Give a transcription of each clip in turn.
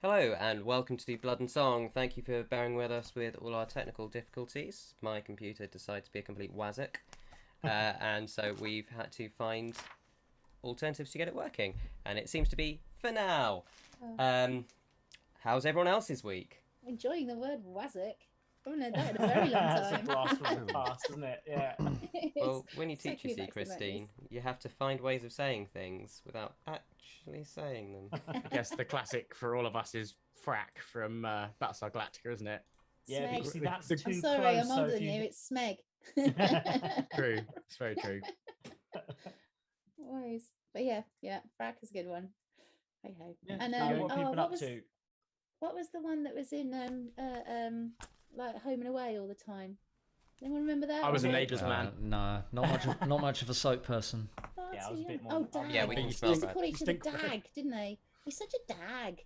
Hello and welcome to Blood and Song. Thank you for bearing with us with all our technical difficulties. My computer decided to be a complete wazzock, and so we've had to find alternatives to get it working, and it seems to be for now. How's everyone else's week? Enjoying the word wazzock. I haven't heard that in a very long time. That's a blast from the past, isn't it? Yeah. Well, when you teach, exactly you see, Christine, you have to find ways of saying things without actually saying them. I guess the classic for all of us is frack from Battlestar Galactica, isn't it? Yeah, but you see, that's too I'm sorry, close. I'm older than you. It's Smeg. True. It's very true. Always. But yeah, frack is a good one. Hey ho. Yeah. And What are people up to? what was the one that was in like Home and Away all the time? Anyone remember that? I was a Neighbours man. No, not much of a soap person. Oh, Yeah, I was a bit more- Oh, dag. Yeah, we They can used smell to that. call each other Stink- dag, didn't they? He's such a dag.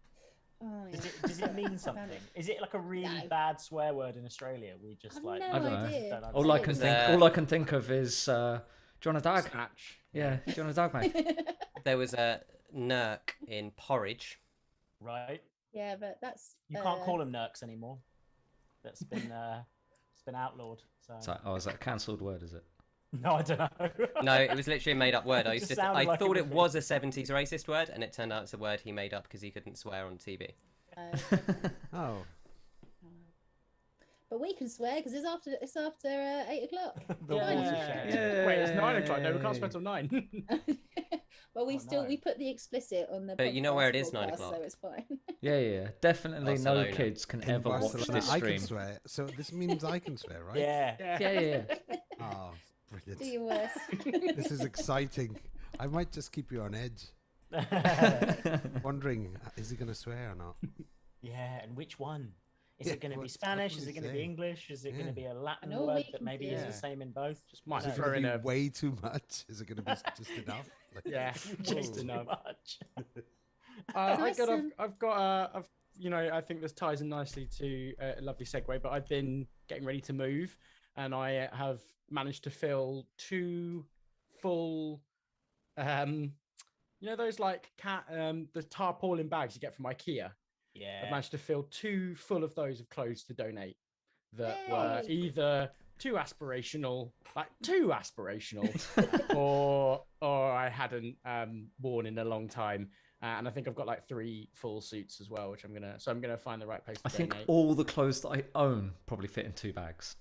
Oh, yeah. Does it mean something? Is it like a really No. bad swear word in Australia? We just I've like no I don't know. idea. don't All I understand. can think of is John a Dag. Snatch. Yeah, John a Dag, mate. There was a Nurk in Porridge. Right? Yeah, but that's You can't call them Nurks anymore. That's been it's been outlawed. So Is that a cancelled word? Is it? no, I don't know. No, it was literally a made-up word. I It used just to, sounded I like thought it it was a 70s racist word, and it turned out it's a word he made up because he couldn't swear on TV. Oh. But we can swear because it's after 8 o'clock. The Fine. watershed. Yeah. Wait, it's 9 o'clock. No, we can't swear till 9. Well, we Oh, no. we put the explicit on the. But you know where it podcast is 9 forecast, o'clock. so it's fine. Yeah. Definitely Barcelona. no kids can In ever watch Barcelona, this I stream. can swear. So this means I can swear, right? Yeah. Yeah. Oh, Do brilliant. your worst. This is exciting. I might just keep you on edge, wondering, is he going to swear or not? Yeah, and which one? Is Yeah, it going to be what Spanish? Is would it he going to be say? English? Is it going Yeah. to be a Latin An all word week that and maybe is yeah. the same in both? Just might Is it throw going in to a... be way too much? Is it going to be just enough? Like, Yeah. Just Whoa. too much. Nice, I've got I think this ties in nicely to a lovely segue, but I've been getting ready to move, and I have managed to fill 2 full, those like the tarpaulin bags you get from IKEA. Yeah. I've managed to fill 2 full of those of clothes to donate that were Yay. either too aspirational, or I hadn't worn in a long time. And I think I've got like 3 full suits as well, which I'm gonna find the right place to I think donate. all the clothes that I own probably fit in 2 bags.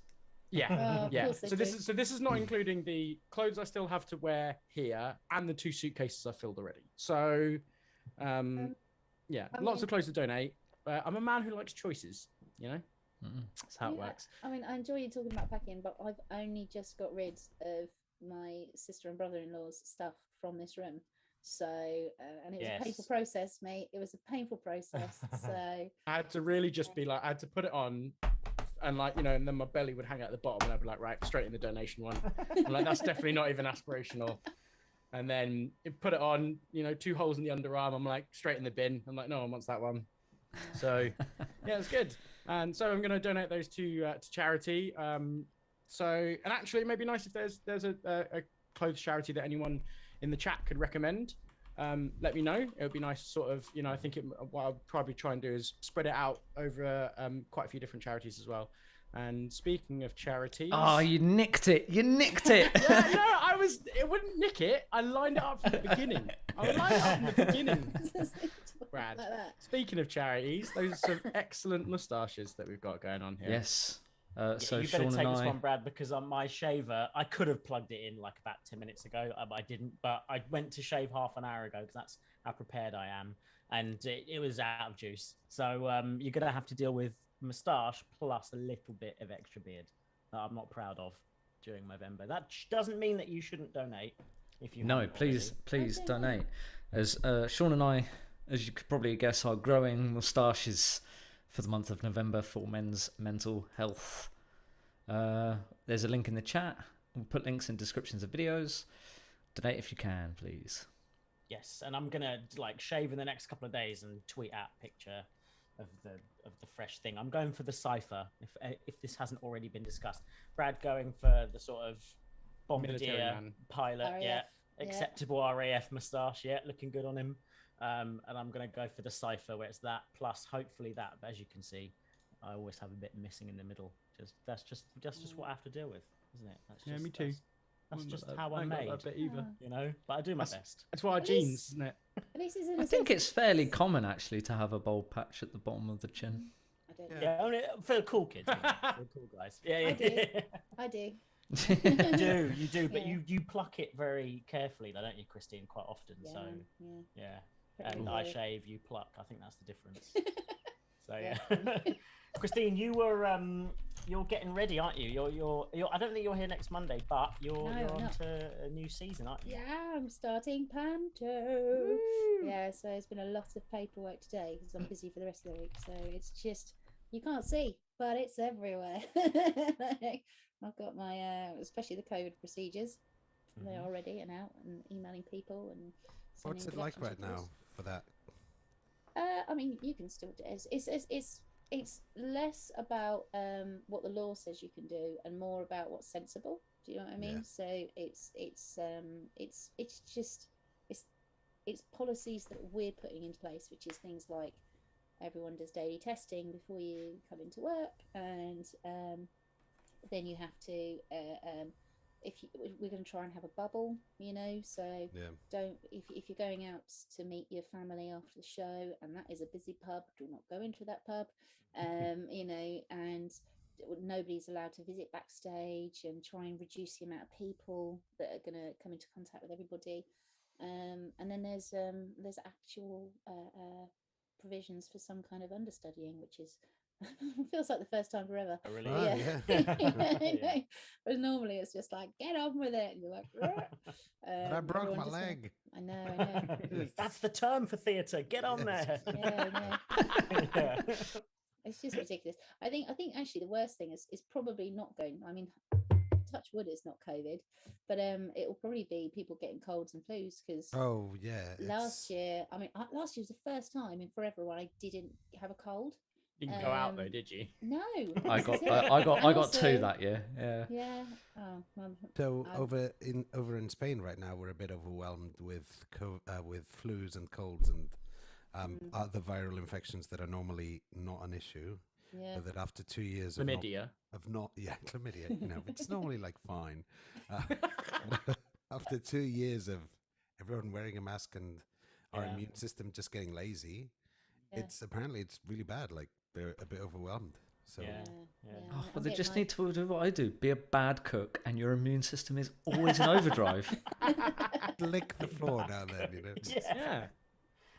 Yeah, Oh, of yeah. course they So do. this is not including the clothes I still have to wear here and the 2 suitcases I filled already. So, yeah, I lots mean- of clothes to donate. I'm a man who likes choices. That's how it Yeah, works. I mean, I enjoy you talking about packing, but I've only just got rid of my sister and brother-in-law's stuff from this room. So, and it was a painful Yes. process, mate. It was a painful process. So, I had to really just be like, I had to put it on, and and then my belly would hang out the bottom, and I'd be like, right, straight in the donation one. I'm like, that's definitely not even aspirational. And then it put it on, 2 holes in the underarm. I'm like, straight in the bin. I'm like, no one wants that one. So, yeah, it's good. And so I'm going to donate those to charity. And actually, it may be nice if there's a clothes charity that anyone in the chat could recommend. Let me know. It would be nice to sort of, I think what I'll probably try and do is spread it out over quite a few different charities as well. And speaking of charities... Oh, you nicked it. Yeah, no, it wouldn't nick it. I lined it up from the beginning. I lined it up from the beginning. Brad. like that. Speaking of charities, those are some excellent moustaches that we've got going on here. Yes. Yeah, So you better Sean take and this I. one, Brad, because on my shaver, I could have plugged it in like about 10 minutes ago. I didn't, but I went to shave half an hour ago because that's how prepared I am. And it was out of juice. So you're going to have to deal with moustache plus a little bit of extra beard that I'm not proud of during November. That doesn't mean that you shouldn't donate. If you No, haven't please already. donate. As Sean and I, as you could probably guess, are growing moustaches for the month of November for men's mental health. There's a link in the chat. We'll put links in descriptions of videos. Donate if you can, please. Yes, and I'm gonna shave in the next couple of days and tweet out a picture of the fresh thing. I'm going for the cipher. If this hasn't already been discussed, Brad going for the sort of Military bombardier man. pilot, RAF, yeah, yeah. acceptable RAF moustache, yeah, looking good on him. and I'm going to go for the cipher where it's that plus hopefully that. But as you can see, I always have a bit missing in the middle. That's just what I have to deal with, isn't it? That's Yeah, just, me too. That's Wouldn't just got that- how I I'm ain't got made, that bit either. you know. But I do my best. That's why our At genes, least- isn't it? At least it's in I a think sense it's fairly common actually to have a bald patch at the bottom of the chin. I don't Yeah. know. Yeah, only for the cool kids, you know, for the cool guys. Yeah, I yeah. do. I do. You do, but Yeah. you pluck it very carefully, though, don't you, Christine? Quite often. Yeah, So yeah. yeah, Pretty and I cool. shave, you pluck. I think that's the difference. So Yeah. yeah. Christine, you're getting ready, aren't you? You're I don't think you're here next Monday, but you're No, you're I'm on not. to a new season, aren't you? Yeah, I'm starting Panto. Yeah, so it's been a lot of paperwork today because I'm busy for the rest of the week. So it's just, you can't see, but it's everywhere. Like, I've got my, especially the COVID procedures. They're Mhm. already and out and emailing people and What's sending it like production right now schedules. for that? I mean, you can still do it. It's less about what the law says you can do and more about what's sensible. Do you know what I mean? Yeah. So it's policies that we're putting into place, which is things like everyone does daily testing before you come into work, and then you have to we're going to try and have a bubble, you know, so Yeah. don't if you're going out to meet your family after the show and that is a busy pub, do not go into that pub, you know, and nobody's allowed to visit backstage, and try and reduce the amount of people that are going to come into contact with everybody, and then there's actual provisions for some kind of understudying, which is feels like the first time forever. Oh, really? Ah, Yeah. Yeah. But normally it's just like, get on with it. And you're like, But I broke everyone my just kinda- leg. I know. That's the term for theatre. Get on Yes. there. Yeah, Yeah. It's just ridiculous. I think actually the worst thing is probably not going. I mean, touch wood, it's not COVID, but it will probably be people getting colds and flus because Oh yeah. last year, I mean, last year was the first time in forever when I didn't have a cold. You didn't go out though, Um, did you? No, I this got is it. I got And I got also- two that year. Yeah. Yeah. Oh, well, So I- over in Spain right now, we're a bit overwhelmed with with flus and colds and other viral infections that are normally not an issue. yeah. But that after 2 years of not, Chlamydia. chlamydia, you know, it's normally like fine. After 2 years of everyone wearing a mask and our Yeah. immune system just getting lazy, Yeah. it's really bad. Like they're a bit overwhelmed. So Yeah. Yeah. Yeah. Oh, I'm well, they getting just my- need to do what I do: be a bad cook, and your immune system is always in overdrive. lick the floor now and then, you know. Yeah.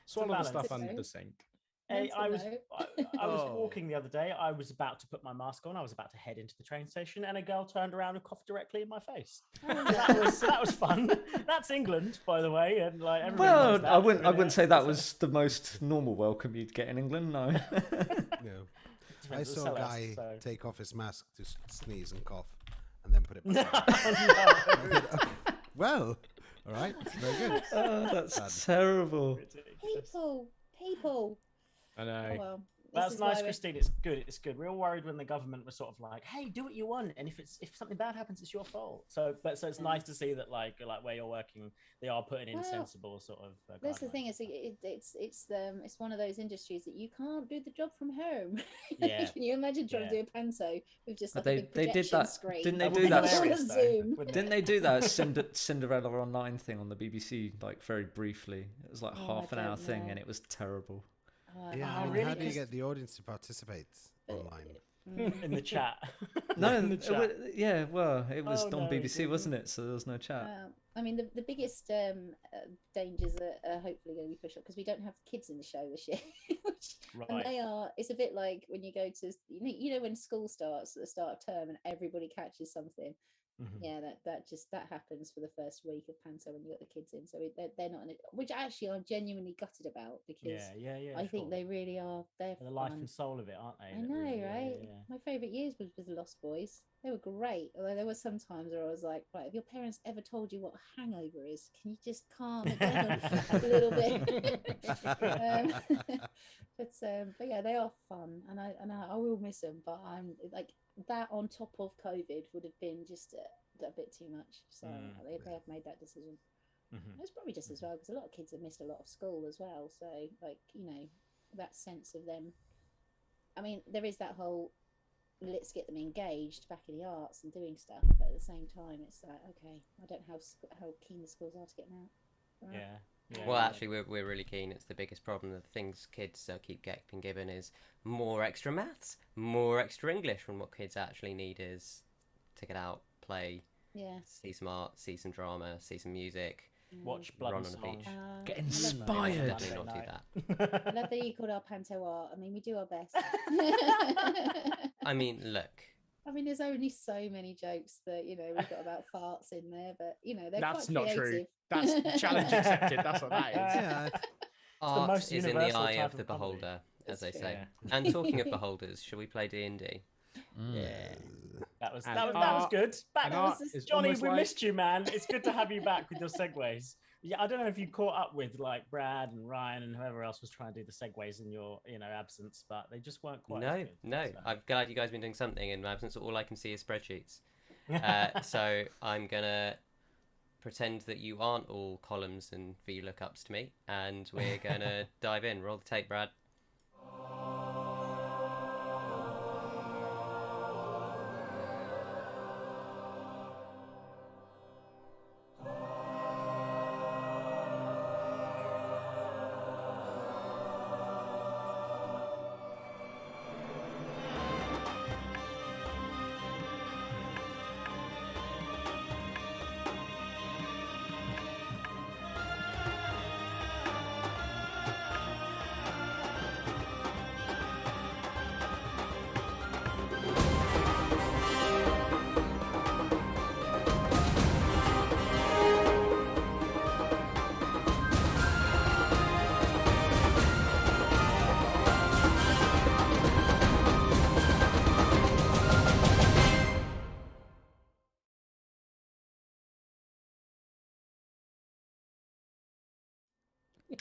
Swallow the balance. stuff It's under okay. the sink. Hey, Mental I was note. I was Oh. walking the other day. I was about to put my mask on. I was about to head into the train station, and a girl turned around and coughed directly in my face. That was fun. That's England, by the way, and like everybody knows Well, that, I wouldn't really. say that was the most normal welcome you'd get in England. No. No. I Depends on the saw a cellar, guy so. take off his mask to sneeze and cough, and then put it No, back on. no. Well, all right, very good. Oh, that's Sad. terrible. Ridiculous. People. I Oh, know. well, this That's is why nice, we're- Christine. It's good. It's good. We were all worried when the government was sort of like, "Hey, do what you want, and if something bad happens, it's your fault." So it's Yeah. nice to see that like where you're working, they are putting in Well, sensible sort of. That's the guidelines. thing is it's one of those industries that you can't do the job from home. Yeah. Can you imagine trying Yeah. to do a panto with just But like a big they did projection that- screen? didn't they That do would be that? on hilarious, though, Zoom? wouldn't Didn't it? they do that Cinderella Online thing on the BBC like very briefly? It was like Oh, half an I hour don't thing, know. and it was terrible. Yeah, Oh, I mean, really? how do you Just- get the audience to participate online? in the chat. No, In the it chat. wa- yeah, well, it was Oh, on no, BBC, didn't. wasn't it? So there was no chat. I mean, the biggest dangers are hopefully going to be pushed up because we don't have kids in the show this year. And Right. they are. It's a bit like when you go to you know when school starts at the start of term and everybody catches something. Mhm. Yeah, that happens for the first week of panto when you got the kids in. So they're not in it, which actually I'm genuinely gutted about because Yeah. I think sure. they really are. They're They're the life fun. and soul of it, aren't they? I That know, really- yeah, right? yeah. My favourite years was with the Lost Boys. They were great. Although there were some times where I was like, right, have your parents ever told you what a hangover is? Can you just calm it down a little bit? But yeah, they are fun, and I will miss them. But I'm like that on top of COVID would have been just a bit too much. So they have made that decision. It's probably just as well because a lot of kids have missed a lot of school as well. So, like, that sense of them. I mean, there is that whole let's get them engaged back in the arts and doing stuff, but at the same time, it's like, okay, I don't know how keen the schools are to get them out. Right? Yeah. Well, actually, we're really keen. It's the biggest problem. The things kids keep getting given is more extra maths, more extra English, when what kids actually need is to get out, play, see some art, see some drama, see some music, watch Blood run and on a beach. Get inspired. Definitely not do that. I love that you called our panto art. I mean, we do our best. I mean, look. I mean, there's only so many jokes that we've got about farts in there, but they're That's quite not creative. true. That's challenge accepted. That's what that is. Yeah. Art the most is in the universal eye type of the of comedy. beholder, as they That's say. true. And talking of beholders, shall we play D&D? Yeah. That was And that was art- good. and art is Johnny, almost we like- missed you, man. It's good to have you back with your segues. Yeah, I don't know if you caught up with like Brad and Ryan and whoever else was trying to do the segues in your absence, but they just weren't quite. as good, No. so. I'm glad you guys have been doing something. In my absence, all I can see is spreadsheets. So I'm gonna pretend that you aren't all columns and VLOOKUPs to me, and we're gonna dive in. Roll the tape, Brad.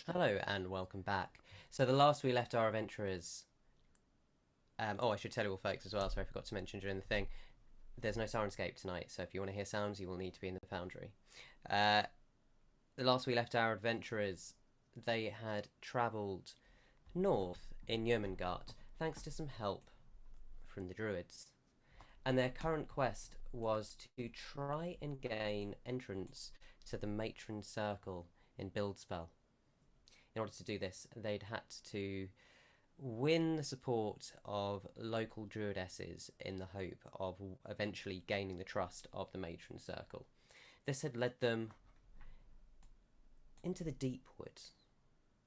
Hello and welcome back. So the last we left our adventurers... I should tell you all folks as well, sorry I forgot to mention during the thing. There's no Sirenscape tonight, so if you want to hear sounds, you will need to be in the foundry. The last we left our adventurers, they had travelled north in Jomengard, thanks to some help from the druids. And their current quest was to try and gain entrance to the Matron Circle in Buildsfell. In order to do this, they'd had to win the support of local druidesses in the hope of eventually gaining the trust of the Matron Circle. This had led them into the deep woods,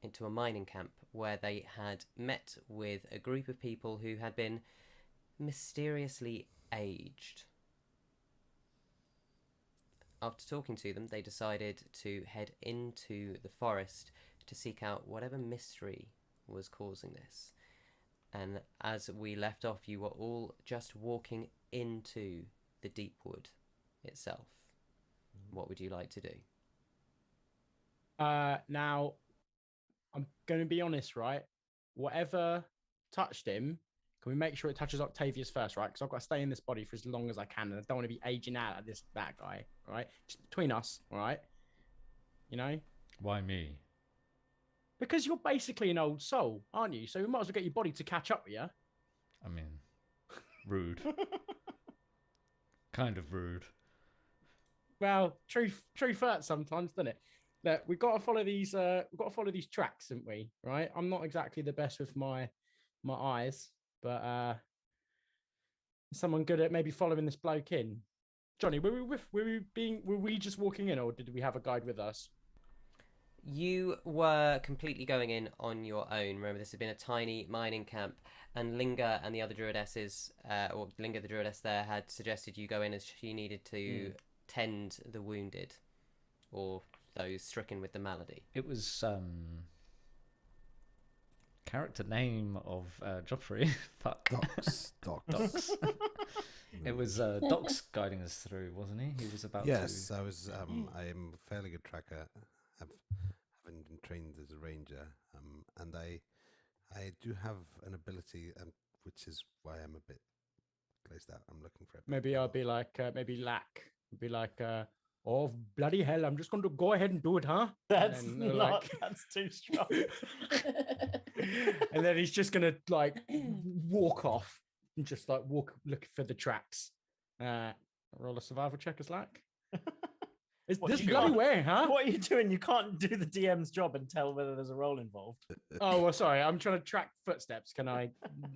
into a mining camp where they had met with a group of people who had been mysteriously aged. After talking to them, they decided to head into the forest to seek out whatever mystery was causing this. And as we left off, you were all just walking into the deep wood itself. What would you like to do? Now, I'm going to be honest, right? Whatever touched him, can we make sure it touches Octavius first, right? Because I've got to stay in this body for as long as I can, and I don't want to be aging out at that guy, right? Just between us, all right? Why me? Because you're basically an old soul, aren't you? So we might as well get your body to catch up with you. I mean, rude. Kind of rude. Well, truth hurts sometimes, doesn't it? Look, we've got to follow these. We've got to follow these tracks, haven't we? Right? I'm not exactly the best with my eyes, but someone good at maybe following this bloke in. Johnny, were we just walking in, or did we have a guide with us? You were completely going in on your own. Remember, this had been a tiny mining camp, and Linga and the other druidesses, or Linga the druidess there, had suggested you go in as she needed to tend the wounded, or those stricken with the malady. It was character name of Joffrey. Fuck. Docs. It was Docs guiding us through, wasn't he? He was about Yes, to... I was. I am a fairly good tracker. Having been trained as a ranger, and I do have an ability, which is why I'm a bit glazed out. I'm looking for it. Maybe I'll be like maybe Lack. Be like oh bloody hell, I'm just going to go ahead and do it, huh? That's And they're not. That's too strong. and then he's just gonna like walk off and just like walk looking for the tracks. Roll a survival check as Lack. It's What, this you bloody can't- way, huh? What are you doing? You can't do the DM's job and tell whether there's a role involved. Oh well, sorry, I'm trying to track footsteps. Can I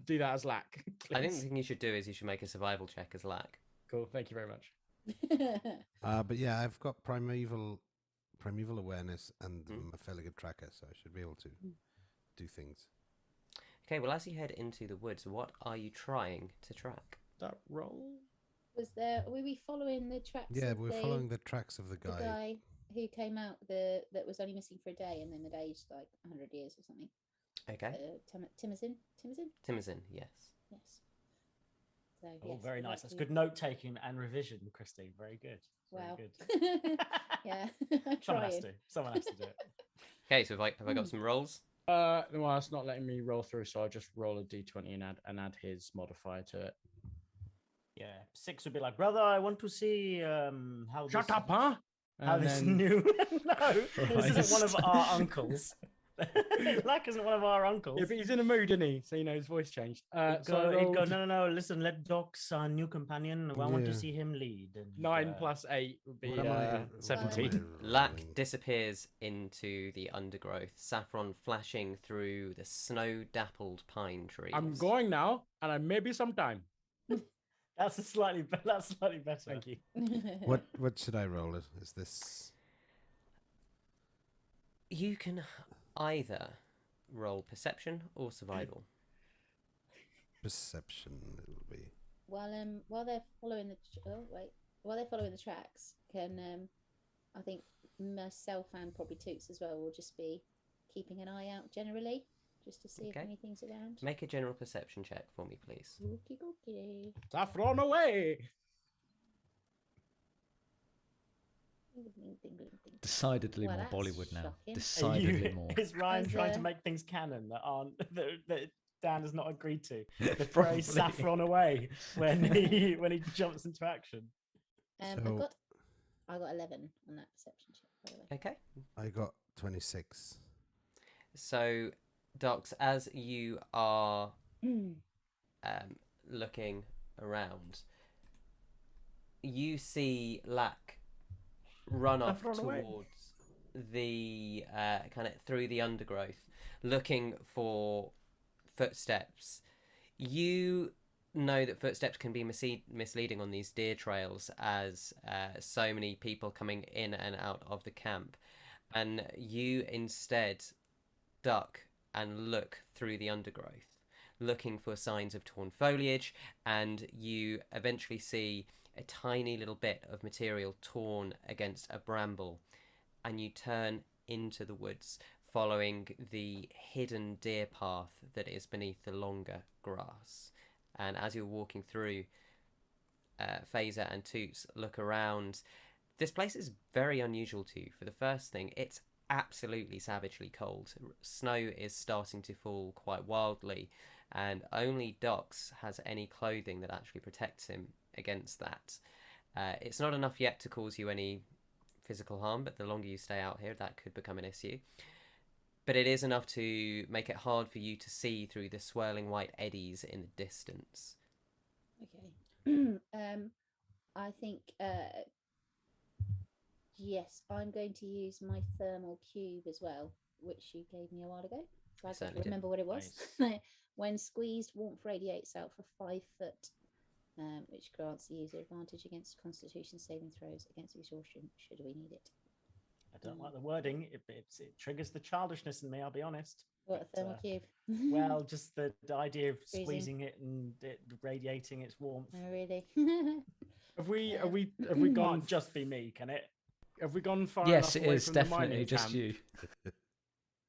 do that as Lack? I think the please? thing you should do is you should make a survival check as Lack. Cool, thank you very much. But yeah, I've got primeval awareness and I'm a fairly good tracker, so I should be able to do things. Okay, well, as you head into the woods, what are you trying to track? That roll? Were we following the tracks? Yeah, of we're the, following the tracks of the the guy. guy who came out that was only missing for a day and then had aged like 100 years or something. Okay. Timazin? Timazin, yes. Yes. So, Oh, yes, very we'd nice. like That's to- good note taking and revision, Christine. Very good. Very Wow. good. Yeah. Someone has Trying. to. Someone has to do it. Okay, so have I got some rolls? Well, it's not letting me roll through, so I'll just roll a d20 and add his modifier to it. Yeah. 6 would be like, brother, I want to see how Shut this, up, huh? how And this then- new No, this isn't one of Christ. our uncles. Lack isn't one of our uncles. Yeah, but he's in a mood, isn't he? So you know his voice changed. He'd So I go, he'd go, rolled no, listen, let Doc's our new companion. I want to Yeah. see him lead. And, 9 plus 8 would be What am I- 17. what am I Lack rolling? disappears into the undergrowth, saffron flashing through the snow-dappled pine trees. I'm going now, and I may be sometime. That's slightly better. Thank you. What should I roll? Is this? You can either roll perception or survival. Perception, it'll be. While they're following while they're following the tracks, can I think myself and probably Toots as well will just be keeping an eye out generally, just to see Okay. if anything's around. Make a general perception check for me, please. Okie dokie. Saffron away! Ding, ding, ding, ding, ding. Decidedly Well, more that's Bollywood now. shocking. Decidedly more. Is Ryan As, trying to uh, make things canon that aren't that Dan has not agreed to? The Probably. phrase saffron away when he jumps into action. So- I got 11 on that perception check, by the way. Okay. I got 26. So, Docs, as you are looking around, you see Lack run off Run away. towards the kind of through the undergrowth, looking for footsteps. You know that footsteps can be misleading on these deer trails, as so many people coming in and out of the camp, and you instead duck and look through the undergrowth, looking for signs of torn foliage, and you eventually see a tiny little bit of material torn against a bramble, and you turn into the woods, following the hidden deer path that is beneath the longer grass. And as you're walking through, Faeza and Toots look around. This place is very unusual to you. For the first thing, it's absolutely savagely cold. Snow is starting to fall quite wildly, and only Docs has any clothing that actually protects him against that. It's not enough yet to cause you any physical harm, but the longer you stay out here, that could become an issue. But it is enough to make it hard for you to see through the swirling white eddies in the distance. Okay. I think yes, I'm going to use my thermal cube as well, which you gave me a while ago. So I can't Certainly did. remember what it was. When squeezed, warmth radiates out for 5 foot, which grants the user advantage against Constitution saving throws against exhaustion, should we need it. I don't like the wording. It triggers the childishness in me. I'll be honest. What, a But, thermal cube? Well, just the idea of Freezing. squeezing it and it radiating its warmth. Oh, really? Have we Can't gone just be me, can it? have we gone far Yes, enough it away is from the definitely mining just camp? you.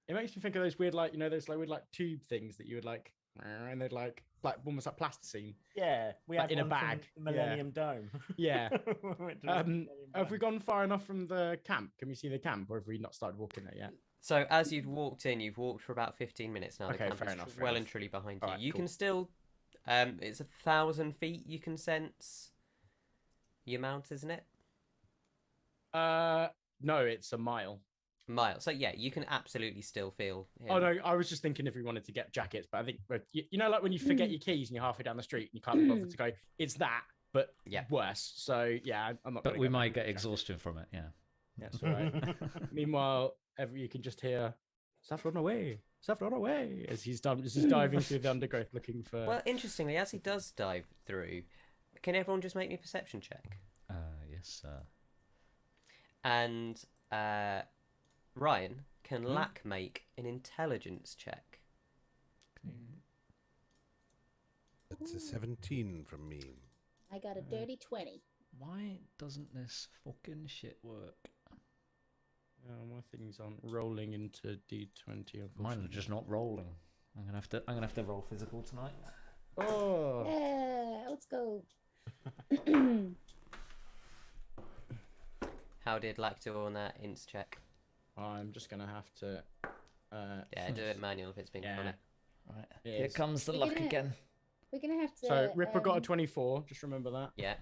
It makes me think of those weird, like, you know, those like weird, like tube things that you would like, and they'd like almost like plasticine. Yeah, we Like had in a one from bag, the Millennium Dome. Yeah. We went to the Millennium Have we Dome. gone far enough from the camp? Can we see the camp, or have we not started walking there yet? So as you've walked in, you've walked for about 15 minutes now. The Okay, camp fair is enough, fair well enough. and truly behind All you. right, You cool. can still, it's 1,000 feet you can sense your mount, isn't it? No, it's a mile. Mile. So yeah, you can absolutely still feel him. Oh no, I was just thinking if we wanted to get jackets, but I think you know, like when you forget your keys and you're halfway down the street and you can't be bothered to go. It's that, but worse. So yeah, I'm not. But we might get exhaustion from it. Yeah. That's all right. Meanwhile, you can just hear Saffron away, as he's diving through the undergrowth looking for. Well, interestingly, as he does dive through, can everyone just make me a perception check? Yes, sir. And Ryan, can Lack make an intelligence check? It's a 17 from me. I got a dirty 20. Why doesn't this fucking shit work? My things aren't rolling into D20. Mine are just not rolling. I'm gonna have to roll physical tonight. Oh. Yeah, let's go. How did Lack do on that ints check? I'm just gonna have to. Yeah, do it manual if it's being funny. Right. Here comes the luck again. We're gonna have to. So Ripper got a 24. Just remember that. Yeah.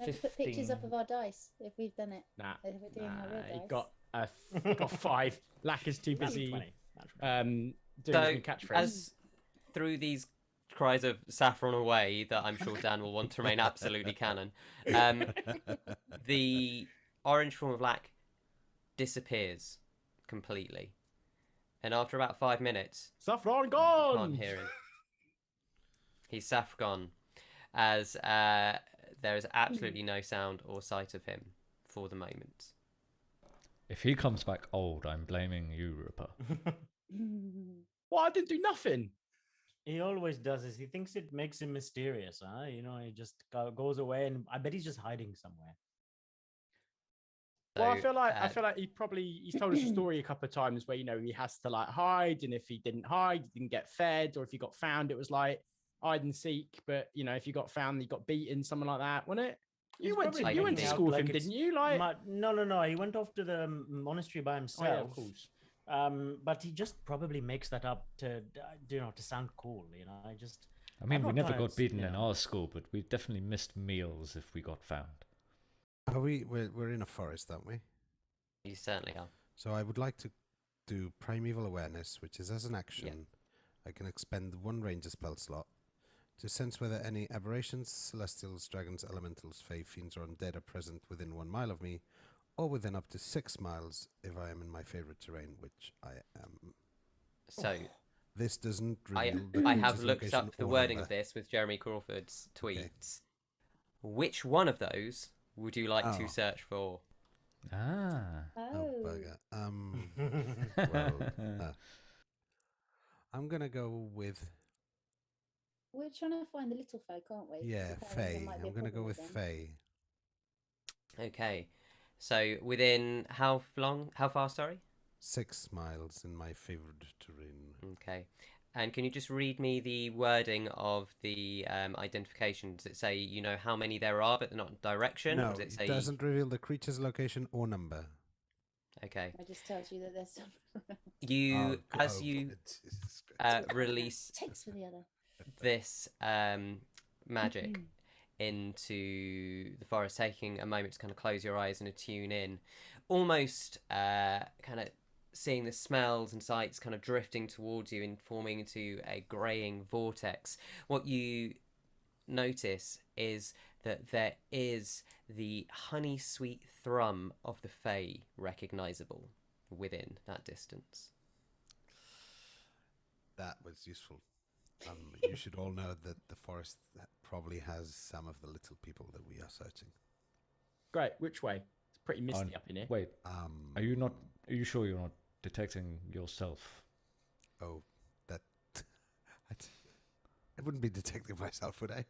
Have to put pictures up of our dice if we've done it. Nah. If we're doing our real He dice. got 5. Lack is too busy. Doing his So new catchphrase. as through these cries of saffron away that I'm sure Dan will want to remain absolutely canon, the orange form of Lack disappears completely, and after about 5 minutes, Saffron you gone. can't hear him. He's saffron, as there is absolutely no sound or sight of him for the moment. If he comes back old, I'm blaming you, Ripper. Well, I didn't do nothing. He always does this. He thinks it makes him mysterious, huh? You know, he just goes away, and I bet he's just hiding somewhere. Well, I So, feel like he's told us a story a couple of times where, you know, he has to like hide, and if he didn't hide, he didn't get fed, or if he got found, it was like hide and seek. But you know, if you got found, you got beaten, something like that, wasn't it? You went to school with him, didn't you? Like, no. He went off to the monastery by himself. Oh, yeah, of course. But he just probably makes that up to, you know, to sound cool. You know, I mean, we never got beaten in our school, but we definitely missed meals if we got found. We're in a forest, aren't we? You certainly are. So I would like to do Primeval Awareness, which is as an action, I can expend 1 ranger spell slot to sense whether any aberrations, celestials, dragons, elementals, fae, fiends, or undead are present within 1 mile of me, or within up to 6 miles if I am in my favorite terrain, which I am. So this doesn't reveal I have looked up the wording of this with Jeremy Crawford's tweets. Okay. Which one of those would you like to search for? Oh, bugger. I'm gonna go with. We're trying to find the little fae, can't we? Yeah, fae. I'm gonna go with fae. Okay, so within how far? Sorry. 6 miles in my favorite terrain. Okay, and can you just read me the wording of the identification? Does it say you know how many there are, but not direction? No, or does it say... it doesn't reveal the creature's location or number. Okay. It just tells you that there's some. You release Takes for the other. this magic into the forest, taking a moment to kind of close your eyes and attune in, almost kind of seeing the smells and sights kind of drifting towards you and forming into a greying vortex. What you notice is that there is the honey sweet thrum of the fae recognizable within that distance. That was useful. You should all know that the forest probably has some of the little people that we are searching. Great. Which way? It's pretty misty up in here. Wait. Are you sure you're not detecting yourself? Oh, that I wouldn't be detecting myself, would I?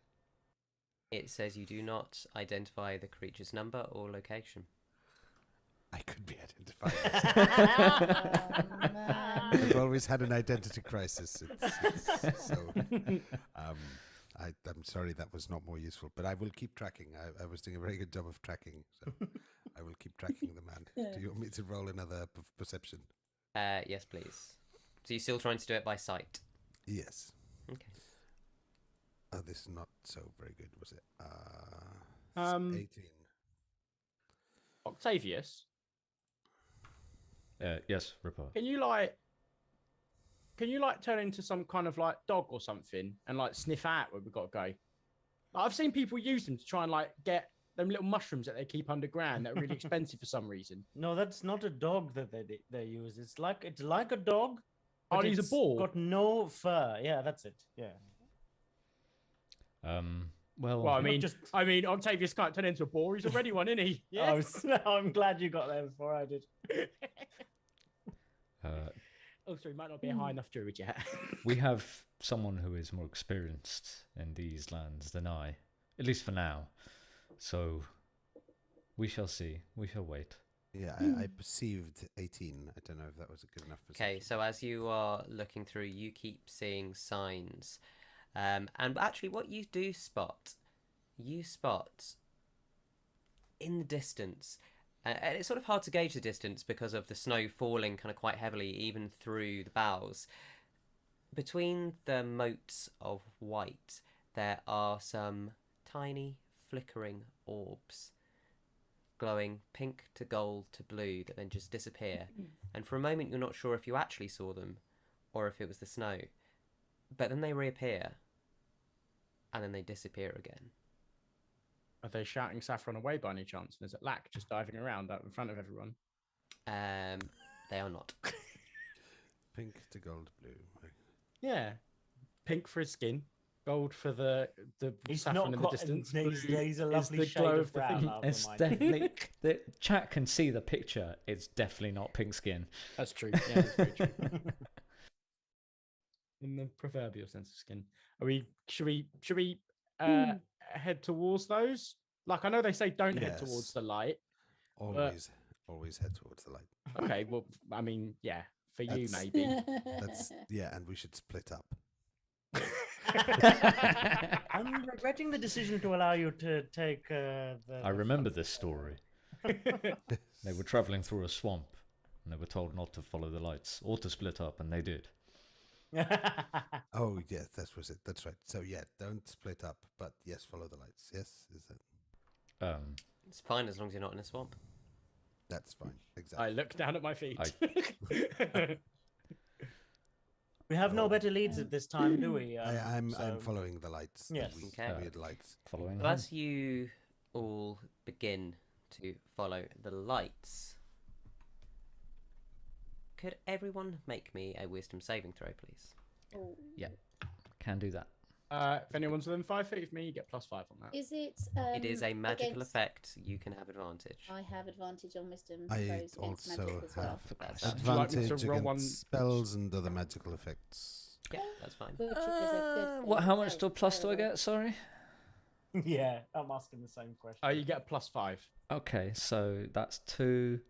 It says you do not identify the creature's number or location. I could be identified. I've always had an identity crisis. I'm sorry that was not more useful, but I will keep tracking. I was doing a very good job of tracking, so I will keep tracking the man. Do you want me to roll another perception? Yes, please. So you're still trying to do it by sight? Yes. Okay. Oh, this is not so very good, was it? 18. Octavius, Yes, Ripper. can you turn into some kind of like dog or something and like sniff out where we've got to go? Like, I've seen people use them to try and like get them little mushrooms that they keep underground that are really expensive for some reason. No, that's not a dog that they use. It's like a dog. Oh, but he's a it's boar? got no fur. Yeah, that's it. Yeah. Well, I mean, just- Octavius can't turn into a boar. He's already one, isn't he? Yeah. I'm glad you got there before I did. Also, he might not be a high enough druid yet. We have someone who is more experienced in these lands than I, at least for now. So we shall see. We shall wait. Yeah, I perceived 18. I don't know if that was a good enough perception. Okay, so as you are looking through, you keep seeing signs. And actually, what you do spot, in the distance, and it's sort of hard to gauge the distance because of the snow falling kind of quite heavily, even through the boughs. Between the motes of white, there are some tiny flickering orbs, glowing pink to gold to blue, that then just disappear. And for a moment, you're not sure if you actually saw them or if it was the snow. But then they reappear, and then they disappear again. Are they shouting Saffron away by any chance? And is it Lack just diving around out in front of everyone? They are not. Pink to gold blue. Yeah. Pink for his skin, gold for the He's saffron not in the got. distance. He's blue a is lovely the shade glow of the brown. thing. I'll It's remind you. definitely the chat can see the picture. It's definitely not pink skin. That's true. Yeah, that's very true. In the proverbial sense of skin. Should we head towards those? Like, I know they say don't head towards Yes. the light. Always head towards the light. Okay, well, I mean, yeah, for you That's- maybe. And we should split up. I'm regretting the decision to allow you to take the. I remember this story. They were traveling through a swamp, and they were told not to follow the lights or to split up, and they did. Oh, yes, that was it. That's right. So, yeah, don't split up, but yes, follow the lights. Yes, is that? It's fine as long as you're not in a swamp. That's fine. Exactly. I look down at my feet. We have no better leads at this time, do we? I'm So- following the lights. Yes. The Okay. weird lights. Following. Well, as you all begin to follow the lights, could everyone make me a wisdom saving throw, please? Oh. Yeah, can do that. If anyone's within 5 feet of me, you get +5 on that. Is it? It is a magical against- effect. You can have advantage. I have advantage on wisdom I throws against magic also as well. have That's fine. Would you like me to advantage roll against one- spells and other magical effects. Yeah, that's fine. Which is a good What? thing. How much Oh, do plus do I terrible. get? Sorry. Yeah, I'm asking the same question. You get a +5. Okay, so that's 2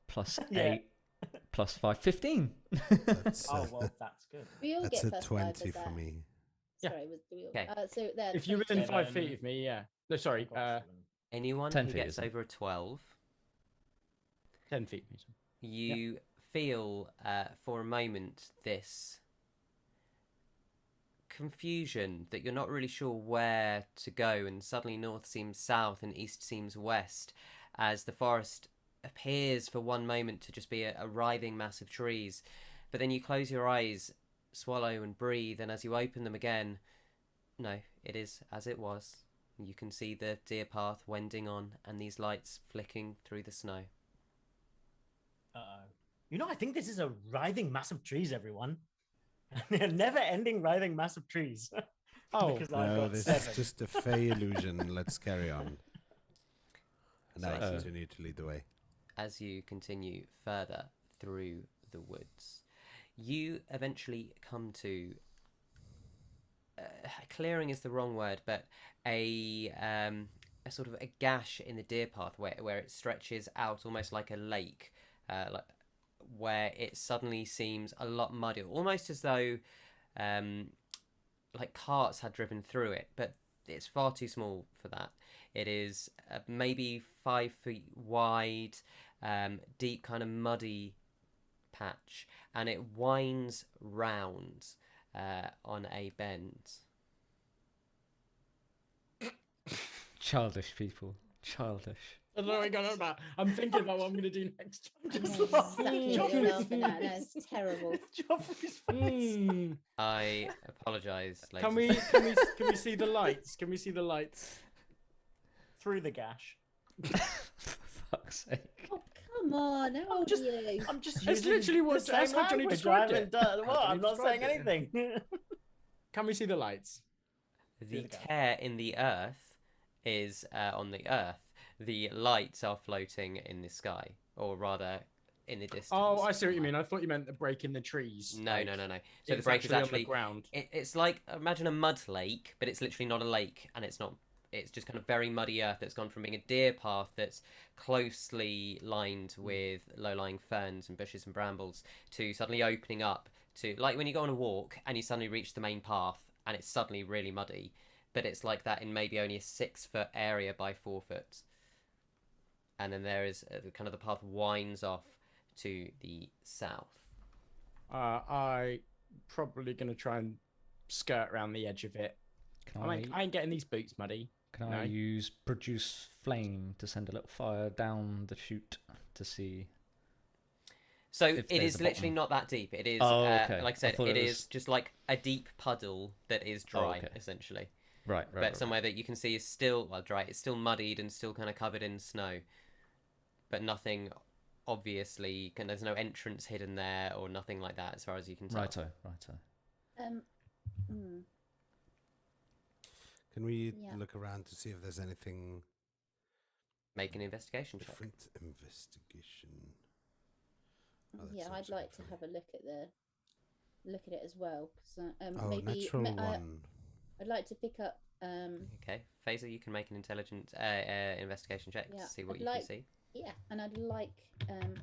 plus Yeah. 8 plus 5, 15. That's, Oh well, that's good. We all that's get a +5 20 as for that. me. Yeah. Sorry, do we all? Okay. So there. If you're within 5 Seven. feet of me, yeah. No, sorry, Anyone 10 who feet, gets isn't it? over a 12, 10 feet. of me, sorry. you feel for a moment this confusion that you're not really sure where to go, and suddenly north seems south and east seems west, as the forest appears for one moment to just be a writhing mass of trees. But then you close your eyes, swallow and breathe, and as you open them again, no, it is as it was. You can see the deer path wending on and these lights flicking through the snow. I think this is a writhing mass of trees, everyone. Never-ending writhing mass of trees. Oh, Because I've No, got this 7. is just a fey illusion. Let's carry on. And I So- continue to lead the way. As you continue further through the woods, you eventually come to clearing is the wrong word, but a sort of a gash in the deer path where it stretches out almost like a lake, like where it suddenly seems a lot muddier, almost as though like carts had driven through it, but it's far too small for that. It is maybe 5 feet wide, deep, kind of muddy patch, and it winds round on a bend. Childish people. Childish. I don't know what you're going on about. I'm thinking about what I'm going to do next. I know exactly what you're laughing at. No, it's terrible. Joffrey's face. Hmm. I apologise, ladies. Can we see the lights? Can we see the lights? Through the gash. For fuck's sake. Oh, come on. How old are you? I'm just It's using literally what the same Johnny language. described I it. haven't done what? Johnny I'm not saying described it. anything. Can we see the lights? The tear in the earth is on the earth. The lights are floating in the sky, or rather, in the distance. Oh, I see what you mean. I thought you meant the break in the trees. No, like, no. So the it's break is on actually the ground. It's like, imagine a mud lake, but it's literally not a lake, and it's not. It's just kind of very muddy earth that's gone from being a deer path that's closely lined with low-lying ferns and bushes and brambles to suddenly opening up to, like when you go on a walk and you suddenly reach the main path and it's suddenly really muddy, but it's like that in maybe only a 6-foot area by 4 foot. And then there is kind of the path winds off to the south. I probably going to try and skirt around the edge of it. I ain't getting these boots muddy. Can No. I use produce flame to send a little fire down the chute to see? So If it there's is a literally bottom. not that deep. It is, Oh, okay. like I I said, thought it it is was- just like a deep puddle that is dry, okay. essentially. Right. But somewhere that you can see is still, well, dry. It's still muddied and still kind of covered in snow. But nothing, obviously, there's no entrance hidden there or nothing like that as far as you can tell. Righto. Hmm. Can we Yeah. look around to see if there's anything Make an investigation check. different? Investigation. Oh, that Yeah, I'd sounds like good to for have a look at it as well. So, Oh, maybe natural one. I'd like to pick up. Okay. Faeza, you can make an intelligent investigation check Yeah, to see what I'd you like- can see. Yeah, and I'd like,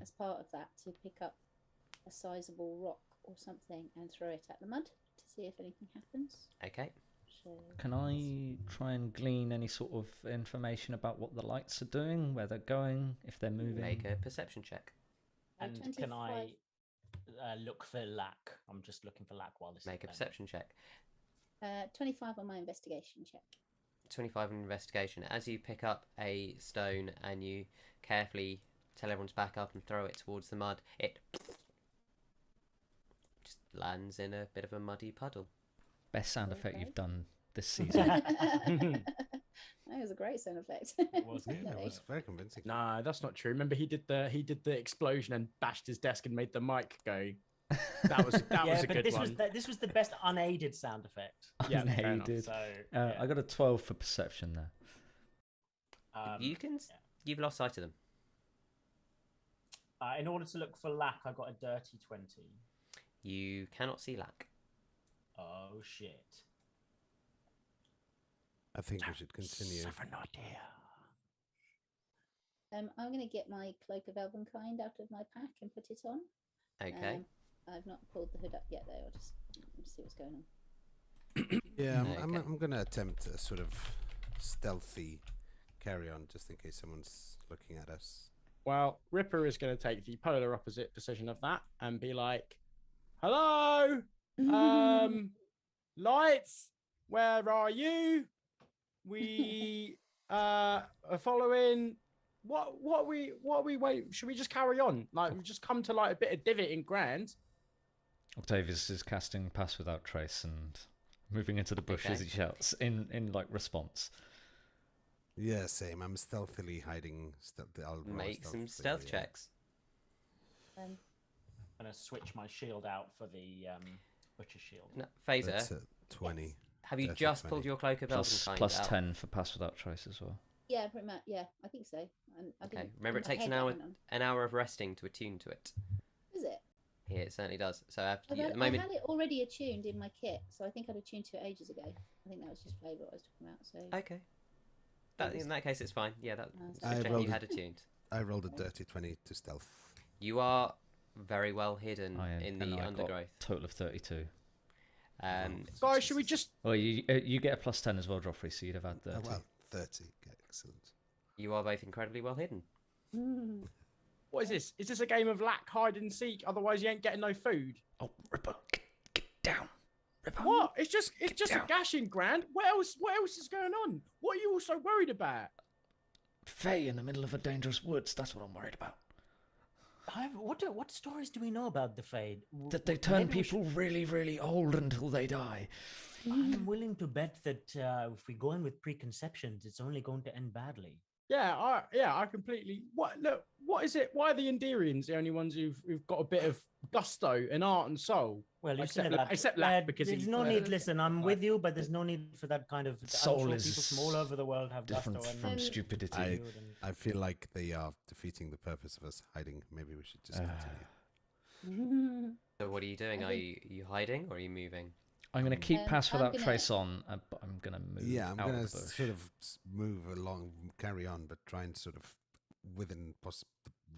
as part of that, to pick up a sizable rock or something and throw it at the mud to see if anything happens. Okay. So, Can I try and glean any sort of information about what the lights are doing, where they're going, if they're moving? Make a perception check. And can 25. I look for lack? I'm just looking for lack while this Make a is going. perception check. 25 on my investigation check. 25 in investigation. As you pick up a stone and you carefully tell everyone to back up and throw it towards the mud, it just lands in a bit of a muddy puddle. Best sound effect Okay. you've done this season. That was a great sound effect. It was good. Yeah, that was very convincing. Nah, that's not true. Remember, he did the explosion and bashed his desk and made the mic go. That was a but good this one. this was the best unaided sound effect. Yeah, fair enough. Unaided. So I got a 12 for perception there. You can. You've lost sight of them. In order to look for lack, I got a dirty 20. You cannot see lack. Oh shit! I think we should continue. I'm going to get my Cloak of Elvenkind out of my pack and put it on. Okay. I've not pulled the hood up yet, though. I'll just see what's going on. Yeah, Okay. I'm going to attempt a sort of stealthy carry on just in case someone's looking at us. Well, Ripper is going to take the polar opposite decision of that and be like, "Hello, lights, where are you? We are following. What are we wait? Should we just carry on? Like we've just come to like a bit of divot in Grand. Octavius is casting Pass Without Trace and moving into the bush as Okay. he shouts in like response. Yeah, same. I'm stealthily hiding. I'll roll Make some stealthily, stealth yeah. checks. I'm gonna switch my shield out for the butcher shield. No, Faeza, That's a 20. have you Dirty just 20. pulled your Cloak of Plus Elvenkind out? 10 for Pass Without Trace as well. Yeah, pretty much. Yeah, I think so. And I Okay. didn't Remember, it put my takes head an down on- hour of resting to attune to it. Is it? Yeah, it certainly does. So after I you, at the I moment, had it already attuned in my kit, so I think I'd attuned to it ages ago. I think that was just flavour I was talking about. So okay. In that case, it's fine. Yeah, that Oh, just I checking rolled you it. had attuned. I rolled a dirty 20 to stealth. You are very well hidden I am, in and the I got undergrowth. Total of 32. Guys, should we just? Well, you get a plus 10 as well, Joffrey, so you'd have had 30. Oh, well, 30. Excellent. You are both incredibly well hidden. What is this? Is this a game of lack, hide and seek? Otherwise, you ain't getting no food. Oh, Ripper, get down. Ripper. What? It's just a down. gash in Grand. What else is going on? What are you all so worried about? Fae in the middle of a dangerous woods. That's what I'm worried about. What stories do we know about the Fade? That they turn people really, really old until they die. I'm willing to bet that if we go in with preconceptions, it's only going to end badly. Yeah, I completely. What is it? Why are the Enderians the only ones who've got a bit of gusto and art and soul? Well, you except say that. except Lad, because there's he's no need. Listen, I'm with you, but there's no need for that kind of. Soul I'm sure is people from all over the world have different gusto from and stupidity. I feel like they are defeating the purpose of us hiding. Maybe we should just continue. So what are you doing? Are you hiding or are you moving? I'm going to keep pass I'm without gonna- trace on, but I'm going to move. Yeah, I'm out going of to the bush. sort of move along, carry on, but try and sort of within the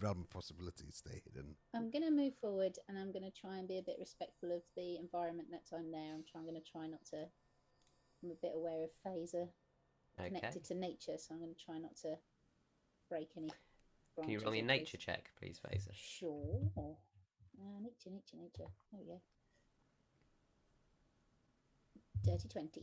realm of possibilities stay hidden. I'm going to move forward, and I'm going to try and be a bit respectful of the environment that I'm there. I'm going to try not to. I'm a bit aware of Faeza, Okay. connected to nature, so I'm going to try not to break any. Can you roll me a branches or nature twigs. check, please, Faeza? Sure. Nature. There we go. Dirty 20.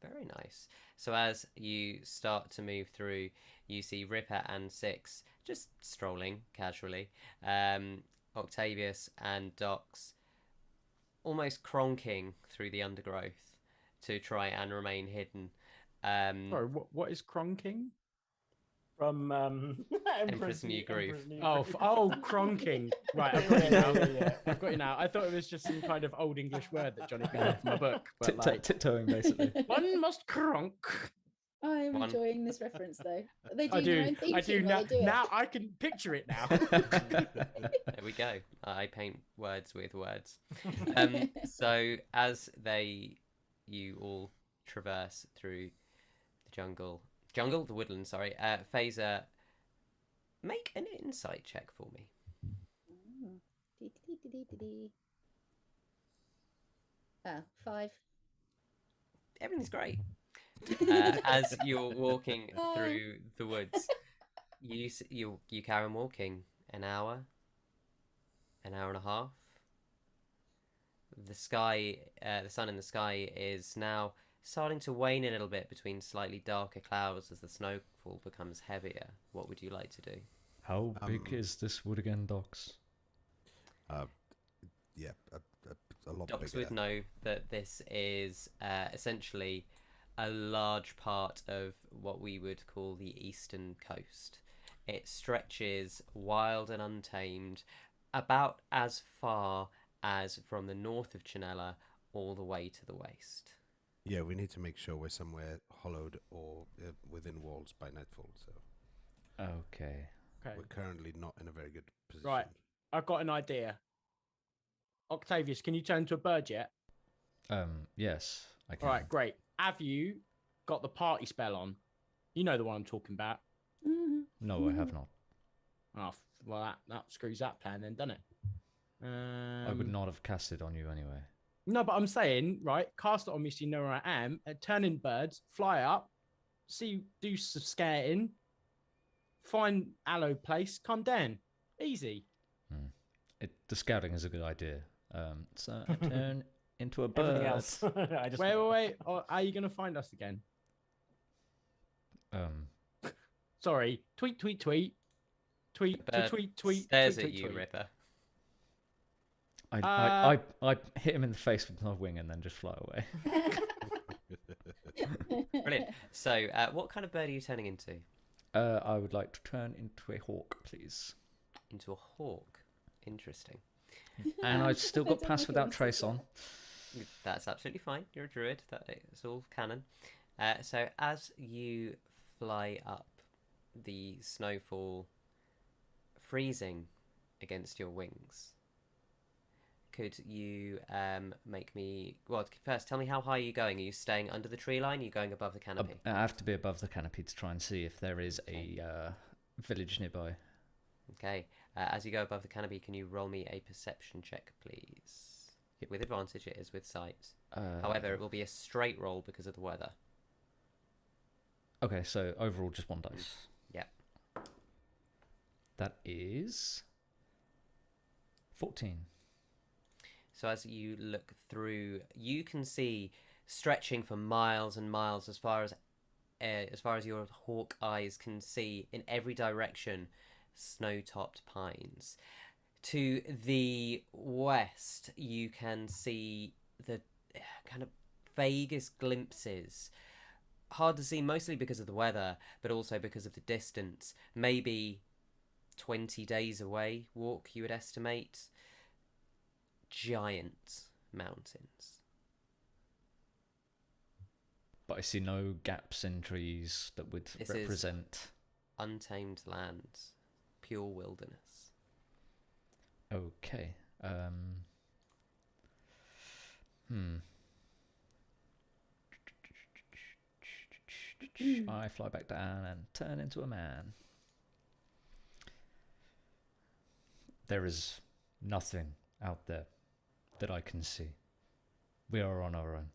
Very nice. So as you start to move through, you see Ripper and Six just strolling casually. Octavius and Dox almost cronking through the undergrowth to try and remain hidden. Sorry, what is cronking? from Emperor's New Groove. Cronking. Right, I've got you now. I've got you now. I thought it was just some kind of old English word that Johnny picked up from a book. But like, Tiptoeing, basically. one must cronk. I'm One. enjoying this reference though. They do I their do. own theme I do tune now. while they do it. Now I can picture it now. There we go. I paint words with words. So as you all traverse through the the woodland, sorry. Faeza, make an insight check for me. Oh. Dee-dee-dee-dee-dee-dee. 5. Everything's great. As you're walking through the woods, you carry on walking an hour and a half. The sky, the sun in the sky is now starting to wane a little bit between slightly darker clouds as the snowfall becomes heavier. What would you like to do? How big is this wood again, Docs? Yeah, a lot Docs bigger. would know that this is essentially a large part of what we would call the eastern coast. It stretches wild and untamed about as far as from the north of Chinella all the way to the west. Yeah, we need to make sure we're somewhere hollowed or within walls by nightfall. So Okay. Okay. we're currently not in a very good position. Right. I've got an idea. Octavius, can you turn to a bird yet? Yes, I can. All right, great. Have you got the party spell on? You know the one I'm talking about. No, I have not. Oh, well, that screws that plan then, doesn't it? I would not have cast it on you anyway. No, but I'm saying, right, cast it on me so you know where I am, turn in birds, fly up, do some scouting, find aloe place, come down. Easy. The scouting is a good idea. So I turn into a bird. Everything else. I just Wait. How are you going to find us again? Sorry. Tweet. Tweet. Bird Tweet. stares tweet, at you, tweet. Ripper. I hit him in the face with my wing and then just fly away. Brilliant. So, what kind of bird are you turning into? I would like to turn into a hawk, please. Into a hawk. Interesting. And I've still I got don't pass like it without when you trace say on. That's absolutely fine. You're a druid. It's all canon. So as you fly up, the snowfall freezing against your wings. Could you make me... Well, first, tell me how high are you going? Are you staying under the tree line? Are you going above the canopy? I have to be above the canopy to try and see if there is a village nearby. Okay. As you go above the canopy, can you roll me a perception check, please? With advantage, it is with sight. However, it will be a straight roll because of the weather. Okay, so overall just one dice. Yep. That is 14. So as you look through, you can see stretching for miles and miles as far as as far as your hawk eyes can see, in every direction, snow-topped pines. To the west, you can see the kind of vaguest glimpses. Hard to see, mostly because of the weather, but also because of the distance. Maybe 20 days away walk, you would estimate. Giant mountains. But I see no gaps in trees that would This represent is untamed land, pure wilderness. Okay. I fly back down and turn into a man. There is nothing out there that I can see. We are on our own.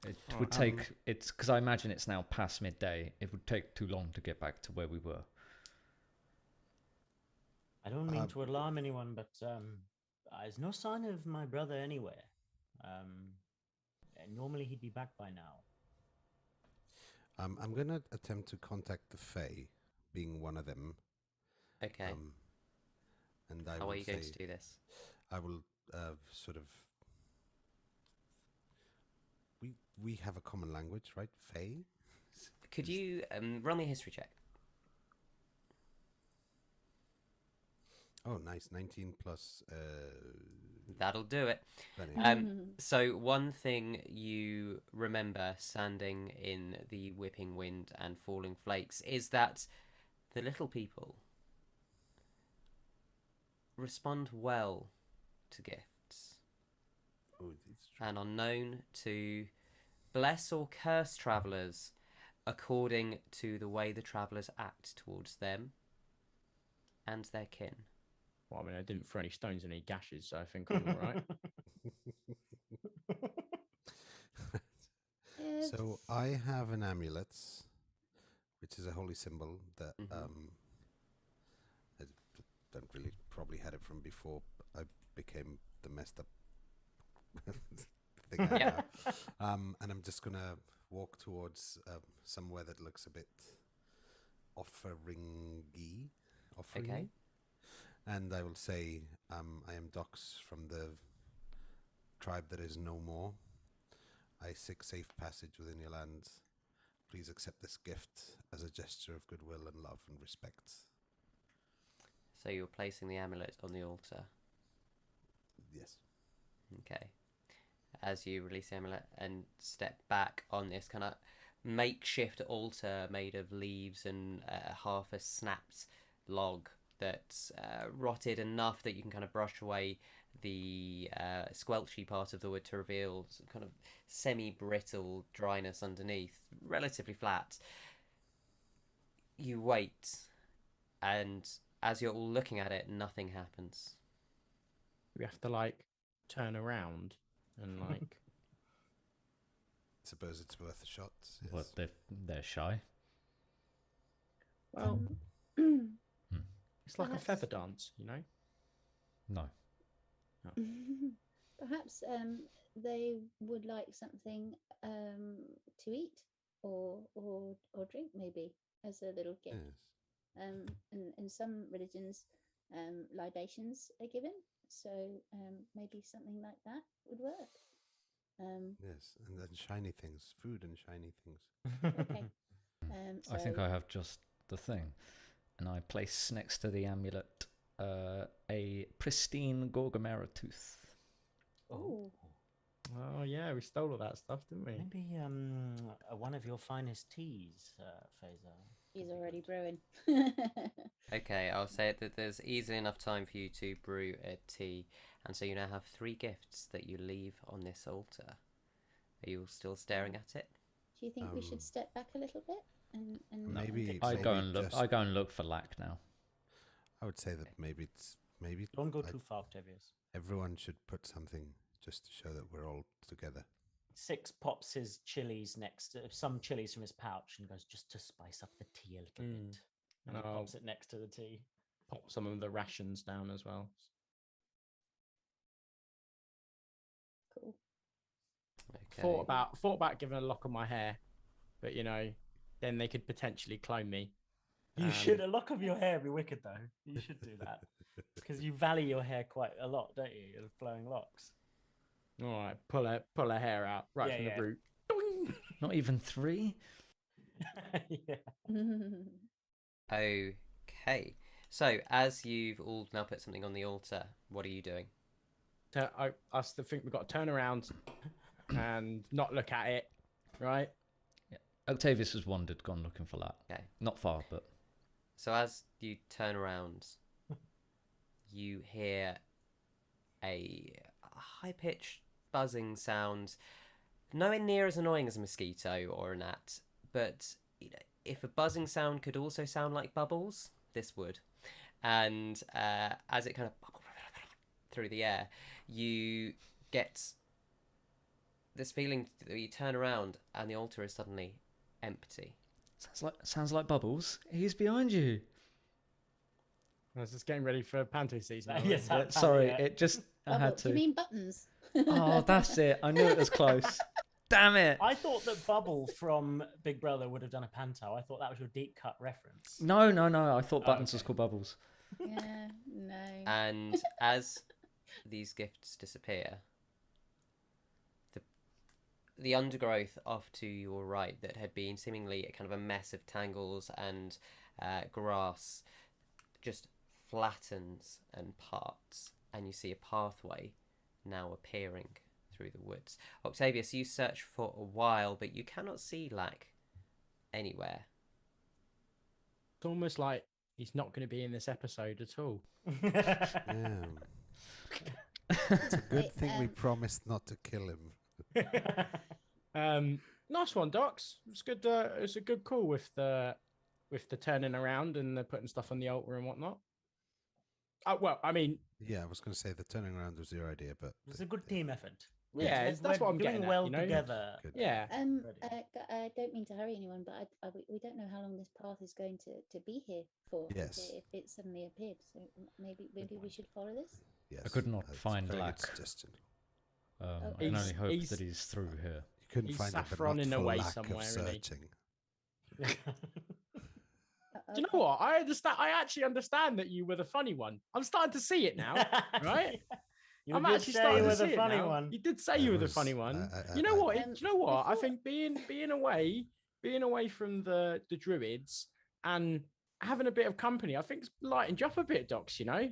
It would take, it's because I imagine it's now past midday. It would take too long to get back to where we were. I don't mean to alarm anyone, but there's no sign of my brother anywhere. And normally he'd be back by now. I'm going to attempt to contact the Fae, being one of them. Okay. And I How will are you going say- to do this? I will sort of... We have a common language, right? Fae? Could you roll me a history check? Oh, nice. 19 plus... That'll do it. 20. So one thing you remember standing in the whipping wind and falling flakes is that the little people respond well to gifts Oh, it's true. and are known to bless or curse travellers according to the way the travellers act towards them and their kin. Well, I mean, I didn't throw any stones and any gashes, so I think I'm all right. So I have an amulet, which is a holy symbol that I don't really probably had it from before. I became the messed up thing I Yeah. know. And I'm just gonna walk towards somewhere that looks a bit offering-y. Okay. And I will say, I am Dox from the tribe that is no more. I seek safe passage within your lands. Please accept this gift as a gesture of goodwill and love and respect. So you're placing the amulet on the altar. Yes. Okay. As you release the amulet and step back on this kind of makeshift altar made of leaves and half a snapped log that's rotted enough that you can kind of brush away the squelchy part of the wood to reveal some kind of semi-brittle dryness underneath, relatively flat. You wait, and as you're all looking at it, nothing happens. We have to, like, turn around and, like... Suppose it's worth a shot. Yes. What, they're shy? Well, it's like a Perhaps- feather dance, you know? No. Perhaps they would like something to eat or drink, maybe, as a little gift. Yes. In some religions, libations are given, so maybe something like that would work. Yes. And then shiny things. Food and shiny things. Okay. I think so- I have just the thing. And I place next to the amulet a pristine Gorgamera tooth. Ooh. Oh, yeah, we stole all that stuff, didn't we? Maybe one of your finest teas, Faeza. He's already brewing. Okay, I'll say it that there's easily enough time for you to brew a tea, and so you now have 3 gifts that you leave on this altar. Are you all still staring at it? Do you think we should step back a little bit and Maybe- I go maybe and look. just- I go and look for Lack now. I would say that maybe Don't go I- too far, Octavius. everyone should put something just to show that we're all together. Six pops his chilies next to some chilies from his pouch and goes, just to spice up the tea a little bit. And he Oh. pops it next to the tea. Pop some of the rations down as well. cool. Okay. Thought about giving a lock of my hair but then they could potentially clone me. You should. A lock of your hair would be wicked, though. You should do that because you value your hair quite a lot, don't you? Your flowing locks. All right, pull her hair out right from the root. Not even 3? Yeah. Okay. So, as you've all now put something on the altar, what are you doing? I still think we've got to turn around and not look at it, right? Yeah. Octavius has wandered, gone looking for that. Okay. Not far, but... So as you turn around, you hear a high-pitched buzzing sound, nowhere near as annoying as a mosquito or a gnat, but if a buzzing sound could also sound like bubbles, this would. And as it kind of through the air, you get this feeling that you turn around and the altar is suddenly empty. Sounds like Bubbles. He's behind you. I was just getting ready for panto season. Yes, Sorry, yeah. it just... I Bubble, had do you to. mean buttons? Oh, that's it. I knew it was close. Damn it. I thought that Bubble from Big Brother would have done a panto. I thought that was your deep cut reference. No. I thought Buttons was called Bubbles. Yeah, no. And as these gifts disappear, the undergrowth off to your right that had been seemingly a kind of a mess of tangles and grass just flattens and parts, and you see a pathway now appearing through the woods. Octavius, you search for a while, but you cannot see Lack anywhere. It's almost like he's not going to be in this episode at all. Yeah. It's a good thing we promised not to kill him. Nice one, Docs. It's good. It's a good call with the turning around and the putting stuff on the altar and whatnot. Well, I mean, Yeah, I was going to say the turning around was your idea, but It's a good team effort. yeah, that's what I'm doing getting well at, you know? together. Good. Yeah. I don't mean to hurry anyone, but we don't know how long this path is going to be here for. Yes. If it suddenly appeared, so maybe we should follow this. Yes, I could not that's a find very good Lack. suggestion. I can He's- only hope he's- that he's through here. You couldn't He's find him, but saffroning not for away lack somewhere, of isn't he? searching. Do you know what? I understand. I actually understand that you were the funny one. I'm starting to see it now, right? You I'm did actually say starting you to were see the it funny now. one. You did say I you were the was- funny one. I- You know what? Um, Do you know what? I I think being away from the druids and having a bit of company, I think it's lightened you up a bit, Docs. You know.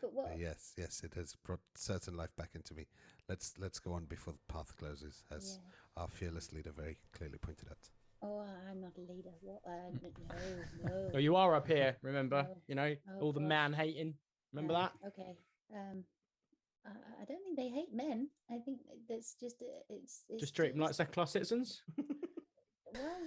But what? Yes, it has brought certain life back into me. Let's go on before the path closes, as Yeah. our fearless leader very clearly pointed out. Oh, I'm not a leader. What? No. Well, you are up here. Remember, No. you know, Oh, all the gosh. man hating. Remember that? Okay. I don't think they hate men. I think that's just it's Just treat them like second-class citizens. well.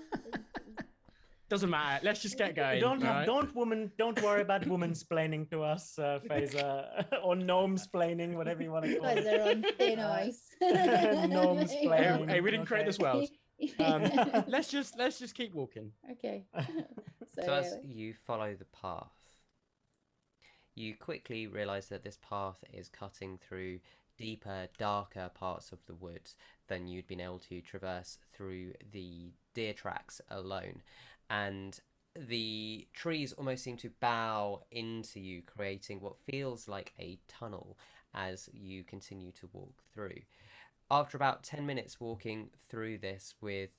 Doesn't matter. Let's just get going. Don't right? don't worry about woman-splaining to us, Faeza, or gnome-splaining, whatever you want to call Guys it. are on thin ice. Gnomes Hey, playing. hey, we didn't create Okay. this world. Let's just keep walking. Okay. So as you follow the path, you quickly realise that this path is cutting through deeper, darker parts of the woods than you'd been able to traverse through the deer tracks alone. And the trees almost seem to bow into you, creating what feels like a tunnel as you continue to walk through. After about 10 minutes walking through this, with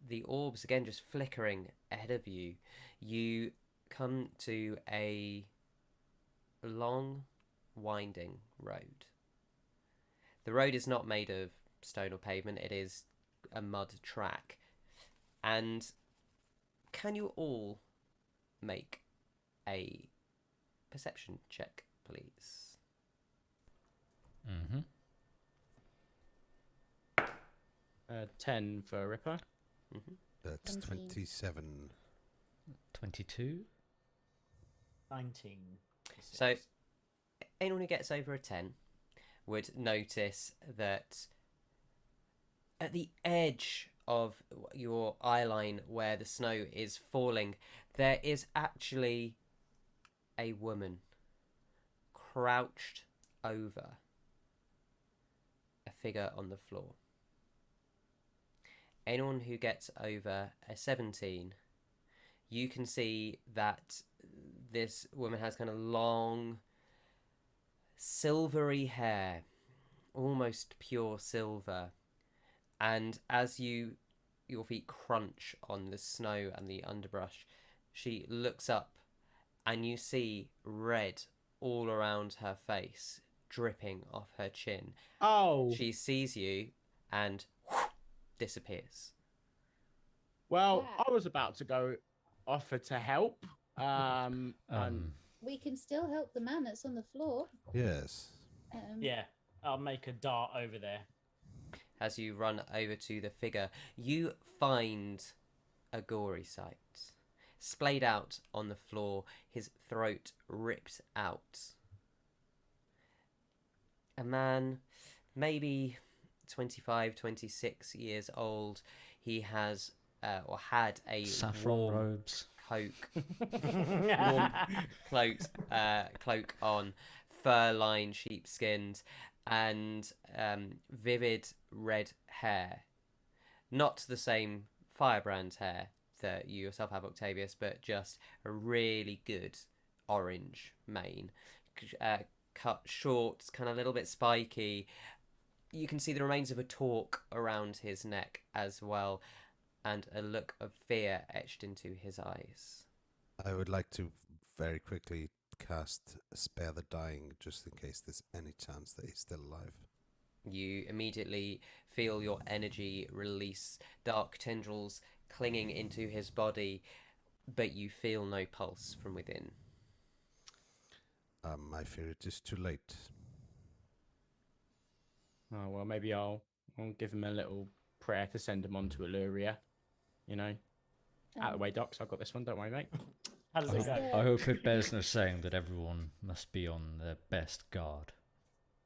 the orbs again just flickering ahead of you, you come to a long, winding road. The road is not made of stone or pavement, it is a mud track. And can you all make a perception check, please? Mm-hmm. 10 for Ripper. Mm-hmm. That's 17. 27. 22. 19. So anyone who gets over a 10 would notice that at the edge of your eye line where the snow is falling, there is actually a woman crouched over a figure on the floor. anyone who gets over a 17, you can see that this woman has kind of long, silvery hair, almost pure silver. And as your feet crunch on the snow and the underbrush, she looks up and you see red all around her face, dripping off her chin. Oh. She sees you and disappears. Well, Wow. I was about to go offer to help. We can still help the man that's on the floor. Yes. Yeah, I'll make a dart over there. As you run over to the figure, you find a gory sight. Splayed out on the floor, his throat ripped out. A man, maybe 25, 26 years old. He has or had a Saffron warm robes. warm cloak on, fur-lined sheepskins, and vivid red hair. Not the same firebrand hair that you yourself have, Octavius, but just a really good orange mane. Cut short, kind of a little bit spiky. You can see the remains of a torque around his neck as well, and a look of fear etched into his eyes. I would like to very quickly cast Spare the Dying, just in case there's any chance that he's still alive. You immediately feel your energy release, dark tendrils clinging into his body, but you feel no pulse from within. I fear it is too late. Oh, well, maybe I'll give him a little prayer to send him on to Illyria. You know, out of the way, Docs. I've got this one. Don't worry, mate. How does it go? I hope it bears no saying that everyone must be on their best guard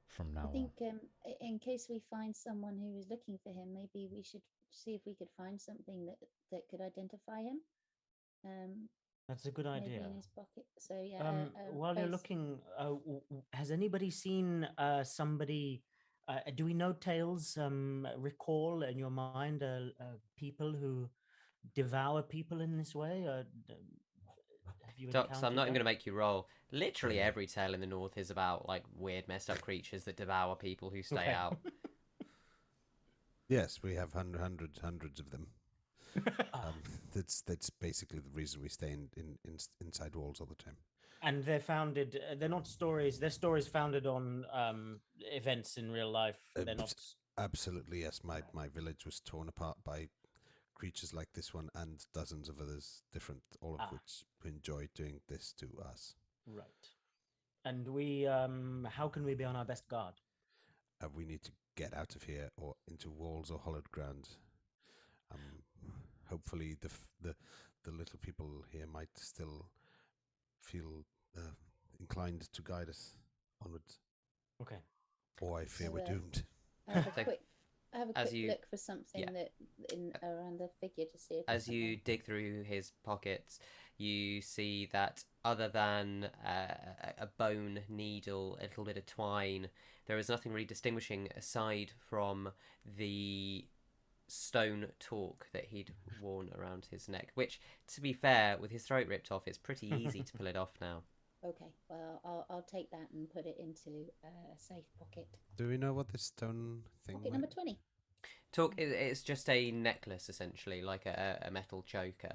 from now I on. think in case we find someone who is looking for him, maybe we should see if we could find something that could identify him. That's a good Maybe idea. in his pocket. So yeah. While you're looking, has anybody seen somebody? Do we know tales? Recall in your mind people who devour people in this way? Have you Docs, I'm encountered not even that? going to make you roll. Literally every tale in the north is about like weird, messed up creatures that devour people who stay Okay. out. Yes, we have hundreds of them. That's basically the reason we stay inside walls all the time. And they're founded. They're not stories. They're stories founded on events in real life. They're not. Absolutely, yes. My village was torn apart by creatures like this one and dozens of others, different, all of which enjoy doing this to us. Right. And we, how can we be on our best guard? We need to get out of here or into walls or hollowed ground. Hopefully, the little people here might still feel inclined to guide us onwards. Okay. Or I fear we're doomed. I have a quick As you- look for something that around the figure to see if As there's you dig through his pockets, you see that other than a bone needle, a little bit of twine, there is nothing really distinguishing aside from the stone torque that he'd worn around his neck, which, to be fair, with his throat ripped off, it's pretty easy to pull it off now. Okay, well, I'll take that and put it into a safe pocket. Do we know what this stone thing Pocket might- number 20. It's just a necklace, essentially, like a metal choker.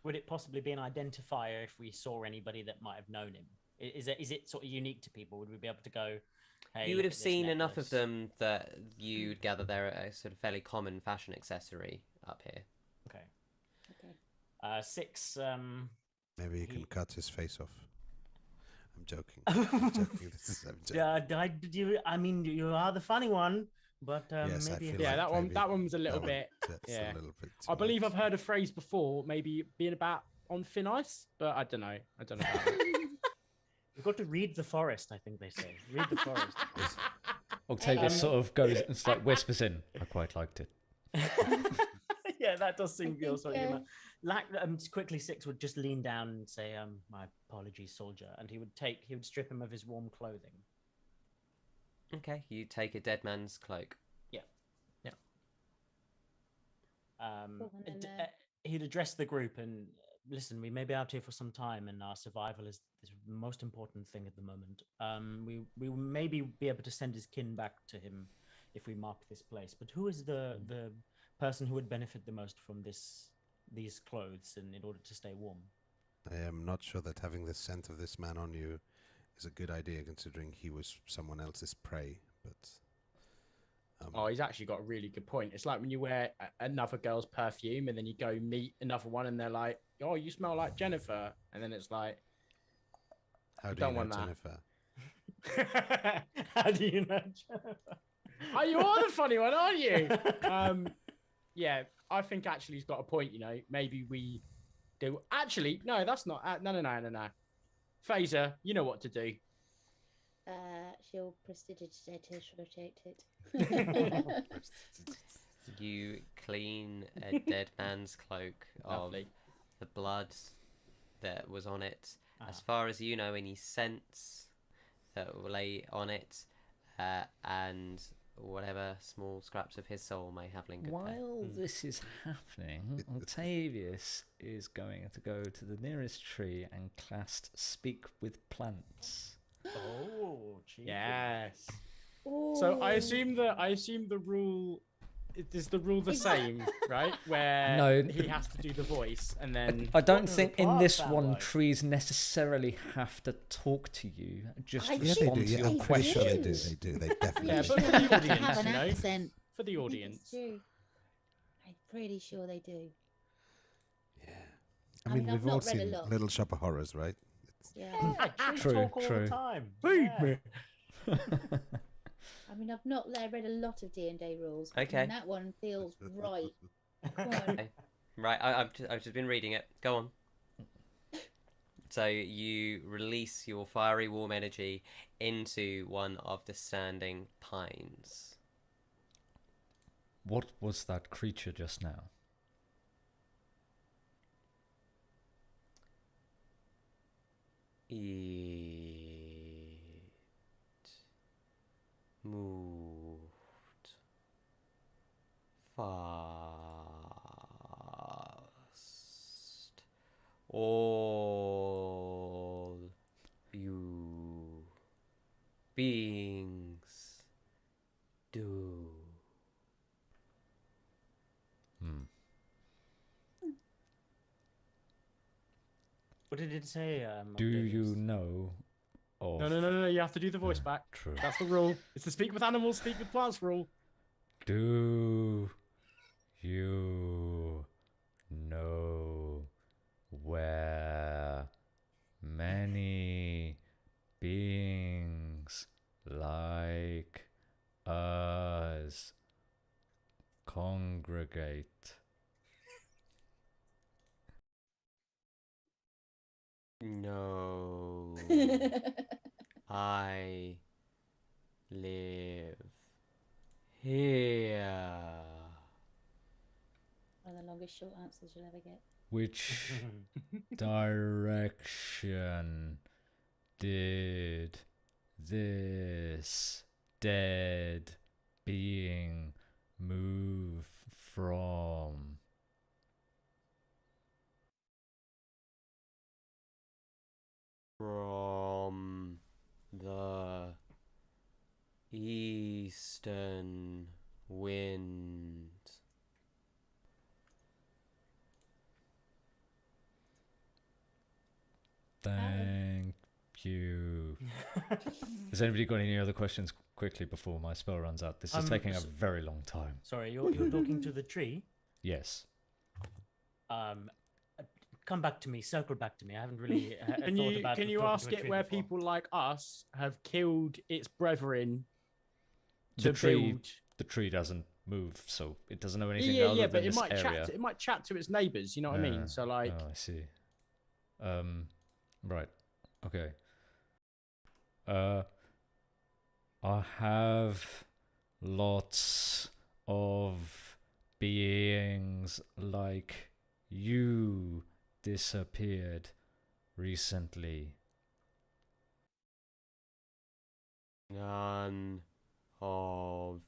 Would it possibly be an identifier if we saw anybody that might have known him? Is it sort of unique to people? Would we be able to go, hey, You would look have at this seen enough of necklace? them that you'd gather they're a sort of fairly common fashion accessory up here. Okay. Okay. Six. Maybe you can he- cut his face off. I'm joking. I'm joking. I'm joking. Did you? I mean, you are the funny one, but Yes, I maybe. feel Yeah, like that one. maybe That one was a little that one- bit. that's Yeah. a little bit. I too believe much. I've heard a phrase before, maybe being about on thin ice, but I don't know. I don't know. About that. You've got to read the forest. I think they say. Read the forest. Octavius sort of goes and like whispers in. I quite liked it. Yeah, that does seem I to be your think, sort of humor. Quickly, Six would just lean down and say, "My apologies, soldier," and he would strip him of his warm clothing. Okay, you take a dead man's cloak. Yeah. Cool, and then, He'd address the group and listen. We may be out here for some time, and our survival is the most important thing at the moment. We will maybe be able to send his kin back to him if we mark this place. But who is the person who would benefit the most from these clothes and in order to stay warm? I am not sure that having the scent of this man on you is a good idea, considering he was someone else's prey. But oh, he's actually got a really good point. It's like when you wear another girl's perfume and then you go meet another one and they're like, "Oh, you smell like Jennifer," and then it's like, how do don't you know want that. Jennifer? How do you know, Jennifer? Oh, you are the funny one, aren't you? Yeah, I think actually he's got a point. You know, maybe we do. Actually, no, that's not. No. Faeza, you know what to do. she'll prestidigitate it. You clean a dead man's cloak of Lovely. the blood that was on it. As far as you know, any scents that lay on it, and whatever small scraps of his soul may have lingered there. While this is happening, Octavius is going to go to the nearest tree and cast Speak with Plants. Oh, cheeky. Yes. So I assume the rule is the rule the same, right? Where No, he has to do the voice and then I don't does think the in part this sound one like? trees necessarily have to talk to you. Just I Yeah, they respond do. to Yeah, your I'm pretty sure they do. questions. They do. They definitely Yeah, do. but for the Have audience, an you know, accent. for the I think audience. it's true. I'm pretty sure they do. Yeah. I I mean, mean, I've we've all not read a seen lot. Little Shop of Horrors, right? Yeah. Trees True, talk all true. the time. Feed Yeah. me. I mean, I've not read a lot of D&D rules. But Okay. And that one feels right. Come on. Okay. Right, I've just been reading it. Go on. So you release your fiery warm energy into one of the standing pines. What was that creature just now? It moved fast. All you beings do. What did it say? Do you Octavius? know of... No. You have to do the voice back. True. That's the rule. It's the speak with animals, speak with plants rule. Do you know where many beings like us congregate? No. I live here. One of the longest short answers you'll ever get. Which direction did this dead being move from? From the eastern wind. Thank you. Has anybody got any other questions quickly before my spell runs out? This is taking a very long time. Sorry, you're talking to the tree. Yes. Come back to me. Circle back to me. I haven't really Can you ask it where people like us have killed its brethren to build? The tree doesn't move, so it doesn't know anything Yeah, other than but it this might area. it might chat to its neighbors. You know what I mean? So like, Oh, I see. Right. Okay. I have lots of beings like you disappeared recently. None of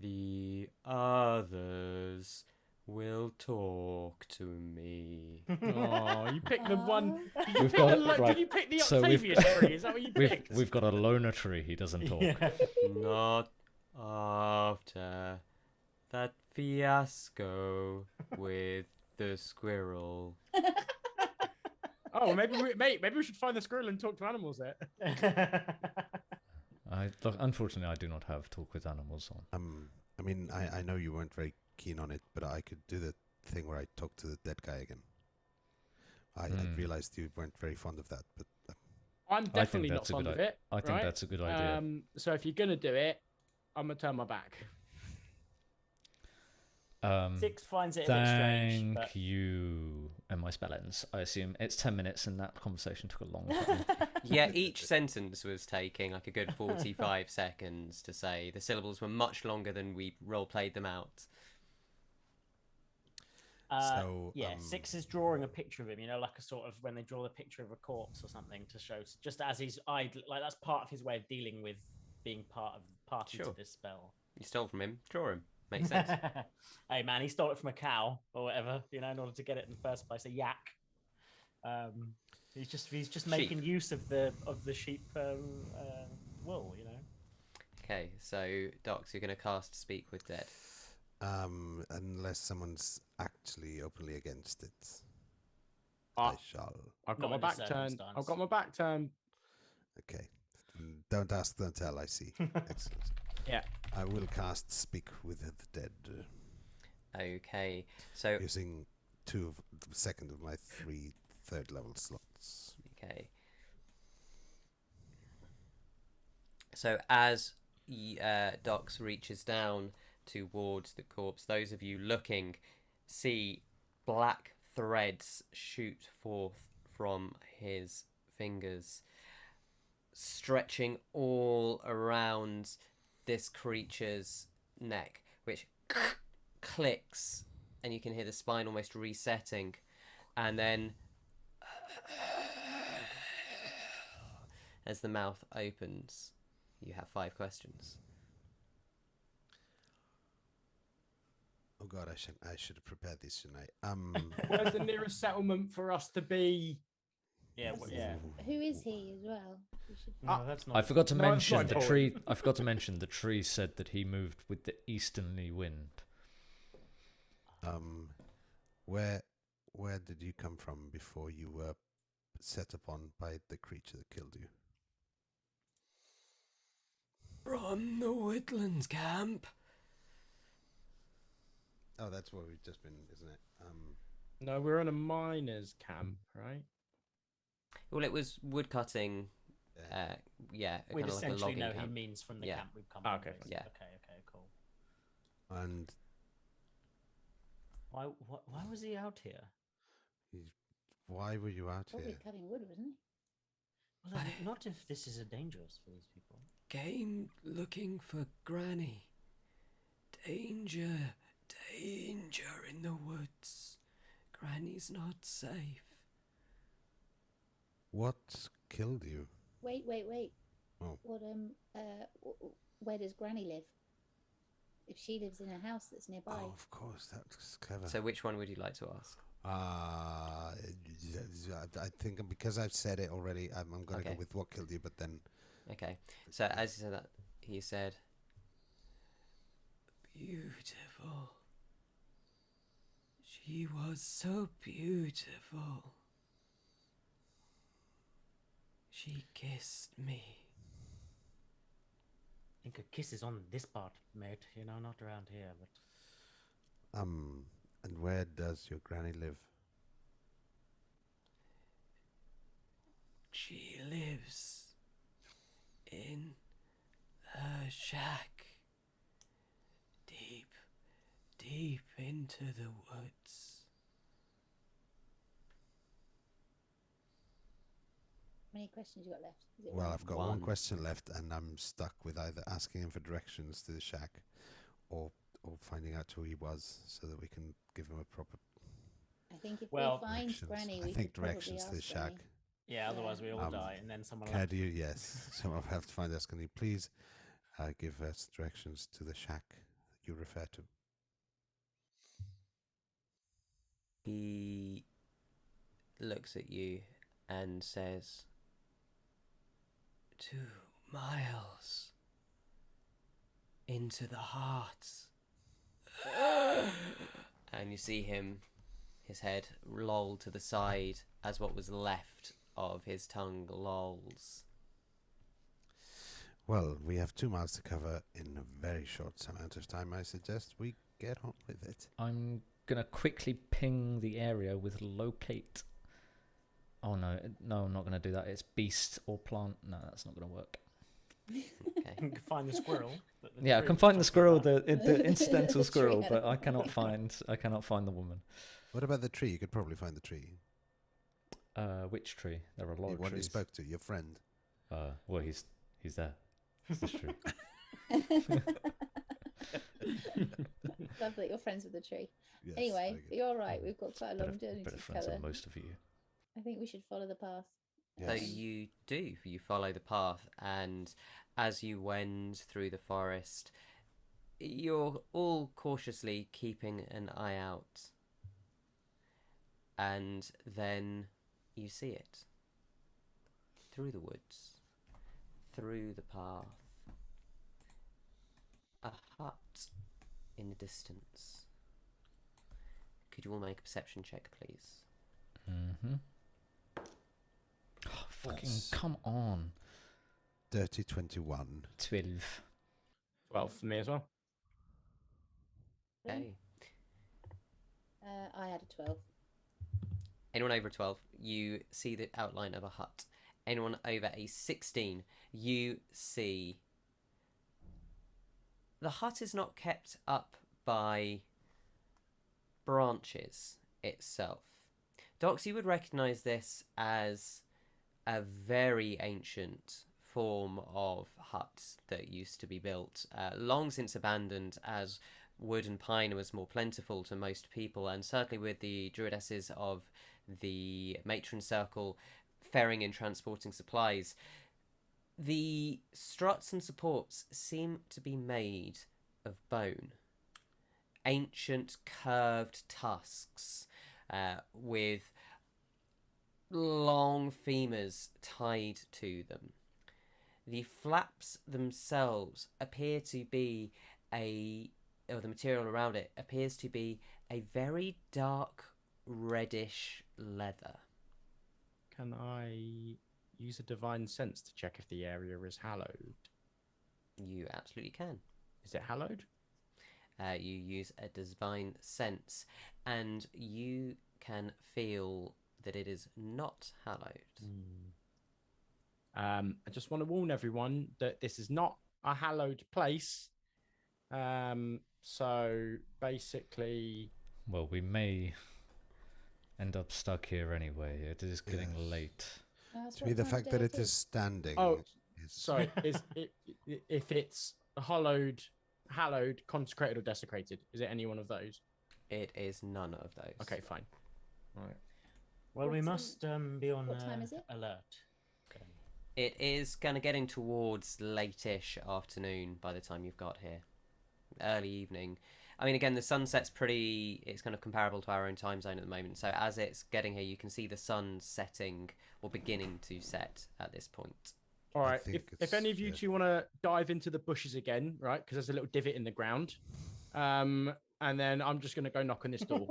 the others will talk to me. Oh, you picked the one. We've got it, right. Did you pick the So we've Octavius tree? Is that what you picked? We've got a loner tree. He doesn't talk. Yeah. Not after that fiasco with the squirrel. Oh, maybe we should find the squirrel and talk to animals there. Unfortunately, I do not have talk with animals on. I mean, I know you weren't very keen on it, but I could do the thing where I talk to the dead guy again. I realized you weren't very fond of that, but I'm definitely not fond of it. I think that's a good idea. So if you're gonna do it, I'm gonna turn my back. Six finds it a bit strange. Thank you. And my spell ends. I assume it's 10 minutes, and that conversation took a long time. Yeah, each sentence was taking like a good 45 seconds to say. The syllables were much longer than we role-played them out. Six is drawing a picture of him, like a sort of when they draw the picture of a corpse or something to show, just as he's idle, like that's part of his way of dealing with being party to this spell. You stole from him, draw him. Makes sense. Hey man, he stole it from a cow or whatever, in order to get it in the first place, a yak. He's just making use of the sheep wool, Okay, so Docs, you're going to cast Speak with Dead. unless someone's actually openly against it, Ah. I shall. I've got my Not in this back turned. I've circumstance. got my back turned. Okay. Don't ask, don't tell, I see. Excellent. Yeah. I will cast Speak with the Dead Okay, so using the second of my 3 third level slots. okay. So as Dox reaches down towards the corpse, those of you looking see black threads shoot forth from his fingers, stretching all around this creature's neck, which clicks, and you can hear the spine almost resetting, and then as the mouth opens, you have 5 questions. Oh god, I should have prepared these, shouldn't I? Where's the nearest settlement for us to be? Yeah, yeah. Who is he as well? We should... No, that's not. I forgot to No, it's mention not the important. tree. I forgot to mention the tree said that he moved with the easterly wind. Where did you come from before you were set upon by the creature that killed you? From the Woodlands camp. Oh, that's where we've just been, isn't it? No, we're in a miners' camp, right? Well, it was woodcutting. Yeah, We kind of like a essentially logging know he camp. means from the Yeah. camp we've come Oh, from. okay. basically. Yeah. Okay, cool. And Why was he out here? why were you out Probably here? cutting wood, wasn't he? Well, not if this is dangerous for these people. Came looking for Granny. Danger in the woods. Granny's not safe. What killed you? Wait. Oh. What where does Granny live? If she lives in a house that's nearby. Oh, of course, that's clever. So which one would you like to ask? I think because I've said it already, I'm going to Okay. go with what killed you, but then Okay, so as he said that, he said, beautiful. She was so beautiful. She kissed me. I think a kiss is on this part, mate. Not around here, but. and where does your granny live? She lives in her shack. Deep into the woods. How many questions you got left? Is it Well, one? I've got one One. question left, and I'm stuck with either asking him for directions to the shack, or finding out who he was, so that we can give him a proper I think if Well, we find directions. Granny, I we think could probably directions to ask the shack. Granny. Yeah, otherwise we all Um, die, and then someone will Can have you? Yes. So I'll have to find us. Can you please give us directions to the shack that you refer to? He looks at you and says, 2 miles into the heart. And you see him, his head loll to the side as what was left of his tongue lolls. Well, we have 2 miles to cover in a very short amount of time. I suggest we get on with it. I'm going to quickly ping the area with locate. Oh, no, I'm not going to do that. It's beast or plant. No, that's not going to work. Okay. You can find the squirrel. Yeah, I can find the squirrel, the incidental The squirrel, tree. but I cannot find the woman. What about the tree? You could probably find the tree. Which tree? There are a lot The of one you trees. spoke to, your friend. Well, he's there. That's true. Love that you're friends with the tree. Yes, Anyway, very good. you're all right. We've got quite a long journey Better to friends cover. than most of you. I think we should follow the path. So Yes. you do. You follow the path, and as you wend through the forest, you're all cautiously keeping an eye out. And then you see it. Through the woods, through the path. A hut in the distance. Could you all make a perception check, please? Mm-hmm. Oh, fucking Yes. come on. Dirty 21. 12. 12 for me as well. Okay. I had a 12. Anyone over 12, you see the outline of a hut. Anyone over a 16, you see... The hut is not kept up by branches itself. Docs, you would recognise this as a very ancient form of hut that used to be built, long since abandoned, as wood and pine was more plentiful to most people, and certainly with the druidesses of the matron circle ferrying and transporting supplies. The struts and supports seem to be made of bone. Ancient curved tusks with long femurs tied to them. The flaps themselves appear to be or the material around it appears to be a very dark reddish leather. Can I use a divine sense to check if the area is hallowed? You absolutely can. Is it hallowed? You use a divine sense, and you can feel that it is not hallowed. I just want to warn everyone that this is not a hallowed place. So basically, Well, we may end up stuck here anyway. It is getting Yes. late. To me, the fact that it is standing Oh, is... sorry, is it if it's hallowed, consecrated, or desecrated? Is it any one of those? It is none of those. Okay, fine. All right. Well, we What must be on what time is it? alert. It is kind of getting towards late-ish afternoon by the time you've got here. Early evening. I mean, again, the sunset's it's kind of comparable to our own time zone at the moment. So as it's getting here, you can see the sun setting or beginning to set at this point. All right. think If any of you it's, two want to dive into the bushes again, right? Because there's a little divot in the ground. And then I'm just going to go knock on this door.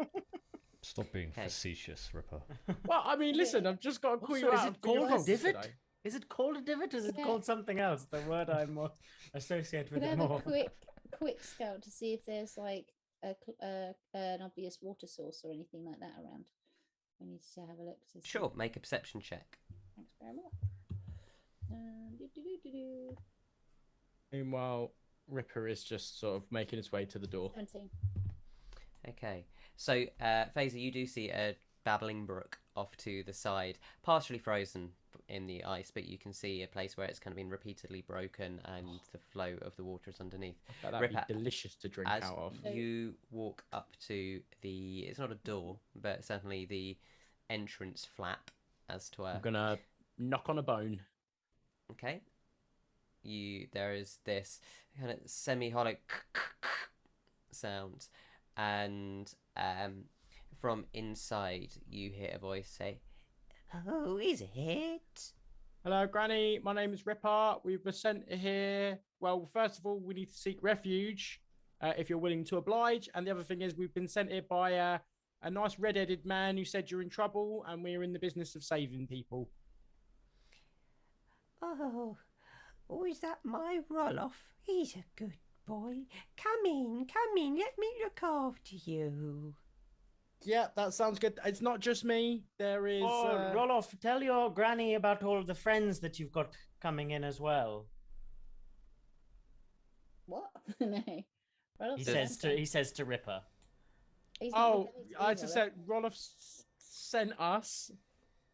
Stop being Okay. facetious, Ripper. Well, I mean, listen, I've just got to call Also, you is out. it for your called a faults divot? today. Is it called a divot or is it Yeah. called something else? The word I'm more associated with Could I it have more. a quick scout to see if there's like an obvious water source or anything like that around? We need to have a look. To see. Sure, make a perception check. Thanks very much. Do-do-do-do-do. Meanwhile, Ripper is just sort of making his way to the door. 17. Okay, so Faeza, you do see a babbling brook off to the side, partially frozen in the ice, but you can see a place where it's kind of been repeatedly broken and the flow of the water is underneath. That'd Ripper, be delicious to drink As out of. you walk up to it's not a door, but certainly the entrance flap as to I'm where. gonna knock on a bone. Okay. There is this kind of semi-hollow sound, and from inside, you hear a voice say, "Who is it?" Hello, Granny. My name is Ripper. We were sent here. Well, first of all, we need to seek refuge, if you're willing to oblige. And the other thing is, we've been sent here by a nice red-headed man who said you're in trouble, and we're in the business of saving people. Oh, is that my Roloff? He's a good boy. Come in, let me look after you. Yeah, that sounds good. It's not just me. There is. Roloff, tell your granny about all of the friends that you've got coming in as well. What? No. Roloff He says says to Ripper. He's not Oh, with anything, I just Roloff. said Roloff sent us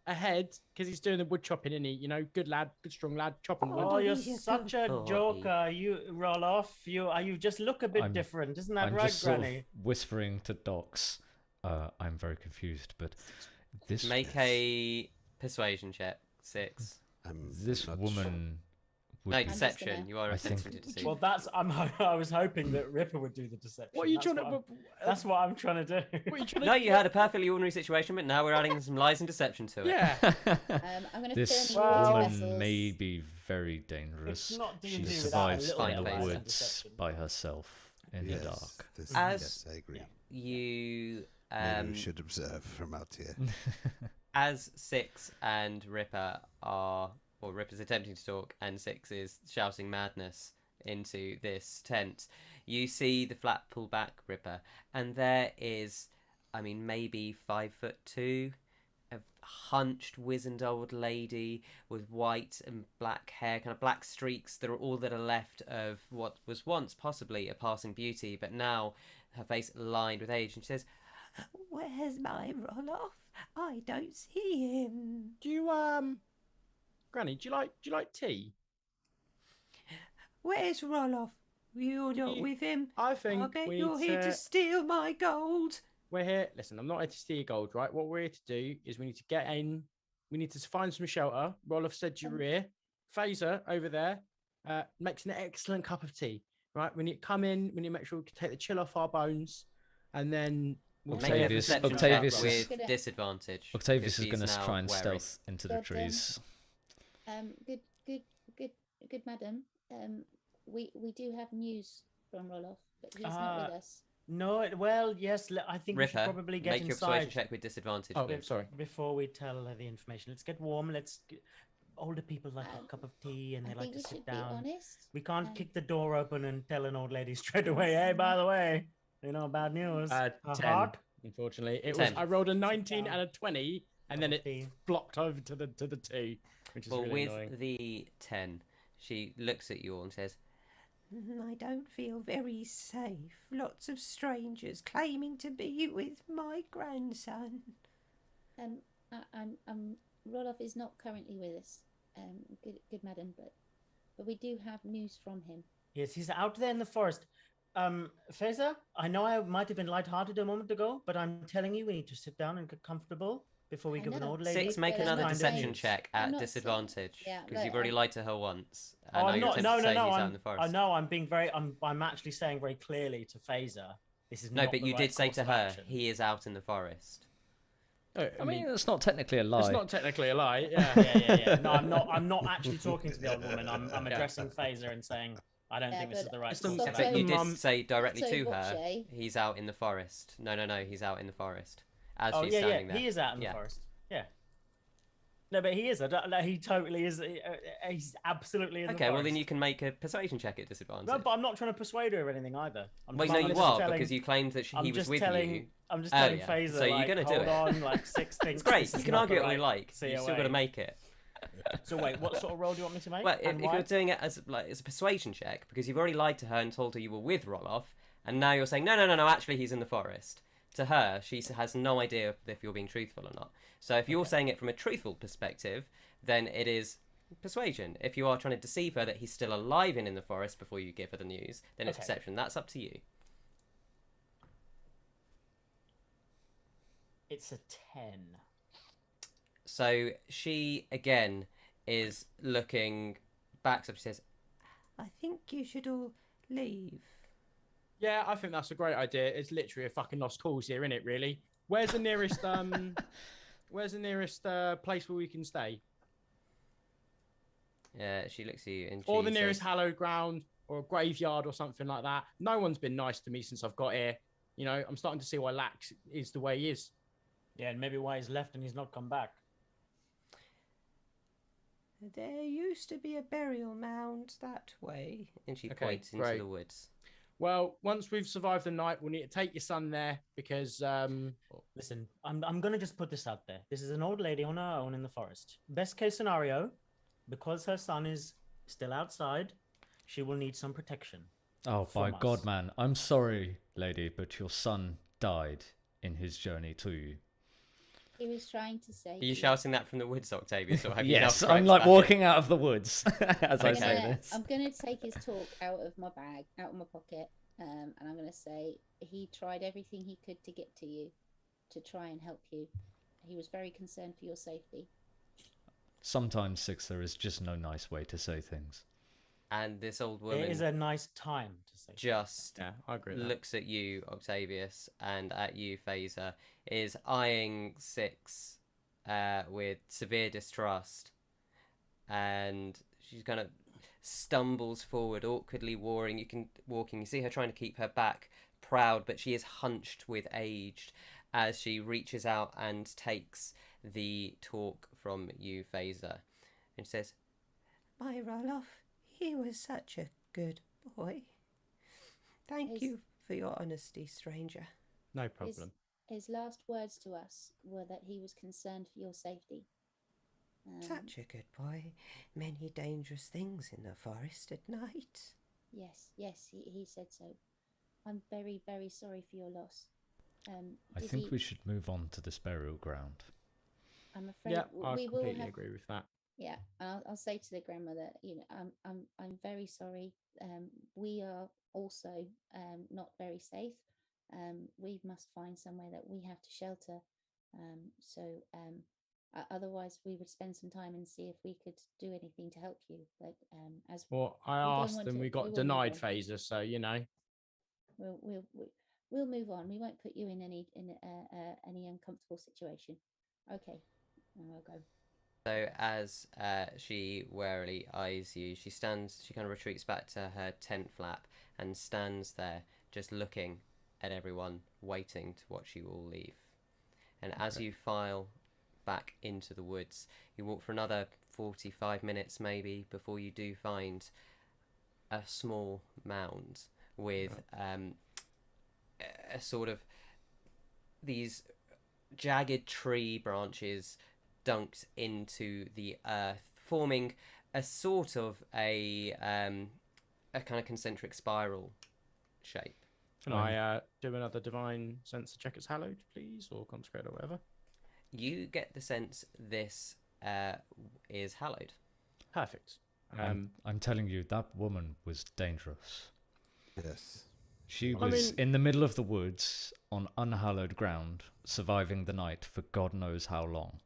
ahead because he's doing the wood chopping, isn't he? You know, good lad, good strong lad, chopping wood. Oh, you're he's a such a good boy. joker, you Roloff. You just look a bit different, isn't that I'm right, just sort Granny? of whispering to Docs. I'm very confused, but this Make a persuasion check. 6. this not woman would No, be, just deception. gonna- You are I attempting think- to deceive. Well, I was hoping that Ripper would do the deception. What are you That's trying what to? That's what I'm trying to do. What are you trying to? No, you had a perfectly ordinary situation, but now we're adding some lies and deception to it. Yeah. I'm going to this fill in the water Well- vessels. woman may be very dangerous. It's not She D&D without a survives little bit in of the lies and woods deception. by herself in yes, the dark. This, As- yes, I agree. You Maybe we should observe from out here. as Six and Ripper are, or Ripper's attempting to talk, and Six is shouting madness into this tent, you see the flap pull back, Ripper, and there is, I mean, maybe 5'2", a hunched, wizened old lady with white and black hair, kind of black streaks that are all that are left of what was once possibly a passing beauty, but now her face lined with age, and she says, Where's my Roloff? I don't see him. Do you Granny? Do you like tea? Where's Roloff? You're Do not you- with him. I think I bet we you're here to steal my gold. We're here. Listen, I'm not here to steal your gold, right? What we're here to do is we need to get in. We need to find some shelter. Roloff said you're here. Faeza over there makes an excellent cup of tea, right? We need to come in. We need to make sure we can take the chill off our bones, and then we'll make a Octavius- perception Octavius check is- with disadvantage. Octavius because is going he's to now try and wary. stealth into the Well done. trees. Good madam. We do have news from Roloff, but he's not with us. No, well, yes. I think we should Ripper, probably get make your persuasion inside check with disadvantage. Oh, please. sorry. before we tell her the information. Let's get warm. Older people like a cup of tea and I they like think to we sit should be down. honest. We can't and- kick the door open and tell an old lady straight away, hey, by the way, bad news. 10, Heart? unfortunately. It 10. was. I rolled a 19 and a 20, and then Cup of it tea. blocked over to the 2, which is Well, really with annoying. the 10, she looks at you all and says, I don't feel very safe. Lots of strangers claiming to be with my grandson. Roloff is not currently with us. Good madam, but we do have news from him. Yes, he's out there in the forest. Faeza, I know I might have been lighthearted a moment ago, but I'm telling you, we need to sit down and get comfortable before we I give an know. old lady. Six, make But I'm another not deception saying- check I'm at not saying- disadvantage. yeah, Because look, you've already I'm- lied to her once. And Oh, now I'm you're not. attempting No, to no, say no. he's out in the I forest. know. I'm being very. I'm actually saying very clearly to Faeza. This is No, not but the you right did say course to of her, action. he is out in the forest. Oh, I mean, it's not technically a lie. it's not technically a lie. Yeah. Yeah. No, I'm not actually talking to the old woman. I'm Yeah. addressing Faeza and saying I don't Yeah, think this is but the right it's course not- of So- But you did Mum- say directly so to what, her, Shay? he's out in the forest. No, he's out in the forest. As Oh she's yeah, standing there. he is out in Yeah. the forest. Yeah. No, but he is. He totally is. He's absolutely in the Okay, forest. well then you can make a persuasion check at disadvantage. No, but I'm not trying to persuade her or anything either. Wait, no, I'm you just are, telling- because you claimed that I'm he was just with telling. you. I'm just telling earlier. Faeza. So you're like, gonna do hold it. on, like Six things. It's great. this You is can not argue the it all you right like. You've still got to COA. make it. So wait, what sort of roll do you want me to make? Well, if And you're why? doing it as a persuasion check, because you've already lied to her and told her you were with Roloff, and now you're saying no, actually he's in the forest. To her, she has no idea if you're being truthful or not. So if you're saying it from a truthful perspective, then it is persuasion. If you are trying to deceive her that he's still alive and in the forest before you give her the news, then it's Okay. deception. That's up to you. It's a 10. So she again is looking back. So she says, I think you should all leave. Yeah, I think that's a great idea. It's literally a fucking lost cause here, isn't it? Really. Where's the nearest place where we can stay? Yeah, she looks at you and Or she the nearest says, hallowed ground or a graveyard or something like that. No one's been nice to me since I've got here. You know, I'm starting to see why Lax is the way he is. Yeah, and maybe why he's left and he's not come back. There used to be a burial mound that way. and she Okay, points into great. the woods. Well, once we've survived the night, we'll need to take your son there because Listen, I'm gonna just put this out there. This is an old lady on her own in the forest. Best case scenario, because her son is still outside, she will need some protection. Oh, by From God, us. man. I'm sorry, lady, but your son died in his journey to you. He was trying to say. Are you shouting that from the woods, Octavius? Or have you Yes, now I'm crouched like back in? walking out of the woods as I Okay. say this. I'm gonna take his talk out of my bag, out of my pocket, and I'm gonna say he tried everything he could to get to you, to try and help you. He was very concerned for your safety. Sometimes, Six, there is just no nice way to say things. And this old It woman is a nice time to say. just yeah, I agree with that. looks at you, Octavius, and at you, Faeza, is eyeing Six with severe distrust, and she kind of stumbles forward, awkwardly walking. You see her trying to keep her back proud, but she is hunched with age as she reaches out and takes the talk from you, Faeza, and she says, My Roloff, he was such a good boy. Thank His- you for your honesty, stranger. No problem. His last words to us were that he was concerned for your safety. Such a good boy. Many dangerous things in the forest at night. Yes, he said so. I'm very, very sorry for your loss. I think we should move on to this burial ground. I'm afraid Yeah, I we will completely have. agree with that. Yeah, and I'll say to the grandmother, you know, I'm very sorry. We are also not very safe. We must find somewhere that we have to shelter. Otherwise, we would spend some time and see if we could do anything to help you. But as Well, I We don't asked want and to- we we got will denied move on. Faeza, so you know. we'll move on. We won't put you in any uncomfortable situation. Okay, I'll go. so as she warily eyes you, she kind of retreats back to her tent flap and stands there just looking at everyone, waiting to watch you all leave. And as you file back into the woods, you walk for another 45 minutes maybe before you do find a small mound with a sort of these jagged tree branches dunked into the earth, forming a sort of a kind of concentric spiral shape. Can I do another divine sense to check it's hallowed, please, or consecrate or whatever? You get the sense this is hallowed. Perfect. I'm telling you, that woman was dangerous. Yes. She I was mean- in the middle of the woods on unhallowed ground, surviving the night for God knows how long.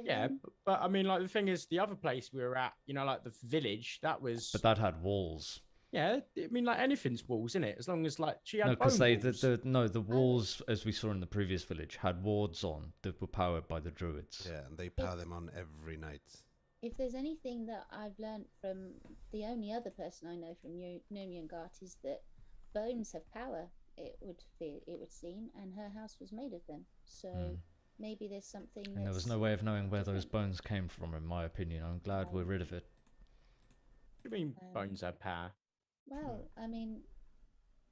Yeah, but I mean, like the thing is, the other place we were at, you know, like the village, that was. But that had walls. Yeah, I mean, like anything's walls, isn't it? As long as like she had No, because bone walls. the walls, as we saw in the previous village, had wards on that were powered by the druids. Yeah, and they power them on every night. If there's anything that I've learned from the only other person I know from Nurmungard is that bones have power. It would seem, and her house was made of them. So maybe there's something. And there was no way of knowing where those bones came from, in my opinion. I'm glad we're rid of it. What do you mean bones have power? Well, I mean.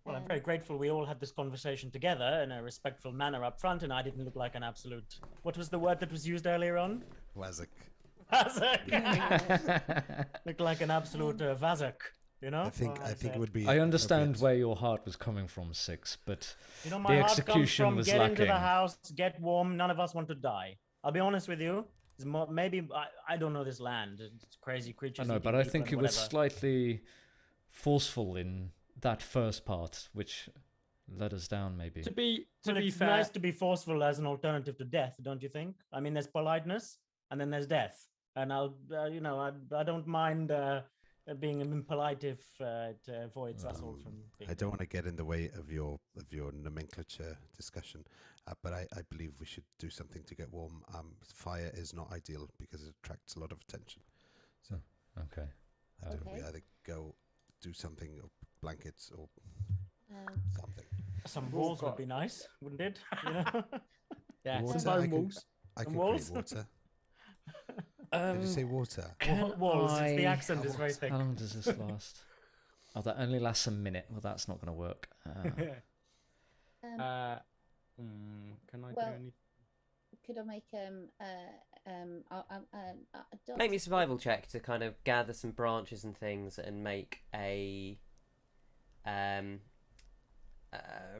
Well, I'm very grateful we all had this conversation together in a respectful manner up front, and I didn't look like an absolute. What was the word that was used earlier on? Wazak. Vazak. Looked like an absolute Vazak, you know? I think it would be. I understand appropriate. where your heart was coming from, Six, but You know, the my heart comes execution from was get into the lacking. house, get warm. None of us want to die. I'll be honest with you. Maybe I don't know this land. It's crazy creatures. I know, eating but I people think and it was whatever. slightly forceful in that first part, which let us down, maybe. To be Well, it's fair, nice to be forceful as an alternative to death, don't you think? I mean, there's politeness and then there's death, and I'll, I don't mind being impolite to voids. That's all from. I don't want to get in the way of your nomenclature discussion, but I believe we should do something to get warm. Fire is not ideal because it attracts a lot of attention. So Okay. I don't know, we either go do something or blankets or something. Some walls would be nice, wouldn't it? Yeah, Water, some bone walls. I can walls? create water. Did you say water? Walls. The I- accent is very thick. How long does this last? Oh, that only lasts a minute. Well, that's not going to work. Can I do well, anything? Could I make Make me a survival check to kind of gather some branches and things and make a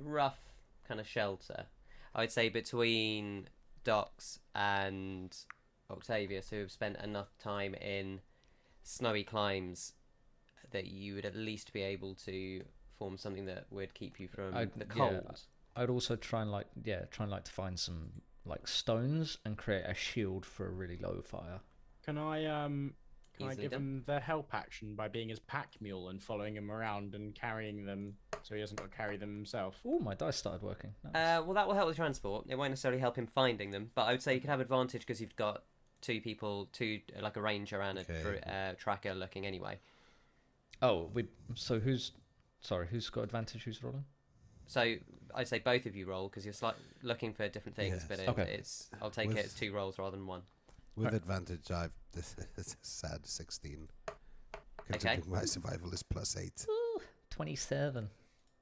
rough kind of shelter. I would say between Docs and Octavius, who have spent enough time in snowy climes that you would at least be able to form something that would keep you from the cold. I'd also try and to find some like stones and create a shield for a really low fire. Can I Easily give done. him the help action by being his pack mule and following him around and carrying them so he hasn't got to carry them himself? Oh, my dice started working. Nice. Well, that will help with transport. It won't necessarily help him finding them, but I would say you could have advantage because you've got two people, like a ranger and a tracker looking anyway. Oh, who's got advantage? Who's rolling? So I'd say both of you roll because you're looking for different things, Yes. but Okay. I'll take it as 2 rolls rather than 1. With advantage, this is a sad 16. Considering my survival is +8. Ooh, 27.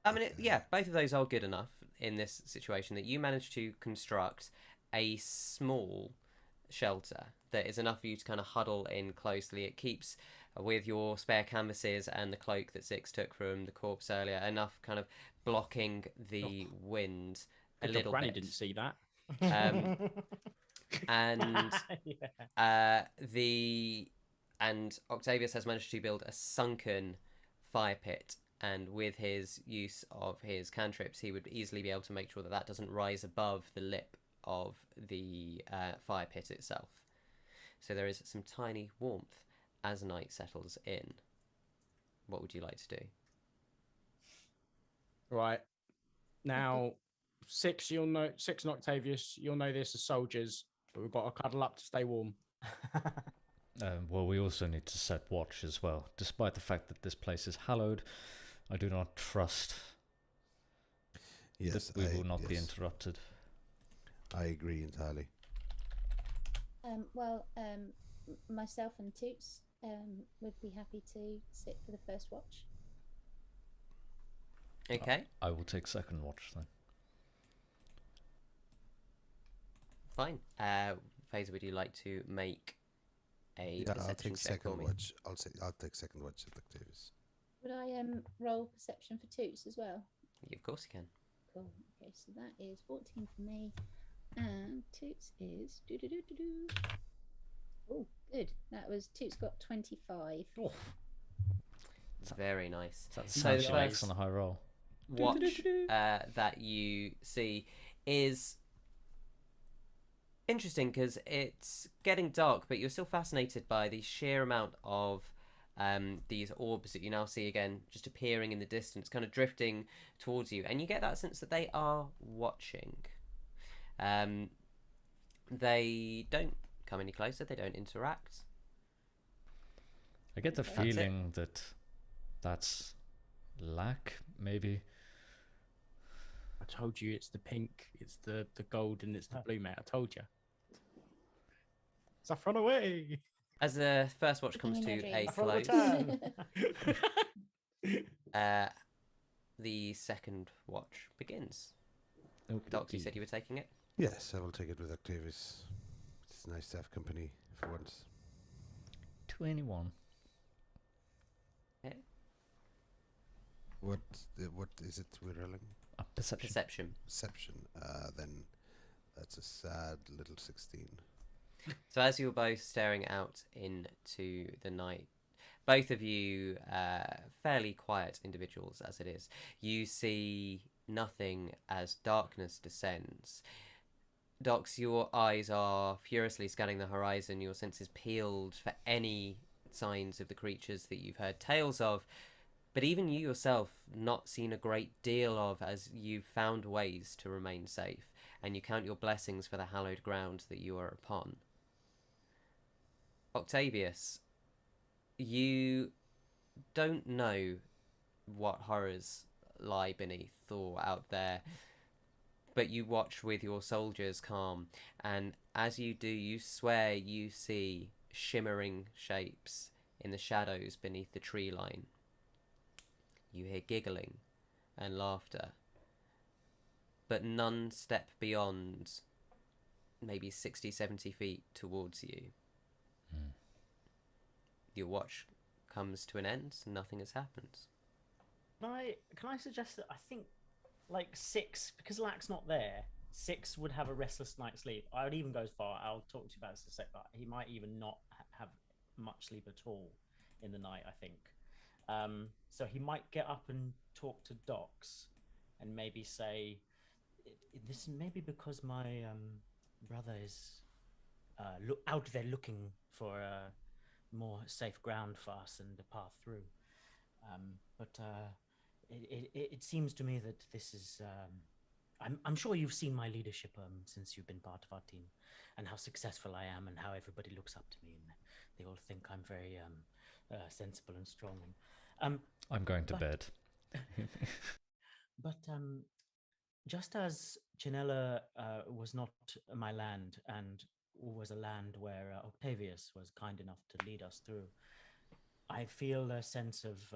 I mean, both of those are good enough in this situation that you managed to construct a small shelter that is enough for you to kind of huddle in closely. It keeps, with your spare canvases and the cloak that Six took from the corpse earlier, enough kind of blocking the wind a little Granny bit. didn't see that. And and Octavius has managed to build a sunken fire pit, and with his use of his cantrips he would easily be able to make sure that that doesn't rise above the lip of the fire pit itself. So there is some tiny warmth as night settles in. What would you like to do? Right. Now, Six and Octavius, you'll know this as soldiers, but we've got to cuddle up to stay warm. Well, we also need to set watch as well. Despite the fact that this place is hallowed, I do not trust that we will not be interrupted. I agree entirely. Myself and Toots would be happy to sit for the first watch. Okay, I will take second watch then. fine. Faeza, would you like to make a perception I'll take check second for me? watch. I'll take second watch at Octavius. Would I roll perception for Toots as well? Yeah, of course you can. Cool. Okay, so that is 14 for me, and Toots is Oh, good. That was Toots got 25. Oh, Very nice. That So sounds the like first on a high roll. watch that you see is interesting because it's getting dark, but you're still fascinated by the sheer amount of these orbs that you now see again just appearing in the distance, kind of drifting towards you, and you get that sense that they are watching. They don't come any closer, they don't interact. I get the That's it. feeling that that's lack, maybe. I told you it's the pink, it's the gold, and it's the blue, mate. I told you. Saffron away! As the first watch comes to Living in a your close, dreams. the second watch begins. Okay. Doc, you said you were taking it? Yes, I will take it with Octavius. It's nice to have company for once. 21. What is it we're rolling? Perception. Perception. Perception. Then that's a sad little 16. So as you're both staring out into the night, both of you fairly quiet individuals as it is, you see nothing as darkness descends. Docs, your eyes are furiously scanning the horizon, your senses peeled for any signs of the creatures that you've heard tales of, but even you yourself not seen a great deal of, as you've found ways to remain safe, and you count your blessings for the hallowed ground that you are upon. Octavius, you don't know what horrors lie beneath or out there, but you watch with your soldiers calm, and as you do, you swear you see shimmering shapes in the shadows beneath the tree line. You hear giggling and laughter, but none step beyond maybe 60, 70 feet towards you. Your watch comes to an end, nothing has happened. Can I suggest that I think like Six, because Lack's not there, Six would have a restless night's sleep. I would even go as far, I'll talk to you about this in a sec, but he might even not have much sleep at all in the night, I think. So he might get up and talk to Docs and maybe say, this may be because my brother is out there looking for more safe ground for us and a path through. But it seems to me that this is... I'm sure you've seen my leadership since you've been part of our team, and how successful I am and how everybody looks up to me, and they all think I'm very sensible and strong. I'm going to bed. But just as Janella was not my land and was a land where Octavius was kind enough to lead us through, I feel a sense of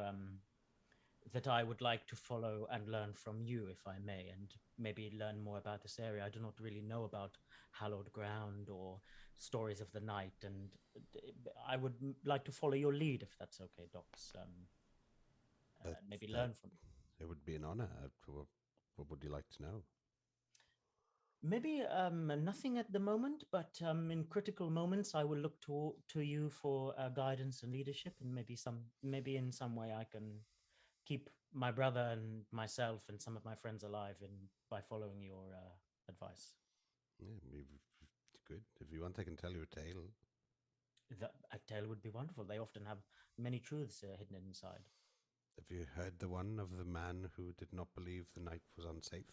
that I would like to follow and learn from you, if I may, and maybe learn more about this area. I do not really know about hallowed ground or stories of the night, and I would like to follow your lead, if that's okay, Docs. Maybe learn from... It would be an honor. What would you like to know? Maybe nothing at the moment, but in critical moments, I will look to you for guidance and leadership, and maybe in some way I can keep my brother and myself and some of my friends alive by following your advice. Yeah, good. If you want, I can tell you a tale. A tale would be wonderful. They often have many truths hidden inside. Have you heard the one of the man who did not believe the night was unsafe?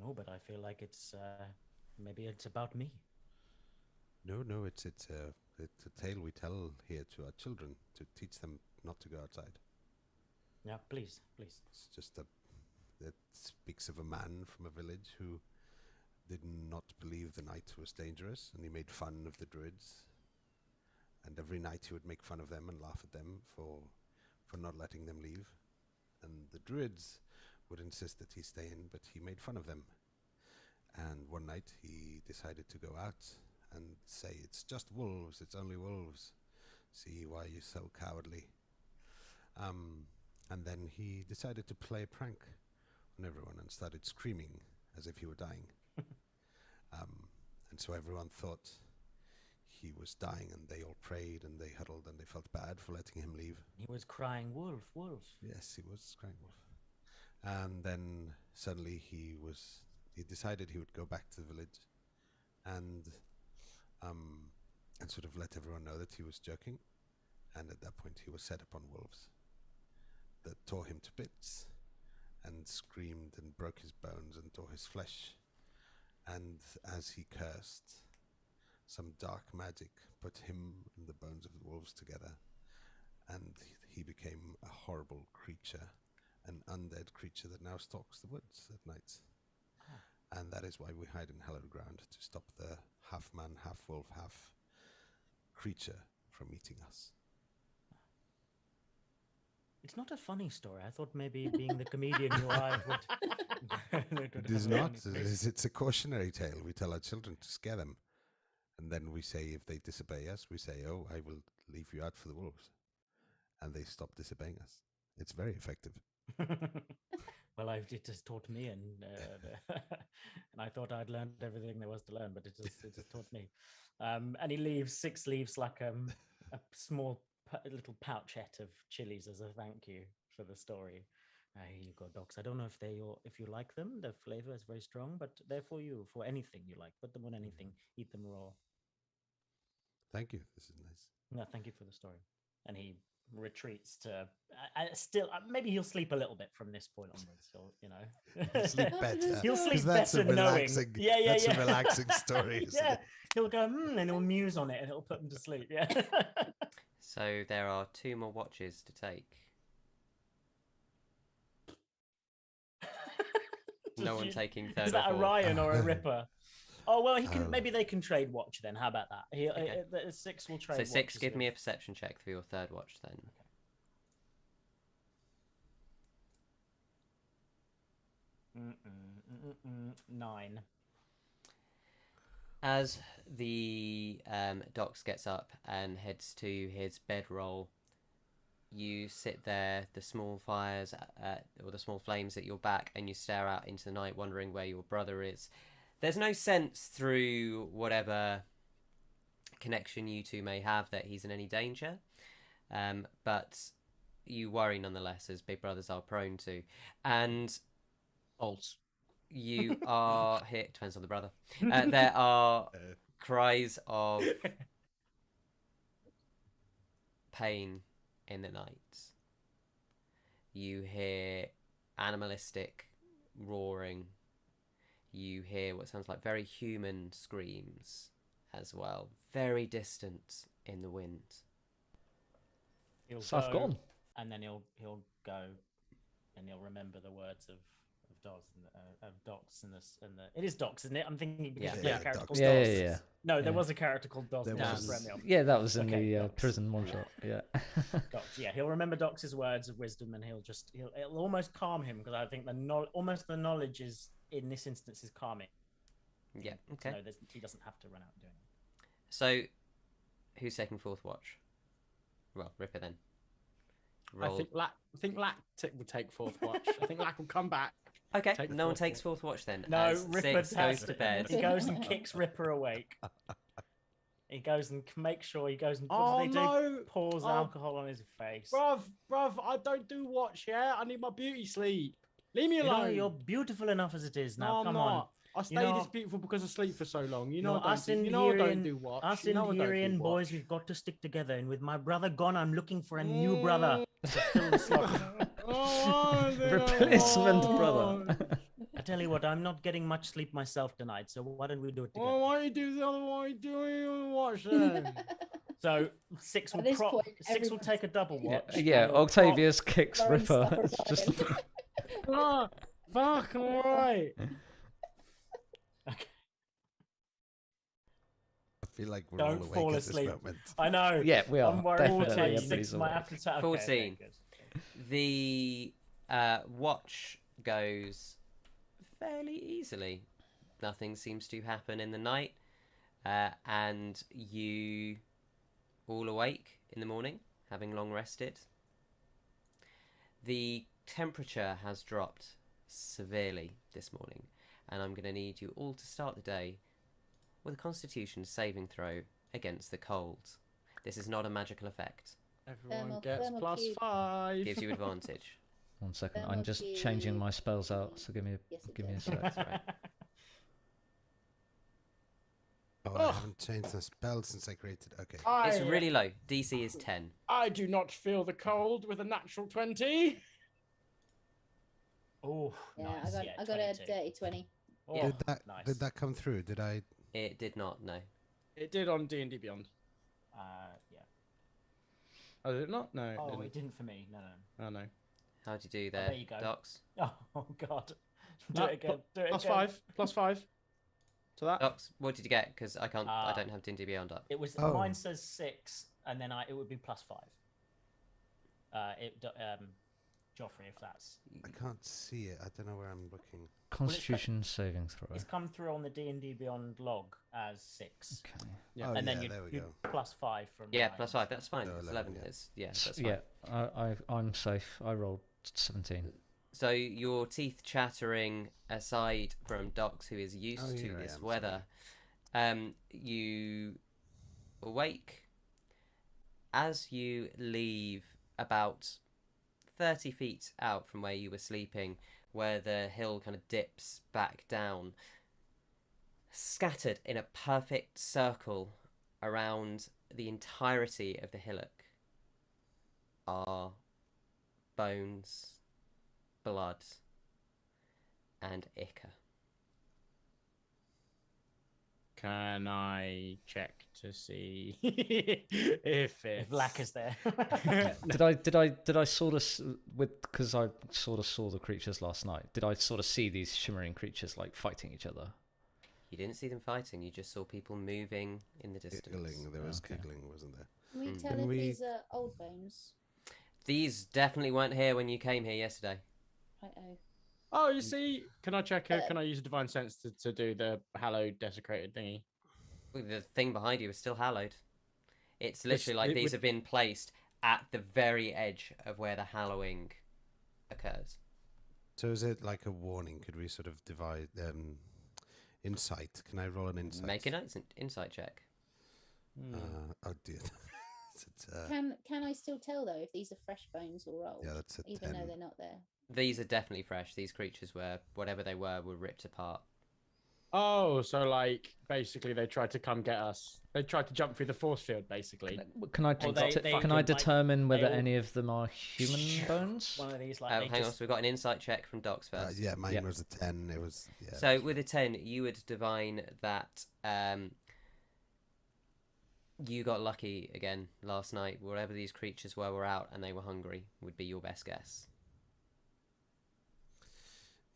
No, but I feel like it's maybe it's about me. No, it's a tale we tell here to our children to teach them not to go outside. Yeah, please. It's just it speaks of a man from a village who did not believe the night was dangerous, and he made fun of the druids. And every night he would make fun of them and laugh at them for not letting them leave. And the druids would insist that he stay in, but he made fun of them. And one night he decided to go out and say, "It's just wolves, it's only wolves. See why you're so cowardly." And then he decided to play a prank on everyone and started screaming as if he were dying. And so everyone thought he was dying, and they all prayed and they huddled and they felt bad for letting him leave. He was crying, "Wolf, wolf." Yes, he was crying wolf. And then suddenly he decided he would go back to the village and sort of let everyone know that he was joking. And at that point he was set upon wolves that tore him to bits and screamed and broke his bones and tore his flesh. And as he cursed, some dark magic put him and the bones of the wolves together, and he became a horrible creature, an undead creature that now stalks the woods at night. And that is why we hide in hallowed ground, to stop the half man, half wolf, half creature from eating us. It's not a funny story. I thought maybe being the comedian you are would... It is not. It's a cautionary tale. We tell our children to scare them. And then we say, if they disobey us, we say, "Oh, I will leave you out for the wolves." And they stop disobeying us. It's very effective. Well, it just taught me, and I thought I'd learned everything there was to learn, but it just taught me. And Six leaves like a small little pouchette of chilies as a thank you for the story. Here you go, Docs. I don't know if you like them. The flavor is very strong, but they're for you, for anything you like. Put them on anything. Eat them raw. Thank you. This is nice. No, thank you for the story. And he retreats to still maybe he'll sleep a little bit from this point onwards. So Sleep better. He'll sleep 'Cause that's better a knowing. relaxing. That's a relaxing story. Isn't Yeah, it? he'll go and he'll muse on it and it'll put him to sleep. Yeah. So there are 2 more watches to take. No one taking third. Is that or a fourth. Ryan or a Ripper? Oh well, he can. Oh. Maybe they can trade watch then. How about that? Okay. The 6 will trade. So 6, watches give me a with- perception check for your third watch then. Mm-mm, mm-mm, 9. As the Dox gets up and heads to his bedroll, you sit there, the small fires or the small flames at your back, and you stare out into the night, wondering where your brother is. There's no sense through whatever connection you two may have that he's in any danger, but you worry nonetheless, as big brothers are prone to. And False. you are here. Depends on the brother. There are cries of pain in the night. You hear animalistic roaring. You hear what sounds like very human screams as well, very distant in the wind. He'll So I've go, gone. and then he'll go, and he'll remember the words of Dox and the. It is Dox, isn't it? I'm thinking because Yeah. there's a character Dox. called Yeah, Dox. yeah, yeah. No, there Yeah. was a character called Dox. There Dox was. threw me off. Yeah, that was in Okay, the Dox. prison one shot. Yeah. Dox, yeah, he'll remember Dox's words of wisdom, and it'll almost calm him because I think almost the knowledge is in this instance is calming. Yeah, okay. No, he doesn't have to run out doing it. So, who's taking fourth watch? Well, Ripper then. Roll. I think Lack will take fourth watch. I think Lack will come back. Okay, take the no one fourth takes watch. fourth watch then. No, as Ripper Six goes to bed. He goes and kicks Ripper awake. He goes and makes sure he goes and Oh what do they do? no, Pours Oh. alcohol on his face. bruv, I don't do watch. Yeah, I need my beauty sleep. Leave me You know, alone. you're beautiful enough as it is now. No, I'm Come not. on. I You stayed know- this beautiful because I sleep for so long. You No, know, I us don't do, in you know I don't Herian- do watch. Us You know I don't do Herian boys, watch. we've got to stick together. And with my brother gone, I'm looking for a new brother to fill the slot. Oh, I think I Replacement won't. brother. I tell you what, I'm not getting much sleep myself tonight, so why don't we do it together? Well, why don't you do the other one? Why do you watch then? So Six will At this prop. point, Six will everyone's- take a double Yeah, watch. yeah. and he'll Octavius kicks Throwing Ripper. stuff It's just around. Ah, fuck, all right. Okay. I feel like we're Don't all awake fall at this asleep. moment. I know. yeah, we are I'm worried. definitely. 14. Everybody's Six might awake. have to take. Okay, 14. good. The watch goes fairly easily. Nothing seems to happen in the night, and you all awake in the morning, having long rested. The temperature has dropped severely this morning, and I'm going to need you all to start the day with a Constitution saving throw against the cold. This is not a magical effect. Everyone Thermal gets cube. +5. Gives you advantage. 1 second. Thermal I'm just changing cube. my spells out. So give me Yes, it give me a does. sec. That's right. Oh, Oh. I haven't changed the spell since I created. Okay. It's really low. DC is 10. I do not feel the cold with a natural 20. Oh, Yeah, nice. I got a 22. dirty 20. Oh, Yeah. nice. Did that come through? Did I? It did not, no. It did on D&D Beyond. Yeah. Oh, did it not? No, Oh, it it didn't for me. No. Oh, no. How'd you do there there, you go. Docs? Oh God. Do No, it again. Do it Plus again. 5. +5. To that. Docs, what did you get? Because I can't. I Ah. don't have D&D Beyond up. It was Oh. mine says 6, and then it would be +5. Joffrey, if that's I can't see it. I don't know where I'm looking. Constitution saving throw. it's come through on the D&D Beyond log as 6, Okay. Yeah. Oh, and then yeah, there we you go. +5 from Yeah, mine. +5. That's fine. Oh, It's 11, 11. yeah. It's, yeah, that's fine. Yeah, I'm safe. I rolled 17. So your teeth chattering aside from Docs, who is used Oh, to here I this am, weather, you awake as you leave about 30 feet out from where you were sleeping, where the hill kind of dips back down. Scattered in a perfect circle around the entirety of the hillock are bones, blood, and ichor. Can I check to see if If Lack is there. Did I sort of because I sort of saw the creatures last night? Did I sort of see these shimmering creatures like fighting each other? You didn't see them fighting. You just saw people moving in the distance. Giggling. There was Okay. giggling, wasn't there? Can we tell Can if we- these are old bones? These definitely weren't here when you came here yesterday. Uh-oh. Oh, you see, can I check? Can I use a divine sense to do the hallowed desecrated thingy? Well, the thing behind you is still hallowed. It's literally like it these would- have been placed at the very edge of where the hallowing occurs. So is it like a warning? Could we sort of divide insight? Can I roll an insight? Make an insight check. Oh dear. Is it, Can I still tell though if these are fresh bones or old? yeah, that's a even 10. though they're not there. These are definitely fresh. These creatures were, whatever they were ripped apart. Oh, so like basically they tried to come get us. They tried to jump through the force field, basically. Can I Or they can I fucking, like, determine whether they all- any of them are human bones? One of these, like, Hang they on, just- so we've got an insight check from Docs first. Yeah, mine Yeah. was a 10. It was yeah. So with a 10, you would divine that you got lucky again last night. Wherever these creatures were out and they were hungry would be your best guess.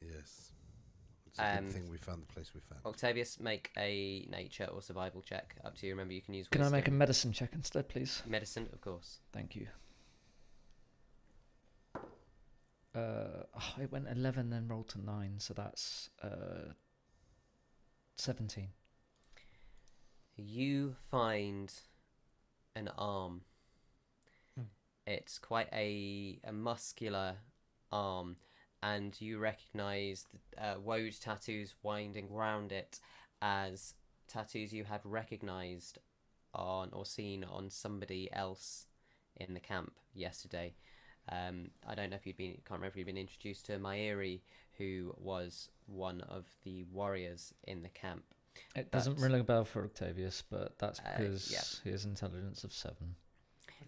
Yes. It's a Um, good thing we found the place we found. Octavius, make a nature or survival check. Up to you. Remember, you can use Can I make a wisdom. medicine check instead, please? Medicine, of course. Thank you. I went 11, then rolled to 9, so that's 17. You find an arm. It's quite a muscular arm, and you recognise the woad tattoos winding round it as tattoos you had recognised on or seen on somebody else in the camp yesterday. I don't know if can't remember if you'd been introduced to Mairi, who was one of the warriors in the camp. It doesn't ring a bell for Octavius, but that's because yeah. he has intelligence of 7.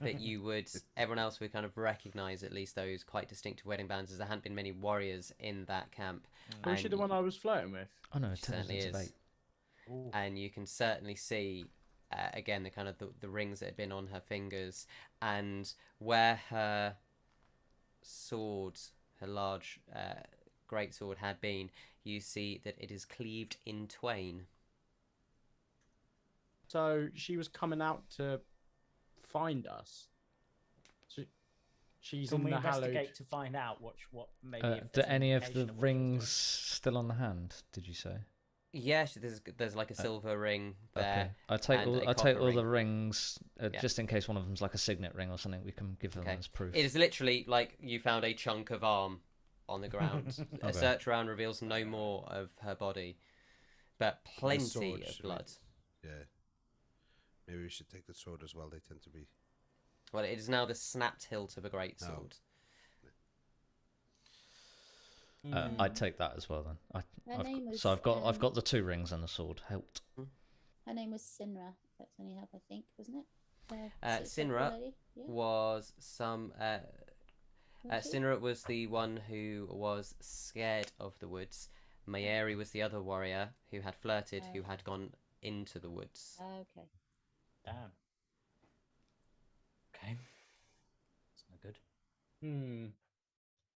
That you would, everyone else would kind of recognise at least those quite distinctive wedding bands, as there hadn't been many warriors in that camp. Was she the one I was flirting with? Oh no, She certainly intelligence of is. 8. And you can certainly see again the kind of the rings that had been on her fingers, and where her sword, her large great sword had been, you see that it is cleaved in twain. So she was coming out to find us. So she's Can in we the hallowed. investigate to find out what maybe? if Do there's an any of indication the what she's rings still on the hand? Did you say? Yes, there's like a silver ring there. Okay, and a I take copper all the ring. rings Yeah. just in case one of them's like a signet ring or something. We can give them Okay. as proof. It is literally like you found a chunk of arm on the ground. A Okay. search around reveals no more of her body, but plenty sword, of should we- blood. Yeah. Maybe we should take the sword as well. They tend to be. Well, it is now the snapped hilt of a great Oh. sword. I'd take that as well then. Her name was, I've got the 2 rings and the sword. Hilt. Her name was Sinra. That's only half, I think, wasn't it? Sinra lady? Yeah. was some. Was she? Sinra was the one who was scared of the woods. Mayeri was the other warrior who had flirted, who had gone into the woods. Okay. Damn. Okay. That's not good.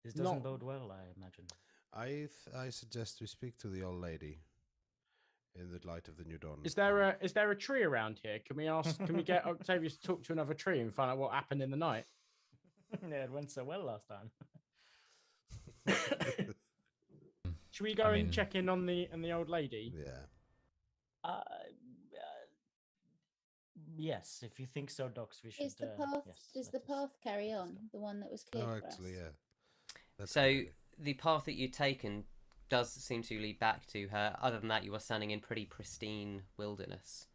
This doesn't Not- bode well, I imagine. I suggest we speak to the old lady in the light of the new dawn. Is there a tree around here? Can we ask? Can we get Octavius to talk to another tree and find out what happened in the night? Yeah, it went so well last time. Should we go I mean- and check in on the old lady? Yeah. Yes, if you think so, Docs, we should. Is the path? Yes, does the let us- path carry let's on? go. The one that was cleared Oh, for actually, us? yeah. That's So good. the path that you'd taken does seem to lead back to her. Other than that, you are standing in pretty pristine wilderness.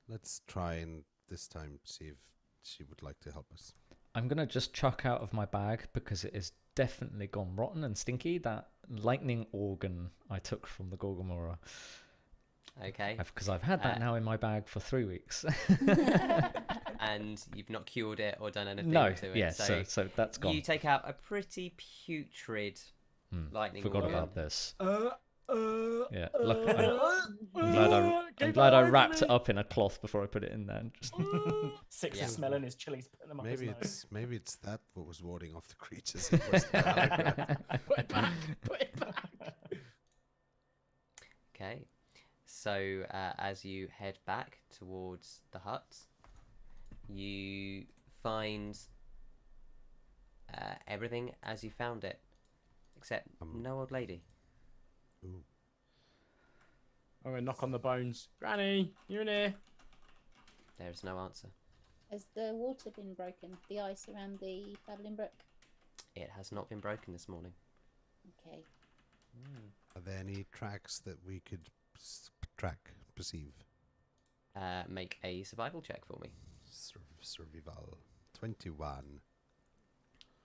Let's try and this time see if she would like to help us. I'm gonna just chuck out of my bag because it is definitely gone rotten and stinky. That lightning organ I took from the Gorgomora. Okay. Because I've had that now in my bag for 3 weeks. And you've not cured it or done anything No, to it. yeah, so that's gone. You take out a pretty putrid lightning Forgot warning. about this. Yeah, I'm glad I wrapped it up in a cloth before I put it in there. And just... Six Yeah. is smelling his chilies, putting them up his nose. Maybe it's that what was warding off the creatures. It was the hologram. Put it back. Put it back. Okay. So as you head back towards the hut, you find everything as you found it, except no old lady. Ooh. I'm going to knock on the bones. Granny, you in here? There is no answer. Has the water been broken? The ice around the babbling brook? It has not been broken this morning. Okay. Are there any tracks that we could perceive? Make a survival check for me. Survival 21.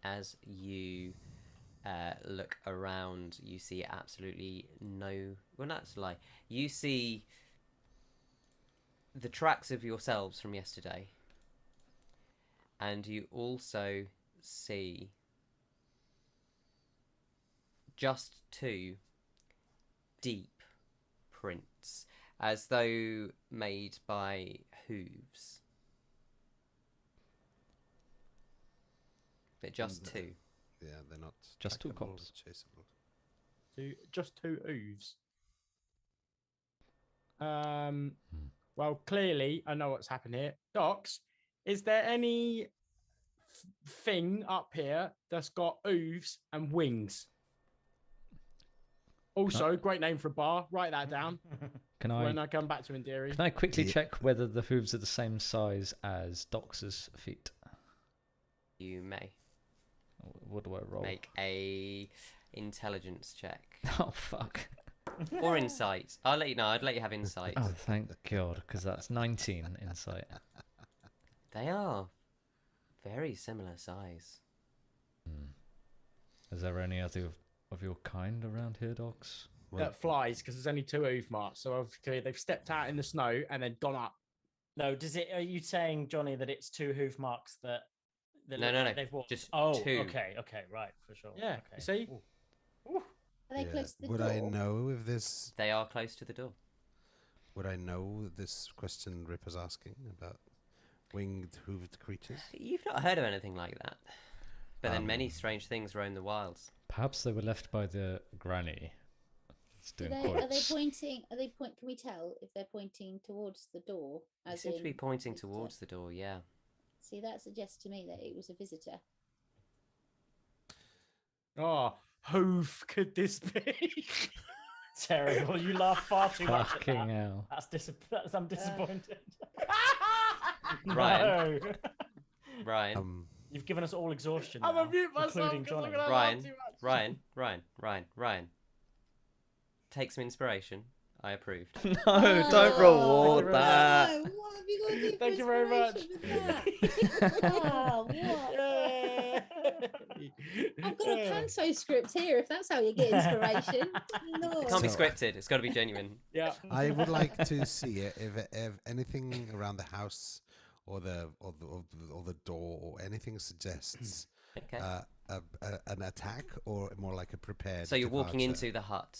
As you look around, you see absolutely no... Well, that's a lie. You see the tracks of yourselves from yesterday. And you also see just 2 deep prints, as though made by hooves. But just 2. Yeah, they're not Just 2 trackable, cops. chaseable. Just 2 ooves. Well, clearly, I know what's happened here. Docs, is there any thing up here that's got ooves and wings? Also, great name for a bar. Write that down when I come back to Indiri. Can I quickly check whether the hooves are the same size as Dox's feet? You may. What do I roll? Make a intelligence check. Oh, fuck. Or insight. I'll let you know. I'd let you have insight. Oh, thank God, because that's 19 insight. They are very similar size. Is there any other of your kind around here, Dox? That flies because there's only 2 oof marks. So obviously they've stepped out in the snow and then gone up. No, are you saying, Johnny, that it's 2 hoof marks that No. they've walked? Just 2. Okay, right, for sure. Yeah, okay. you see? Are they close to the Would door? I know if this? They are close to the door. Would I know this question Ripper's asking about winged, hooved creatures? You've not heard of anything like that. But then many strange things roam the wilds. Perhaps they were left by the granny. It's doing Are they quotes. pointing? Can we tell if they're pointing towards the door? They As seem to be in pointing visitor? towards the door, yeah. See, that suggests to me that it was a visitor. Oh, hoof could this be? Terrible. You laugh far too much at Fucking that. hell. I'm disappointed. Ryan. No. Ryan. You've given us all exhaustion I'm now, a mute myself including 'cause I'm Johnny. gonna laugh Ryan. too much. Ryan. Take some inspiration. I approved. No, don't reward very that. No, what have you got to do? Thank you very much. Oh, what? I've got a panto script here. If that's how you get inspiration, no. It can't be So- scripted. It's got to be genuine. Yeah. I would like to see it if anything around the house or the door or anything suggests Okay. an attack or more like a prepared. So you're walking departure. into the hut.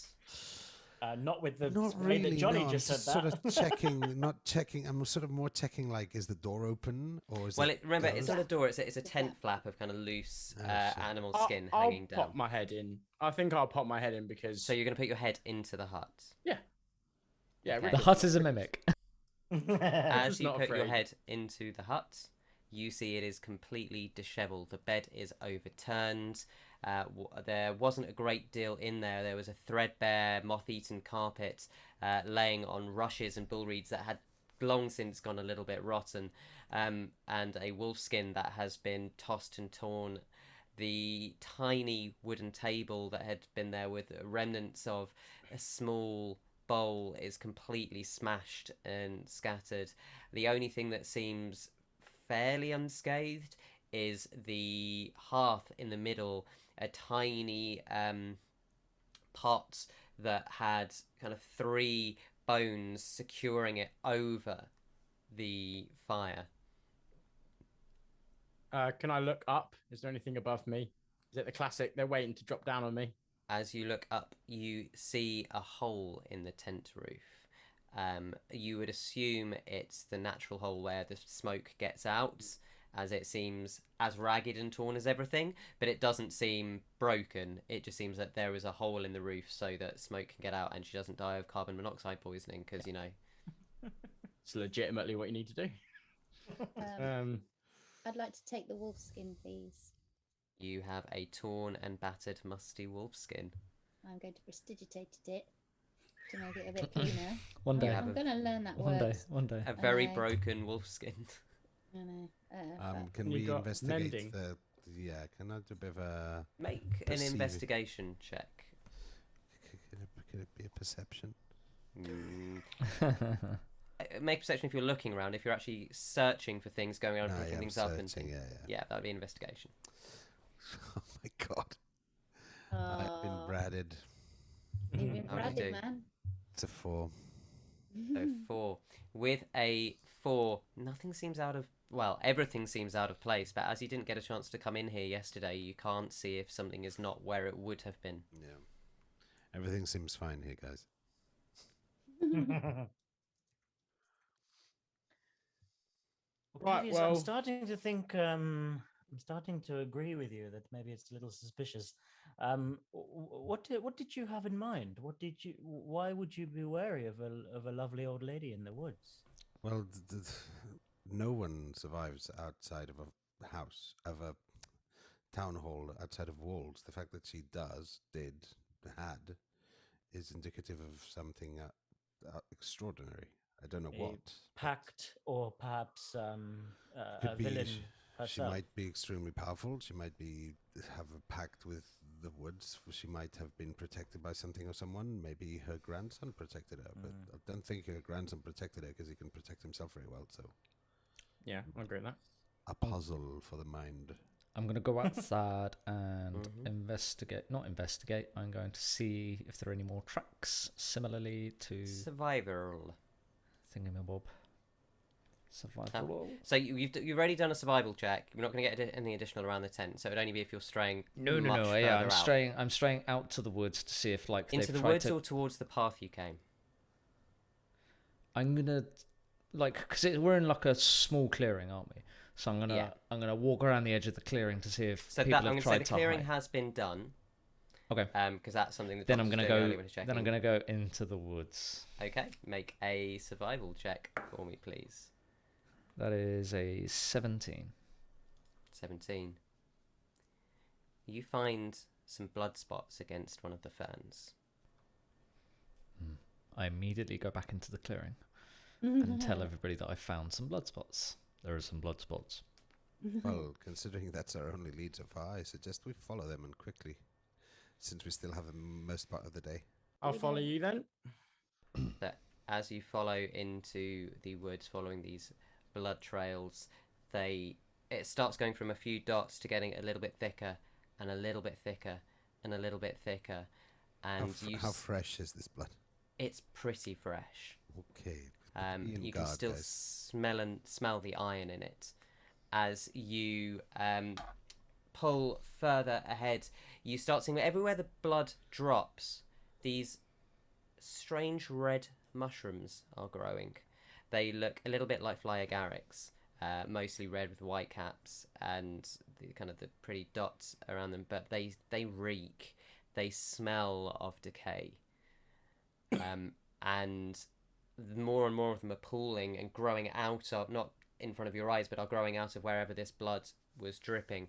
Not with the Not way really. that Johnny no, just I'm said sort that. of checking, not checking. I'm sort of more checking. Like, is the door open or is Well, it? remember, it's closed? not a door. It's a tent flap of kind of loose Oh, shit. animal I'll- skin I'll hanging pop down. my head in. I think I'll pop my head in because. So you're going to put your head into the hut. yeah, Okay. The hut is a mimic. As just you not put your afraid. head into the hut, you see it is completely dishevelled. The bed is overturned. There wasn't a great deal in there. There was a threadbare, moth-eaten carpet laying on rushes and bullreeds that had long since gone a little bit rotten, and a wolfskin that has been tossed and torn. The tiny wooden table that had been there with remnants of a small bowl is completely smashed and scattered. The only thing that seems fairly unscathed is the hearth in the middle, a tiny pot that had kind of 3 bones securing it over the fire. Can I look up? Is there anything above me? Is it the classic? They're waiting to drop down on me. As you look up, you see a hole in the tent roof. You would assume it's the natural hole where the smoke gets out, as it seems as ragged and torn as everything, but it doesn't seem broken. It just seems that there is a hole in the roof so that smoke can get out and she doesn't die of carbon monoxide poisoning, because, you know. It's legitimately what you need to do. I'd like to take the wolf skin, please. You have a torn and battered, musty wolf skin. I'm going to prestidigitate it to make it a bit cleaner. One day. I'm going to learn that One day. works. One day. A very know. broken wolf skin. I know. Can You we got investigate mending? Yeah, can I do a bit of a... Make an Perceiving. investigation check. Could it be a perception? Make a perception if you're looking around. If you're actually searching for things, going around, picking things up, and searching, things. Yeah, that'd be investigation. Oh my god. I've been bratted. You've been How do you branded, do? man. It's a 4. So 4. With a 4, nothing seems out of... Well, everything seems out of place, but as you didn't get a chance to come in here yesterday, you can't see if something is not where it would have been. Yeah. Everything seems fine here, guys. Right, I'm well- starting to think. I'm starting to agree with you that maybe it's a little suspicious. What did you have in mind? Why would you be wary of a lovely old lady in the woods? Well, no one survives outside of a house, of a town hall, outside of walls. The fact that she had, is indicative of something extraordinary. I don't know A what. Pact, or perhaps a Could be villain she herself. might be extremely powerful. She might have a pact with the woods. She might have been protected by something or someone. Maybe her grandson protected her, but I don't think her grandson protected her because he can protect himself very well. So, Yeah, I agree with that. a puzzle for the mind. I'm going to go outside and investigate. Not investigate. I'm going to see if there are any more tracks similarly to Survival. Thingamabob. Survival. So you've already done a survival check. You're not going to get anything additional around the tent, so it'd only be if you're straying. No. much Yeah, further out. I'm straying out to the woods to see if Into they've the tried woods to. or towards the path you came. I'm gonna because we're in like a small clearing, aren't we? So I'm gonna walk around the edge of the clearing to see if So people I'm going have to say tried the to clearing hide. has been done. Okay. Because that's something that. Then I'm Doctor's gonna doing go. earlier when he's Then checking. I'm gonna go into the woods. Okay, make a survival check for me, please. That is a 17. 17. You find some blood spots against one of the ferns. I immediately go back into the clearing and tell everybody that I found some blood spots. There are some blood spots. Well, considering that's our only lead so far, I suggest we follow them and quickly, since we still have the most part of the day. I'll follow you then. That as you follow into the woods, following these blood trails, it starts going from a few dots to getting a little bit thicker, and a little bit thicker, and a little bit thicker, and How fresh is this blood? it's pretty fresh. Okay. You can still smell the iron in it. As you pull further ahead, you start seeing that everywhere the blood drops, these strange red mushrooms are growing. They look a little bit like fly agarics, mostly red with white caps and the pretty dots around them. But they reek. They smell of decay. And more and more of them are pooling and growing out of, not in front of your eyes, but are growing out of wherever this blood was dripping.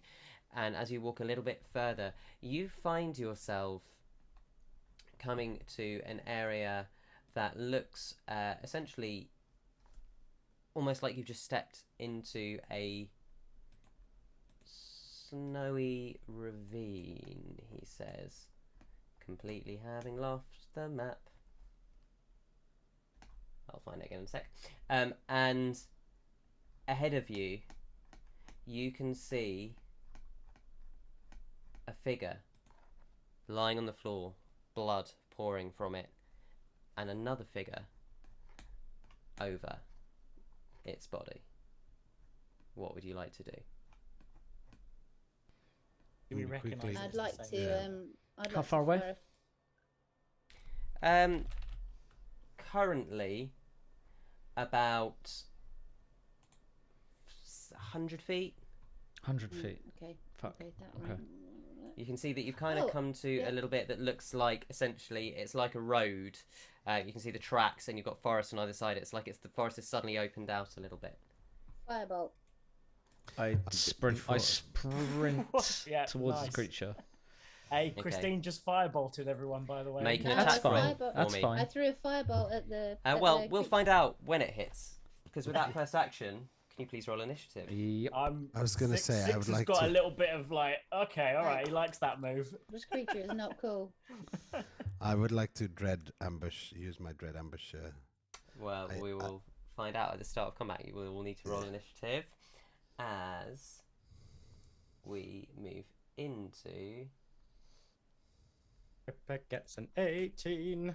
And as you walk a little bit further, you find yourself coming to an area that looks essentially almost like you've just stepped into a snowy ravine, he says, completely having lost the map. I'll find it again in a sec. And ahead of you, you can see a figure lying on the floor, blood pouring from it, and another figure over its body, what would you like to do? Do we Maybe recognise? quickly- it I'd as the like same to. thing? I'd How like far to away? Currently about 100 feet. 100 feet. Okay. Fuck. Okay. That Okay. one. You can see that you've kind of Oh, come to yeah. a little bit that looks like, essentially, it's like a road. You can see the tracks, and you've got forest on either side. It's like the forest has suddenly opened out a little bit. Firebolt. I sprint Yeah, towards nice. the creature. Hey, Christine just firebolted everyone, by the way. Make an No, That's attack fine. roll for That's me. fine. I threw a firebolt at the. Well, we'll find out when it hits. Because with that first action, can you please roll initiative? Yep. I was gonna say, I Six would has like got to- a little bit of like, okay, all right, he likes that move. This creature is not cool. I would like to use my dread ambush. Well, we will find out at the start of combat. You will need to roll initiative as we move into. Ripper gets an 18.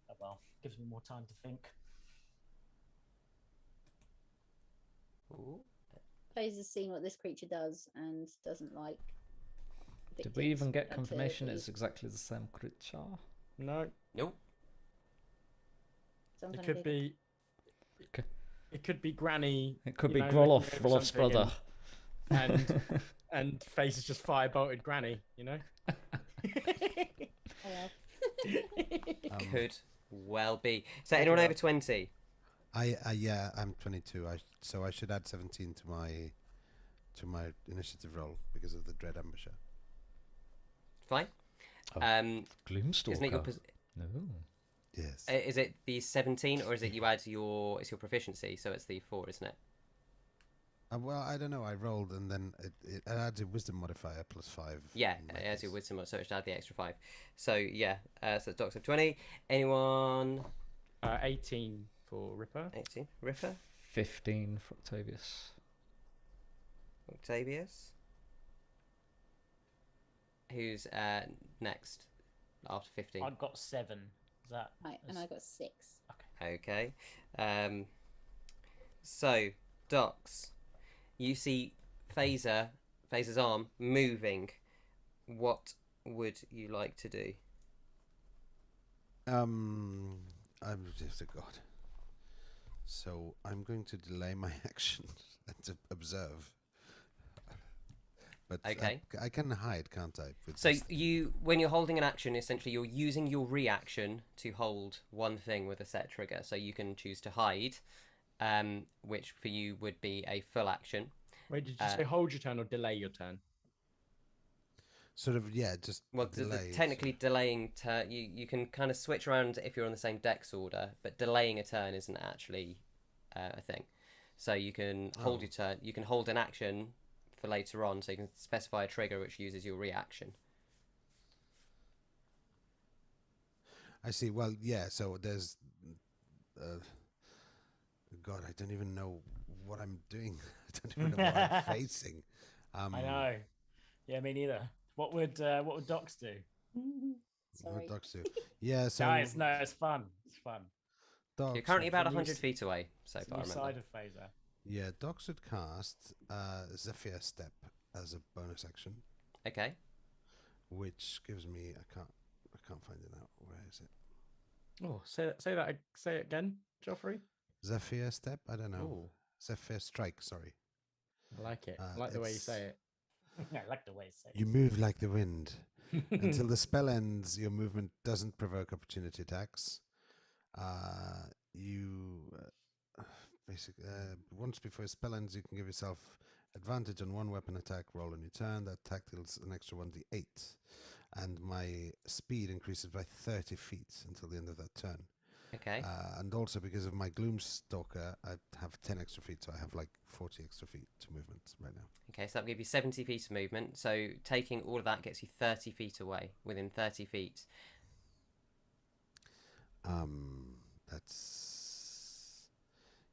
Oh, well, gives me more time to think. Ooh. Faze has seen what this creature does and doesn't like. Did we even get victims confirmation until it's exactly the same creature? No, Nope. some it kind could of be. Okay. It could be Granny. It could you be know, Groloff, looking over Groloff's something brother. and Face has just firebolted Granny. You know. Oh, well. Could well be. So anyone over 20? Yeah, I'm 22. So I should add 17 to my initiative roll because of the dread ambusher. Fine. Oh, Gloomstalker. Isn't it your No. Yes. is it the 17 or is it you add your proficiency, so it's the 4, isn't it? Well, I don't know. I rolled and then it adds a wisdom modifier +5. Yeah, in my it adds case. your wisdom, so it should add the extra 5. So yeah, so Docs of 20. Anyone? 18 for Ripper. 18. Ripper? 15 for Octavius. Octavius? Who's next after 15? I've got 7. Is that? Right, and I got 6. Okay. So, Docs, you see Faeza's arm moving. What would you like to do? I'm just a god. So I'm going to delay my action and to observe. But Okay. I can hide, can't I? with So this- when you're holding an action, essentially you're using your reaction to hold one thing with a set trigger. So you can choose to hide, which for you would be a full action. Wait, did you say hold your turn or delay your turn? Sort of, yeah, just Well, delay. technically delaying turn, you can kind of switch around if you're on the same dex order, but delaying a turn isn't actually a thing. So you can hold your turn, you can hold an action for later on, so you can specify a trigger which uses your reaction. I see. Well, yeah. So there's, God, I don't even know what I'm doing. I don't even know what I'm facing. I know. Yeah, me neither. What would Docs do? Sorry. What dogs do? Yeah. So No, it's fun. It's fun. dogs You're currently would- about It's a new 100 feet away so It's a far, new remember. side of Faeza. Yeah, dogs would cast Zephyr Step as a bonus action, Okay. which gives me I can't find it now. Where is it? Oh, say it again, Joffrey. Zephyr Step? I don't know. Oh, Zephyr Strike. Sorry. I like it. I like the way you say it. I like the way you say it. You move like the wind. Until the spell ends, your movement doesn't provoke opportunity attacks. You basically once before a spell ends, you can give yourself advantage on one weapon attack roll on your turn. That attack deals an extra 1d8, and my speed increases by 30 feet until the end of that turn. Okay. And also because of my Gloomstalker, I have 10 extra feet, so I have like 40 extra feet to movement right now. Okay, so that'll give you 70 feet of movement. So taking all of that gets you 30 feet away, within 30 feet. That's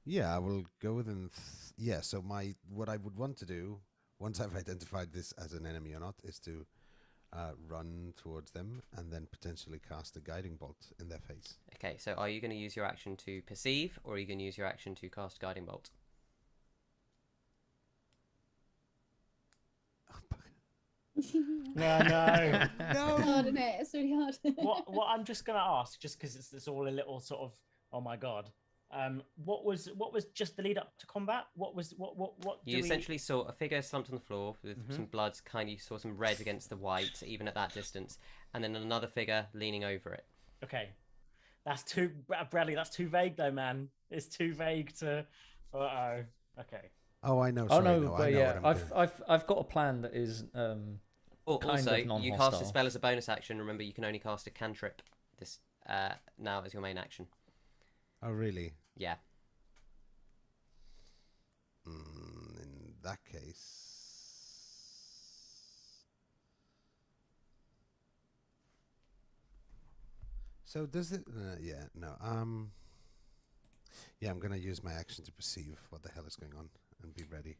yeah. I will go within. Yeah. So what I would want to do once I've identified this as an enemy or not is to run towards them and then potentially cast a guiding bolt in their face. Okay, so are you going to use your action to perceive, or are you going to use your action to cast guiding bolt? No, no. No. Hard, isn't it? It's really hard. What I'm just gonna ask, just because it's all a little sort of, oh my god. What was just the lead up to combat? What You essentially saw a figure slumped on the floor with some blood, kind of saw some red against the white, even at that distance, and then another figure leaning over it. Okay, that's too Bradley. That's too vague, though, man. It's too vague to. Okay. Oh, I know. Oh Sorry, no, I but know yeah, what I'm doing. I've got a plan that is Also, of you cast a non-hostile. spell as a bonus action. Remember, you can only cast a cantrip this now as your main action. Oh, really? Yeah. In that case... So does it... yeah, no. Yeah, I'm going to use my action to perceive what the hell is going on and be ready.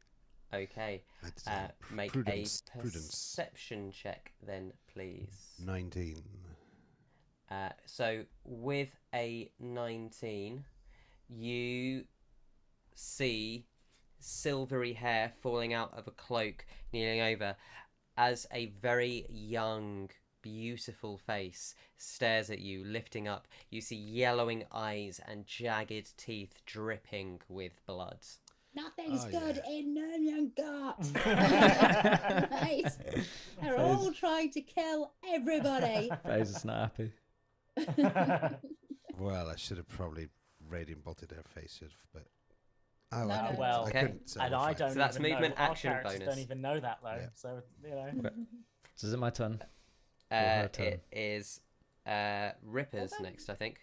Okay. It's, Make prudence. a perception check then, please. 19. So with a 19, you see silvery hair falling out of a cloak, kneeling over, as a very young, beautiful face stares at you, lifting up. You see yellowing eyes and jagged teeth dripping with blood. Nothing's Oh, good yeah. in Nunyan Gut. Right? They're all trying to kill everybody. Faeza's not happy. Well, I should have probably radiant bolted her face, but... Oh, No, I no. couldn't. Well, I okay. couldn't, so And we're I fine. don't. So that's even movement, know. Our action, characters bonus. Don't even know that though. Yeah. So you know. So is it my turn? her turn? It is Ripper's Okay. next, I think.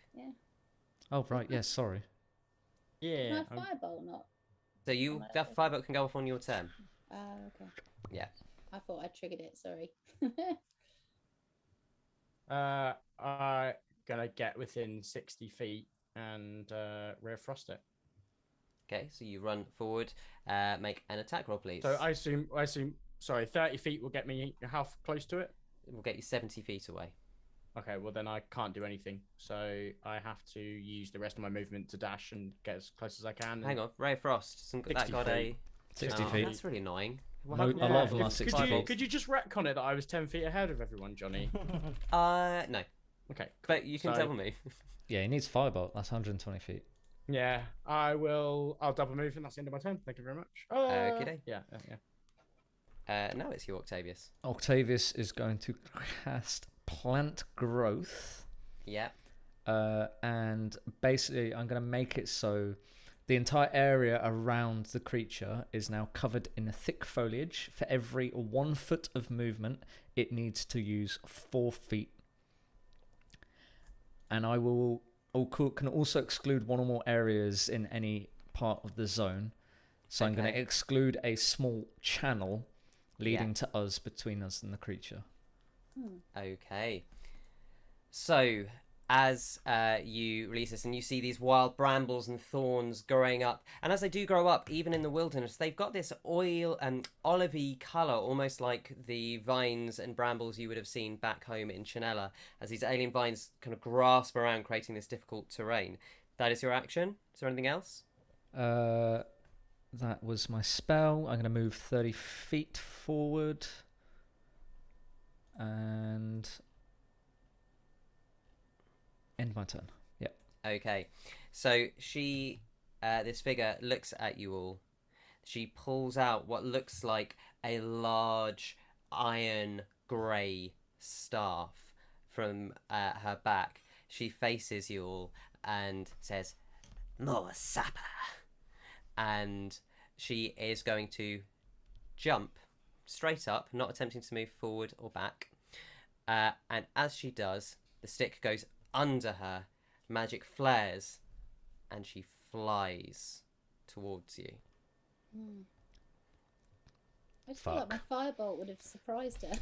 Oh right, yes. Sorry. Yeah. Can I fireball or not? So you that firebolt can go off on your turn. Okay. Yeah. I thought I triggered it. Sorry. I'm gonna get within 60 feet and rear frost it. Okay, so you run forward, make an attack roll, please. So I assume. Sorry, 30 feet will get me how close to it? It will get you 70 feet away. Okay, well then I can't do anything. So I have to use the rest of my movement to dash and get as close as I can. Hang on, Ray of Frost. That 60 got feet. 60 Oh, feet. That's really annoying. What Mo- happened a there? lot of them are 60 feet. Could you just retcon it that I was 10 feet ahead of everyone, Johnny? No. Okay. But you can So- double move. Yeah, he needs firebolt. That's 120 feet. Yeah, I'll double move and that's the end of my turn. Thank you very much. Okey-doke. Yeah. Now it's you, Octavius. Octavius is going to cast Plant Growth. Yeah. And basically I'm going to make it so the entire area around the creature is now covered in thick foliage. For every 1 foot of movement, it needs to use 4 feet. And I can also exclude one or more areas in any part of the zone. So I'm going Okay. to exclude a small channel leading to us, between us and the creature. Okay. So, as you release this and you see these wild brambles and thorns growing up, and as they do grow up, even in the wilderness, they've got this olivey colour, almost like the vines and brambles you would have seen back home in Chanella, as these alien vines kind of grasp around, creating this difficult terrain. That is your action. Is there anything else? That was my spell. I'm going to move 30 feet forward. And end my turn. Yep. Okay. So this figure looks at you all. She pulls out what looks like a large iron grey staff from her back. She faces you all and says, "More supper." And she is going to jump straight up, not attempting to move forward or back. And as she does, the stick goes under her, magic flares, and she flies towards you. I just feel like my firebolt would have surprised her.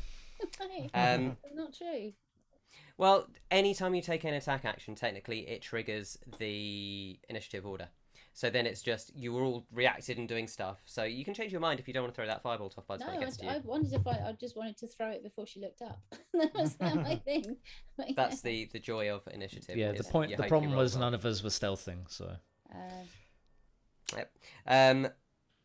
Um, Not true. Well, anytime you take an attack action, technically it triggers the initiative order. So then it's just you were all reacted and doing stuff. So you can change your mind if you don't want to throw that firebolt off by the No, time it gets to you. I wondered if I just wanted to throw it before she looked up. That's not my thing. But That's the joy of initiative. Yeah, the is point. you The hope you problem roll was well. none of us were stealthing, so. Yep.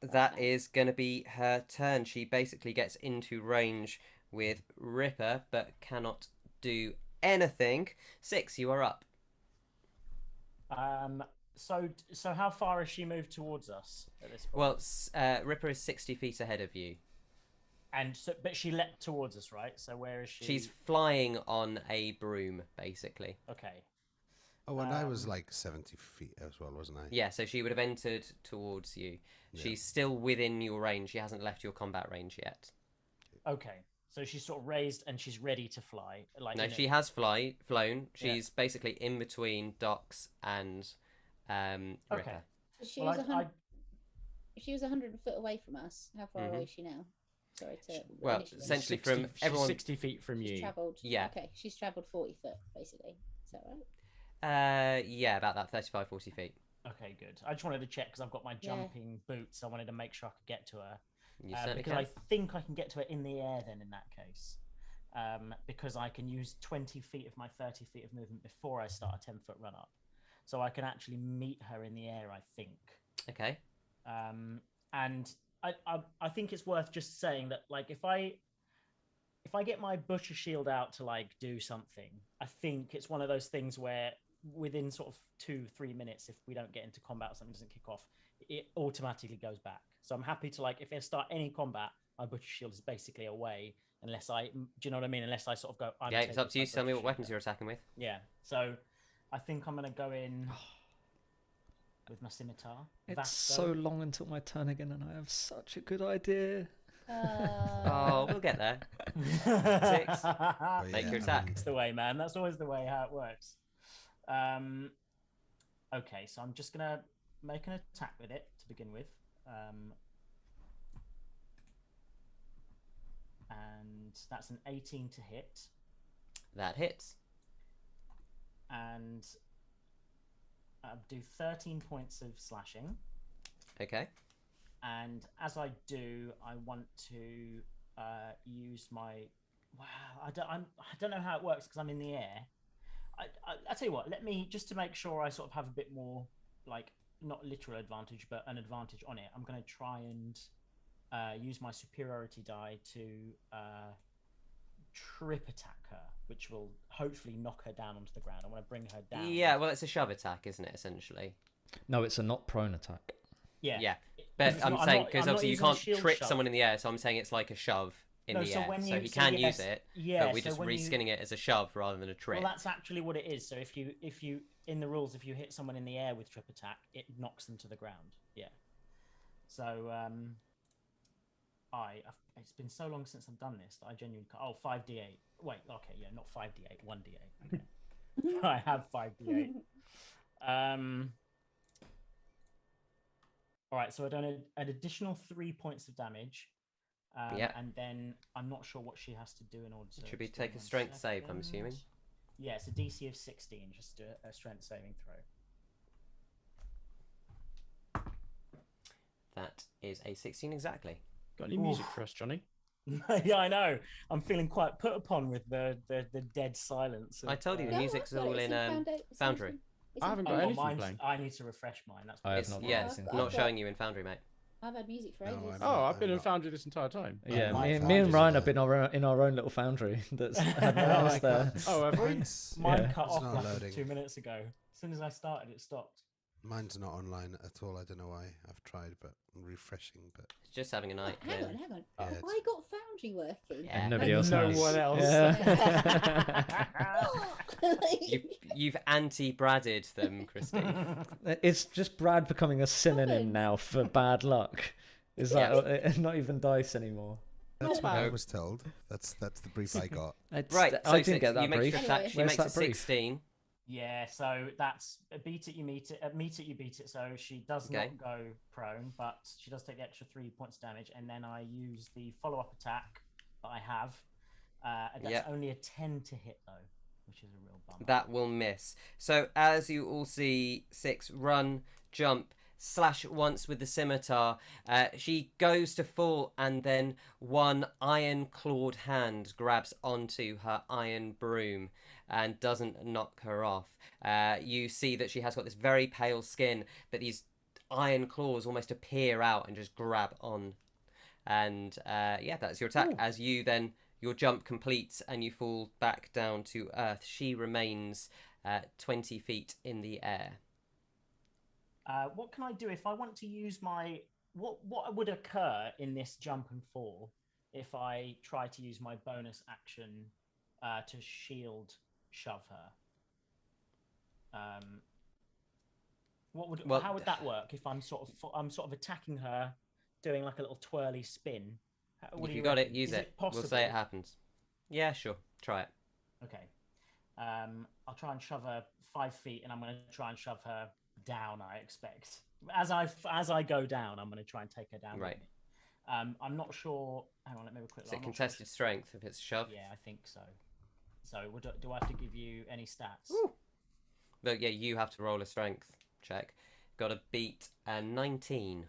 That is going to be her turn. She basically gets into range with Ripper, but cannot do anything. Six, you are up. So how far has she moved towards us at this point? Well, Ripper is 60 feet ahead of you. And so, but she leapt towards us, right? So where is she? She's flying on a broom, basically. Okay. Oh, and I was like 70 feet as well, wasn't I? Yeah, so she would have entered towards you. Yeah. She's still within your range. She hasn't left your combat range yet. Okay. So she's sort of raised and she's ready to fly. Like No, she has flown. She's basically in between Docs and Ripper. Okay. If she Well, was 100, if she was 100 foot away from us, how far away is she now? Sorry to. Well, initially. essentially 60 from everyone. 60 feet from She's you. travelled. Yeah. Okay, she's travelled 40 foot basically. Is that right? Yeah, about that 35, 40 feet. Okay, good. I just wanted to check because I've got my jumping boots. I wanted to make sure I could get to her. You certainly because can. I think I can get to her in the air then in that case. Because I can use 20 feet of my 30 feet of movement before I start a 10-foot run up. So I can actually meet her in the air, I think. Okay. And I think it's worth just saying that, like, if I get my butcher shield out to like do something, I think it's one of those things where within sort of 2-3 minutes, if we don't get into combat or something doesn't kick off, it automatically goes back. So I'm happy to, like, if I start any combat, my butcher shield is basically away unless do you know what I mean? Unless I sort of go. Yeah, it's up to you. Tell me what weapons you're attacking with. Yeah. So I think I'm gonna go in with my scimitar. It's so long until my turn again, and I have such a good idea. Oh, we'll get there. Six. Make your attack. It's the way, man. That's always the way how it works. Okay, so I'm just gonna make an attack with it to begin with. And that's an 18 to hit. That hits. And I'll do 13 points of slashing. Okay. And as I do, I want to use my. Wow, I don't know how it works because I'm in the air. I tell you what, let me, just to make sure I sort of have a bit more, like, not literal advantage, but an advantage on it. I'm going to try and use my superiority die to trip attack her, which will hopefully knock her down onto the ground. I want to bring her down. Yeah, well, it's a shove attack, isn't it, essentially? No, it's a not prone attack. Yeah. Yeah. But I'm saying, because obviously you can't trip shove. someone in the air, so I'm saying it's like a shove in the air. So he can use it, but we're just reskinning it as a shove rather than a trip. Well, that's actually what it is. So if you in the rules, if you hit someone in the air with trip attack, it knocks them to the ground. Yeah. So it's been so long since I've done this that I genuinely can't. Oh, 5d8. Wait, okay, yeah, not 5d8, 1d8. Okay. I have 5d8. All right, so I've done an additional 3 points of damage. And then I'm not sure what she has to do in order to. Should we take a strength save, I'm assuming? Yeah, it's a DC of 16, just a strength saving throw. That is a 16 exactly. Got any music for us, Johnny? Yeah, I know. I'm feeling quite put upon with the dead silence. I told you the No, music's I've got all it. It's in Foundry. I haven't got anything playing. I need to refresh mine. That's I have It's, not got yeah, anything. it's not showing you in Foundry, mate. I've had music for No, ages. I'm Oh, not- I've been I'm in not. Foundry this entire time. Yeah, my me and Foundry's Ryan in have been in our own little foundry. That's had no Oh, else I there. can't. Oh, have we? Mine Yeah. cut It's off not like loading. 2 minutes ago. As soon as I started, it stopped. Mine's not online at all. I don't know why. I've tried, but I'm refreshing. But It's just having a night. Hang Yeah. on. Yeah, Have it's- I got Foundry working? Yeah. And nobody And else no has. one else. Yeah. You've anti-bradded them, Christine. It's just Brad becoming a synonym Robin. now for bad luck. Is that not even dice anymore? that's what I No. was told. That's the brief I got. Right, so I didn't Six, get that you make brief. your attack. Anyway. She Where's makes a that brief? 16. Yeah, so that's a beat it, you meet it. Meet it, you beat it. So she does Okay. not go prone, but she does take the extra 3 points damage. And then I use the follow-up attack that I have. And that's Yep. only a 10 to hit, though, which is a real bummer. That will miss. So as you all see Six run, jump, slash once with the scimitar. She goes to fall, and then one iron-clawed hand grabs onto her iron broom and doesn't knock her off. You see that she has got this very pale skin, but these iron claws almost appear out and just grab on. And yeah, that's your attack. Ooh. As you then, your jump completes and you fall back down to earth. She remains 20 feet in the air. What can I do if I want to use my... What would occur in this jump and fall if I try to use my bonus action to shield shove her? How would that work if I'm sort of attacking her, doing like a little twirly spin? If you got it, use it. We'll say it happens. Yeah, sure. Try it. Okay. I'll try and shove her 5 feet, and I'm going to try and shove her down. I expect as I go down, I'm going to try and take her down. Right. I'm not sure. Hang on, let me have a quick look. Is it contested strength if it's shove? Yeah, I think so. So do I have to give you any stats? Ooh. But yeah, you have to roll a strength check. Got to beat a 19.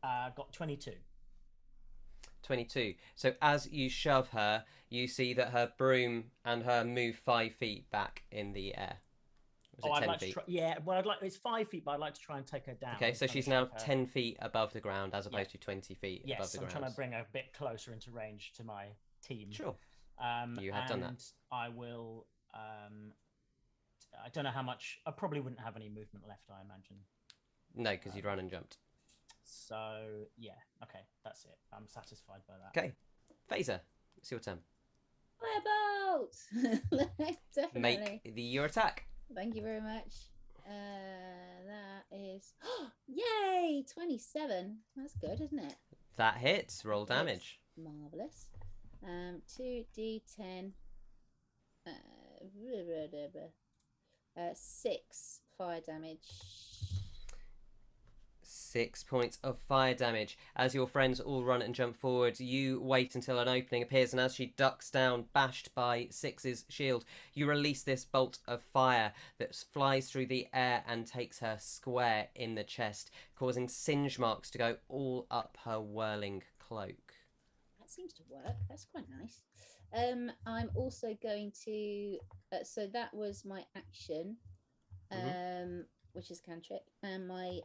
Got 22. 22. So as you shove her, you see that her broom and her move 5 feet back in the air. Was it 10 feet? It's 5 feet, but I'd like to try and take her down. Okay, so she's now 10 feet above the ground as opposed to 20 feet above the ground. Yes, I'm trying to bring her a bit closer into range to my team. Sure. You have done that. I will. I don't know how much. I probably wouldn't have any movement left, I imagine. No, because you'd run and jumped. So yeah, okay, that's it. I'm satisfied by that. Okay, Faeza, it's your turn. Firebolt! Definitely. Make your attack. Thank you very much. That is... Yay! 27. That's good, isn't it? That hits. Roll damage. Marvellous. 2d10. 6 fire damage. 6 points of fire damage. As your friends all run and jump forward, you wait until an opening appears, and as she ducks down, bashed by Six's shield, you release this bolt of fire that flies through the air and takes her square in the chest, causing singe marks to go all up her whirling cloak. That seems to work. That's quite nice. I'm also going to... so that was my action, which is cantrip, and my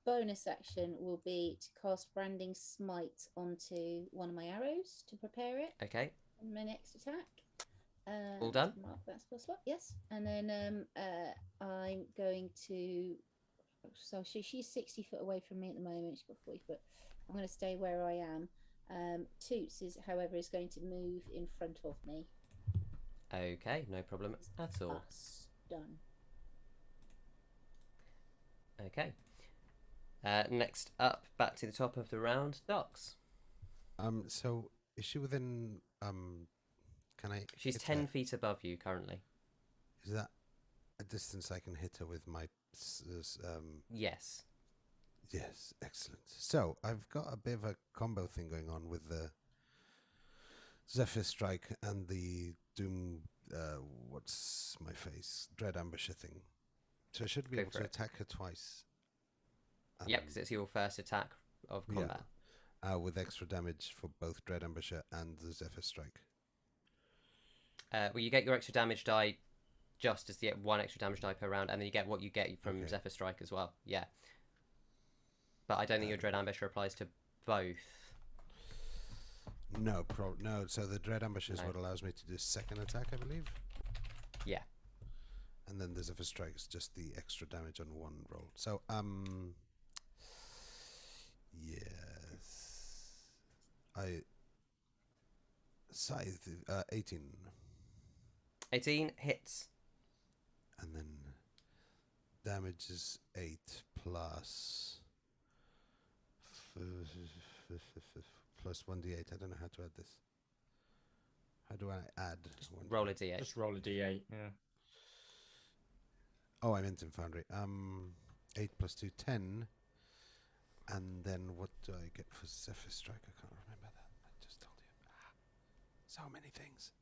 bonus action will be to cast Branding Smite onto one of my arrows to prepare it. Okay. In my next attack. All done? Mark that spell slot, yes. And then I'm going to... So she's 60 foot away from me at the moment. She's got 40 foot. I'm going to stay where I am. Toots, however, is going to move in front of me. Okay, no problem at all. Done. Okay. Next up, back to the top of the round, Docs. So is she within? Can I? She's 10 feet above you currently. Is that a distance I can hit her with my? Yes. Yes, excellent. So I've got a bit of a combo thing going on with the Zephyr Strike and the Doom. What's my face? Dread Ambusher thing. So I should be able to attack her twice. Yep, because it's your first attack of combat. Yeah. With extra damage for both Dread Ambusher and the Zephyr Strike. Well, you get your extra damage die just as you get one extra damage die per round, and then you get what you get from Zephyr Strike as well. Yeah. But I don't think your Dread Ambusher applies to both. No, no. So the Dread Ambusher is what allows me to do second attack, I believe. Yeah. And then the Zephyr Strike is just the extra damage on one roll. So, yes. Scythe, 18. 18 hits. And then damage is 8 plus 1d8. I don't know how to add this. How do I add? Just roll a d8. Just roll a d8, yeah. Oh, I meant in Foundry. 8 plus 2, 10. And then what do I get for Zephyr Strike? I can't remember that. I just told you. So many things.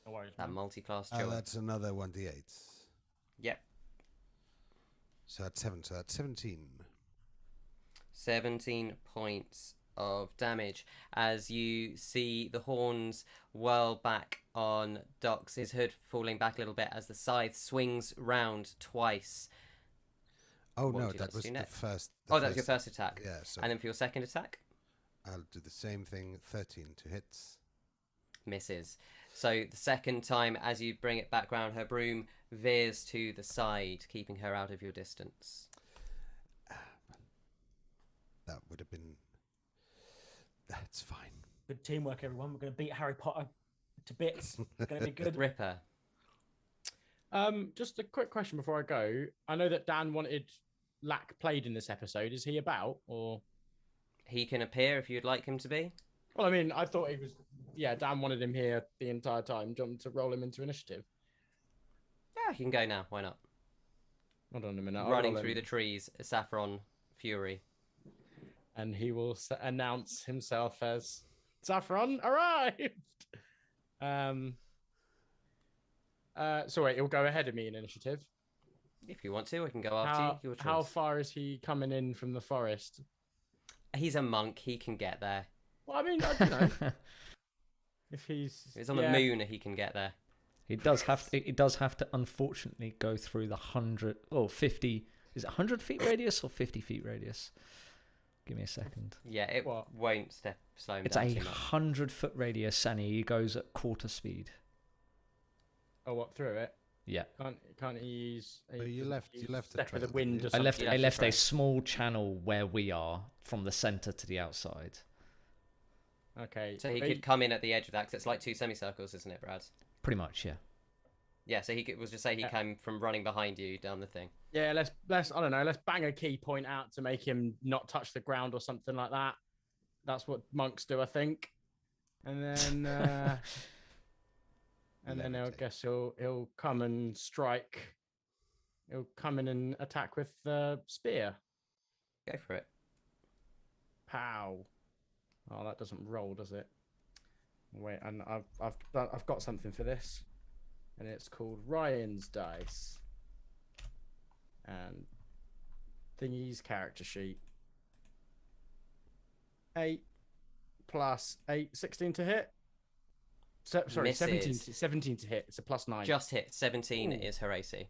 No worries, That man. multi-class joy. That's another 1d8. Yep. So that's 7. So that's 17. 17 points of damage as you see the horns whirl back on Doc's hood, falling back a little bit as the scythe swings round twice. Oh What no, would you like that to was do the next? first. Oh, that was your first attack. Yeah, so And then for your second attack? I'll do the same thing. 13 to hit. Misses. So the second time, as you bring it back round, her broom veers to the side, keeping her out of your distance. That would have been. That's fine. Good teamwork, everyone. We're going to beat Harry Potter to bits. It's going to be good. Ripper. Just a quick question before I go. I know that Dan wanted Lack played in this episode. Is he about, or? He can appear if you'd like him to be. Well, I mean, I thought he was. Yeah, Dan wanted him here the entire time. Do you want me to roll him into initiative? Yeah, he can go now. Why not? Hold on a minute. I'll Running roll through him. the trees, Saffron Fury. And he will announce himself as Saffron arrived. So wait, he'll go ahead of me in initiative. If you want to, I can go after you. Your choice. How far is he coming in from the forest? He's a monk. He can get there. Well, I mean, I don't know. If he's If it's on the moon, he can get there. He does have to unfortunately go through the 100 or 50. Is it 100 feet radius or 50 feet radius? Give me a second. Yeah, it What? won't slow him It's down a too much. 100-foot radius, and he goes at quarter speed. Oh, what, through it? Yeah. Can't he use? Oh, you left the step of the trail, wind. didn't Or you? I something? left that's a right. small channel where we are from the center to the outside. Okay. So he could come in at the edge of that, because it's like 2 semicircles, isn't it, Brad? Pretty much, yeah. Yeah, so he could, was just say he Yeah. came from running behind you down the thing. Yeah, let's I don't know. Let's bang a key point out to make him not touch the ground or something like that. That's what monks do, I think. And then I guess he'll come and strike. He'll come in and attack with the spear. Go for it. Pow! Oh, that doesn't roll, does it? Wait, and I've got something for this, and it's called Ryan's dice. And thingy's character sheet. 8 plus 8, 16 to hit. Sorry, Misses. 17 to hit. It's a plus 9. Just hit. 17 Ooh. is her AC.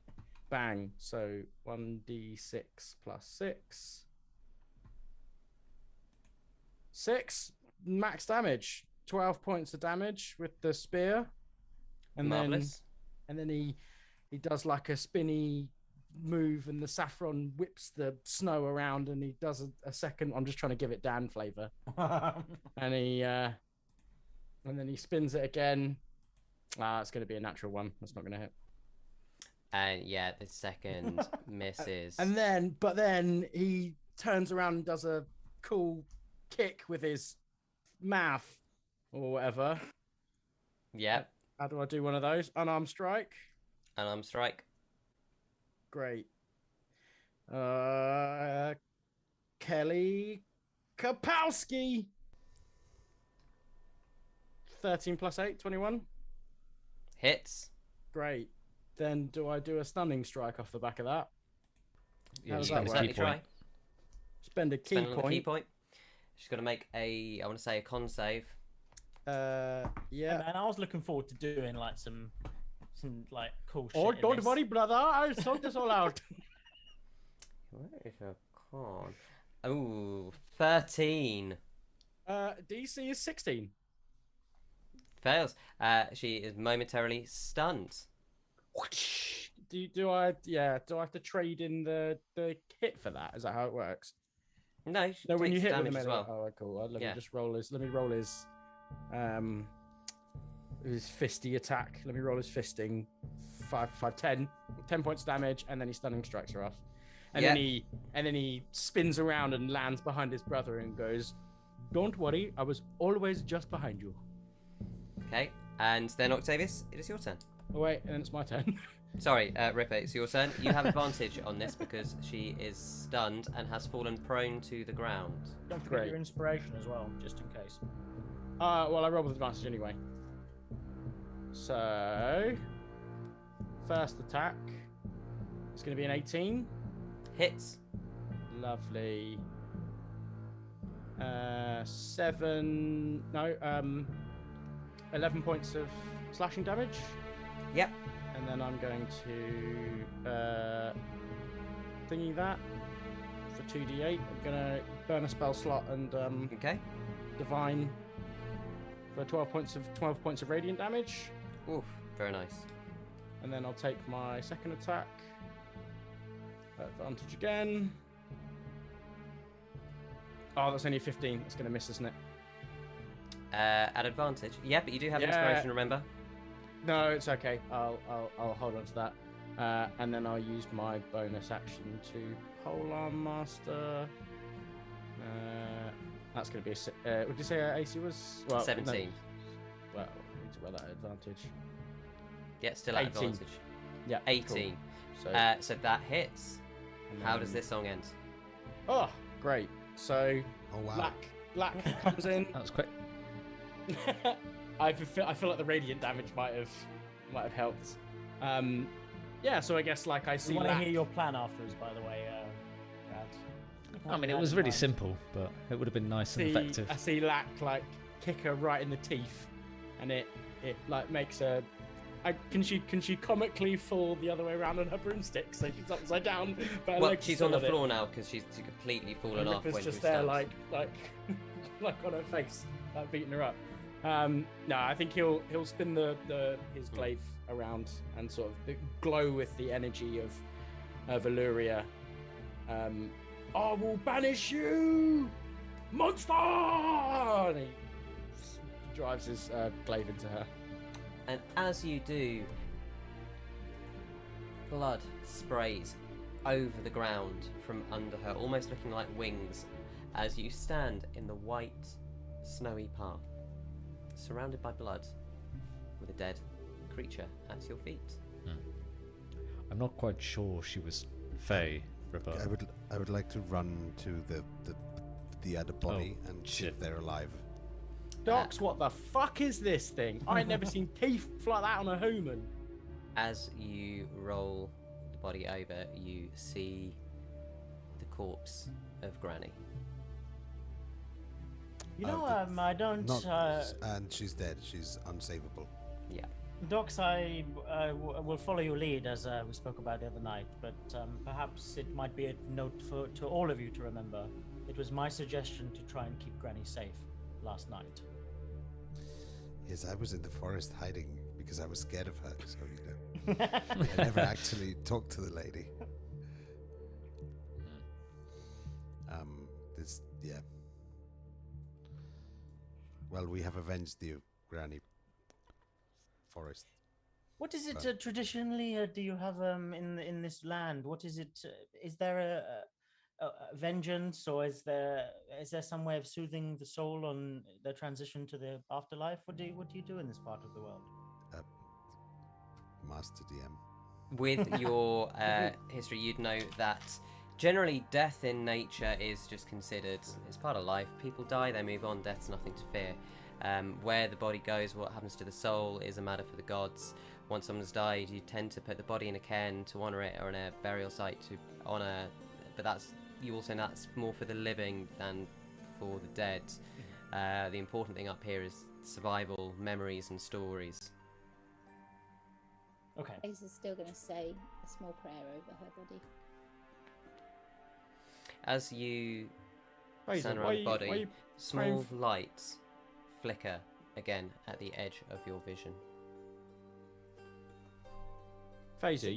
Bang. So 1d6 plus 6. 6 max damage. 12 points of damage with the spear. And Marvelous. then he does like a spinny move, and the saffron whips the snow around, and he does a second. I'm just trying to give it Dan flavor. And then he spins it again. It's going to be a natural 1. That's not going to hit. And yeah, the second misses. But then he turns around and does a cool kick with his mouth or whatever. Yep. How do I do one of those? Unarmed strike. Unarmed strike. Great. Kelly Kapowski. 13 plus 8, 21. Hits. Great. Then do I do a stunning strike off the back of that? Yeah, How does spend that a work? key Certainly point. try. Spend a key Spend another point. key point. She's got to make a, I want to say, a con save. Yeah, Yeah. man, I was looking forward to doing like some like cool shit. Oh, in don't this. worry, brother. I'll sort this all out. Where is her con? Oh, 13. DC is 16. Fails. She is momentarily stunned. Do I have to trade in the hit for that? Is that how it works? No, she No, when you takes hit with damage the as melee. well. Oh, cool. Let Yeah. me roll his fisty attack. Let me roll his fisting. 10 points damage, and then he stunning strikes her off. And Yeah. then he spins around and lands behind his brother and goes, "Don't worry, I was always just behind you." Okay, and then Octavius, it is your turn. Oh wait, and then it's my turn. Sorry, Ripper, it's your turn. You have advantage on this because she is stunned and has fallen prone to the ground. Don't forget Great. your inspiration as well, just in case. Well, I roll with advantage anyway. So, first attack. It's going to be an 18. Hits. Lovely. 7. No, 11 points of slashing damage. Yep. And then I'm going to thingy that for 2d8. I'm going to burn a spell slot and Okay. divine for 12 points of radiant damage. Oof. Very nice. And then I'll take my second attack. Advantage again. Oh, that's only 15. That's going to miss, isn't it? At advantage. Yeah, but you do have inspiration, remember? No, it's okay. I'll hold on to that. And then I'll use my bonus action to Polearm Master. That's going to be a... would you say AC was... Well, 17. No. Well, I need to roll that advantage. Yeah, still at 18. advantage. Yeah, 18. Cool. So that hits. How does this song end? Oh, great. So, Oh wow. Black comes in. That was quick. I feel like the radiant damage might have helped. Yeah, so I guess like I see. We want to Lack. hear your plan afterwards, by the way, Brad. I mean, it was really simple, but it would have been nice and effective. I see Lack like kick her right in the teeth, and it like makes her. Can she comically fall the other way around on her broomstick so she's upside down? But her Well, legs she's still on the it. floor now because she's completely fallen And off Ripper's when just she there, stands. like on her face, like beating her up. No, I think he'll spin his glaive around and sort of glow with the energy of Illyria. I will banish you, monster! And he drives his glaive into her. And as you do, blood sprays over the ground from under her, almost looking like wings, as you stand in the white, snowy path, surrounded by blood, with a dead creature at your feet. I'm not quite sure she was Fae, Ripper. I would like to run to the other body and see shit. if they're alive. Docs, what the fuck is this thing? I ain't never seen teeth like that on a human. As you roll the body over, you see the corpse of Granny. You know, the- I don't. And she's dead. She's unsavable. Yeah. Docs, I will follow your lead as we spoke about the other night, but perhaps it might be a note to all of you to remember. It was my suggestion to try and keep Granny safe last night. Yes, I was in the forest hiding because I was scared of her. So I never actually talked to the lady. Yeah. Well, we have avenged you, Granny Forest. What is it traditionally? Do you have in this land? What is it? Is there a vengeance, or is there some way of soothing the soul on the transition to the afterlife? What do you do in this part of the world? Master DM. With your history, you'd know that generally death in nature is just considered, it's part of life. People die, they move on, death's nothing to fear. Where the body goes, what happens to the soul is a matter for the gods. Once someone's died, you tend to put the body in a cairn to honour it, or in a burial site to honour, but that's more for the living than for the dead. The important thing up here is survival, memories and stories. Okay. Faeza's still going to say a small prayer over her body. As you Faeza, stand why around are the you- body, why are you small praying lights flicker again at the edge of your vision. Faeza,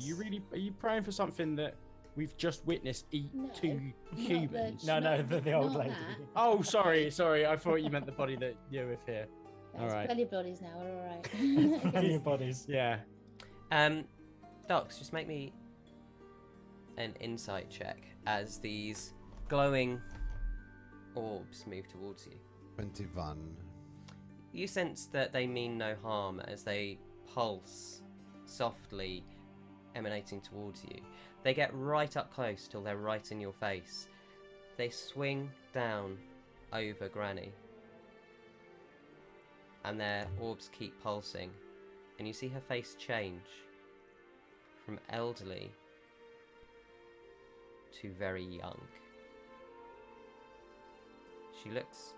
are you praying for something that we've just witnessed eat No, two humans? No, the old not lady. that. Oh, sorry. I thought you meant the body that you're with here. There's Alright. plenty of bodies now, we're alright. Plenty of bodies. Yeah. Docs, just make me an insight check as these glowing orbs move towards you. 21. You sense that they mean no harm as they pulse softly, emanating towards you. They get right up close till they're right in your face. They swing down over Granny, and their orbs keep pulsing and you see her face change from elderly to very young. She looks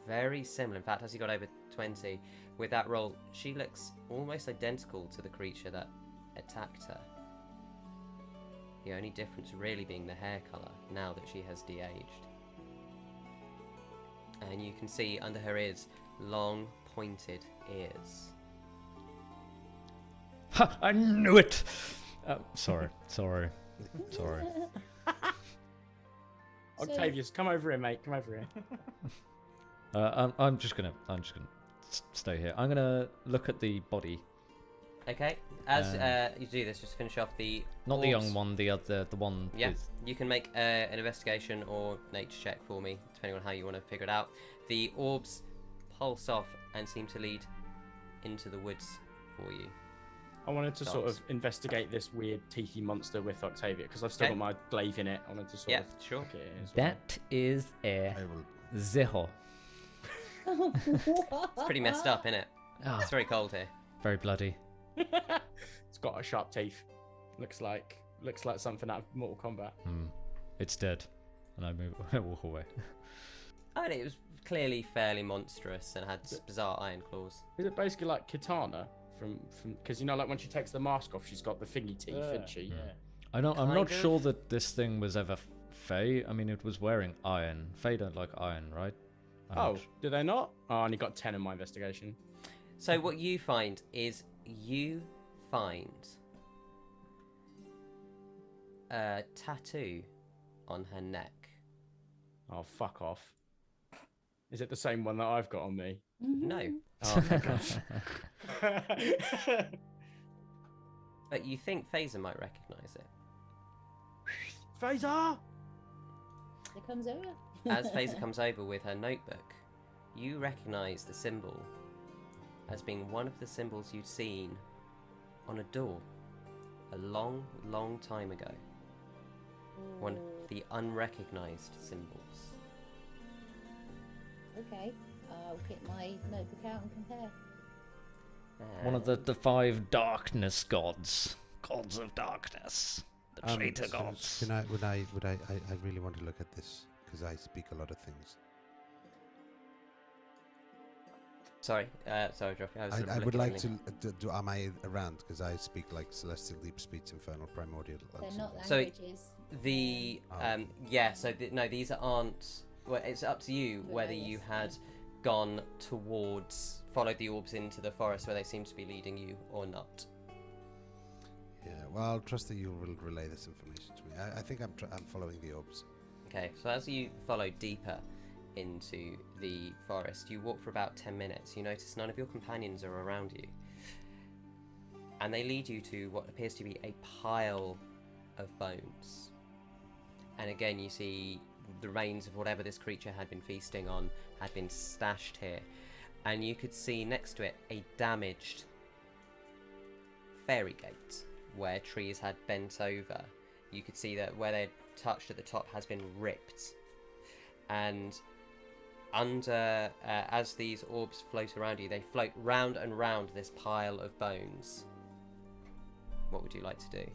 very similar. In fact, as you got over 20 with that roll, she looks almost identical to the creature that attacked her. The only difference really being the hair colour now that she has de-aged. And you can see under her ears long pointed ears. Ha! I knew it! Sorry. Octavius, come over here, mate. Come over here. I'm just gonna stay here. I'm gonna look at the body. Okay, as you do this, just finish off the Not the orbs. young one, the one. Yeah, With... you can make an investigation or nature check for me, depending on how you want to figure it out. The orbs pulse off and seem to lead into the woods for you. I wanted to sort Dogs. of investigate this weird teethy monster with Octavia because I've still Okay. got my glaive in it. I wanted to sort Yeah, of sure. look at it as well. That is a I will. zeho. It's pretty messed up, isn't it? Ah, It's very cold here. very bloody. It's got a sharp teeth. Looks like something out of Mortal Kombat. It's dead, and I walk away. I mean, it was clearly fairly monstrous and had bizarre iron claws. Is it basically like Kitana from because you know like when she takes the mask off, she's got the thingy teeth, isn't she? Yeah. I'm not Kind of. sure that this thing was ever Fae. I mean, it was wearing iron. Fae don't like iron, right? Oh, do they not? Oh, I only got 10 in my investigation. So what you find is you find a tattoo on her neck. Oh, fuck off. Is it the same one that I've got on me? No, Oh, my God. but you think Faeza might recognise it. Faeza! It comes over. As Faeza comes over with her notebook, you recognise the symbol as being one of the symbols you'd seen on a door a long, long time ago. One of the unrecognised symbols. Okay, I'll get my notebook out and compare. One of the 5 darkness gods of darkness, the traitor So gods. Can I really want to look at this because I speak a lot of things. Sorry, Joffrey. I would like to. Do am I around? Because I speak like celestial, deep speech, infernal, primordial. and They're not So- something. languages. The Oh. yeah, so no, these aren't. Well, it's up to you whether you had gone towards, followed the orbs into the forest where they seem to be leading you, or not. Yeah. Well, I'll trust that you will relay this information to me. I think I'm following the orbs. Okay, so as you follow deeper into the forest, you walk for about 10 minutes. You notice none of your companions are around you, and they lead you to what appears to be a pile of bones. And again, you see the remains of whatever this creature had been feasting on had been stashed here, and you could see next to it a damaged fairy gate where trees had bent over. You could see that where they touched at the top has been ripped, and under as these orbs float around you, they float round and round this pile of bones. What would you like to do?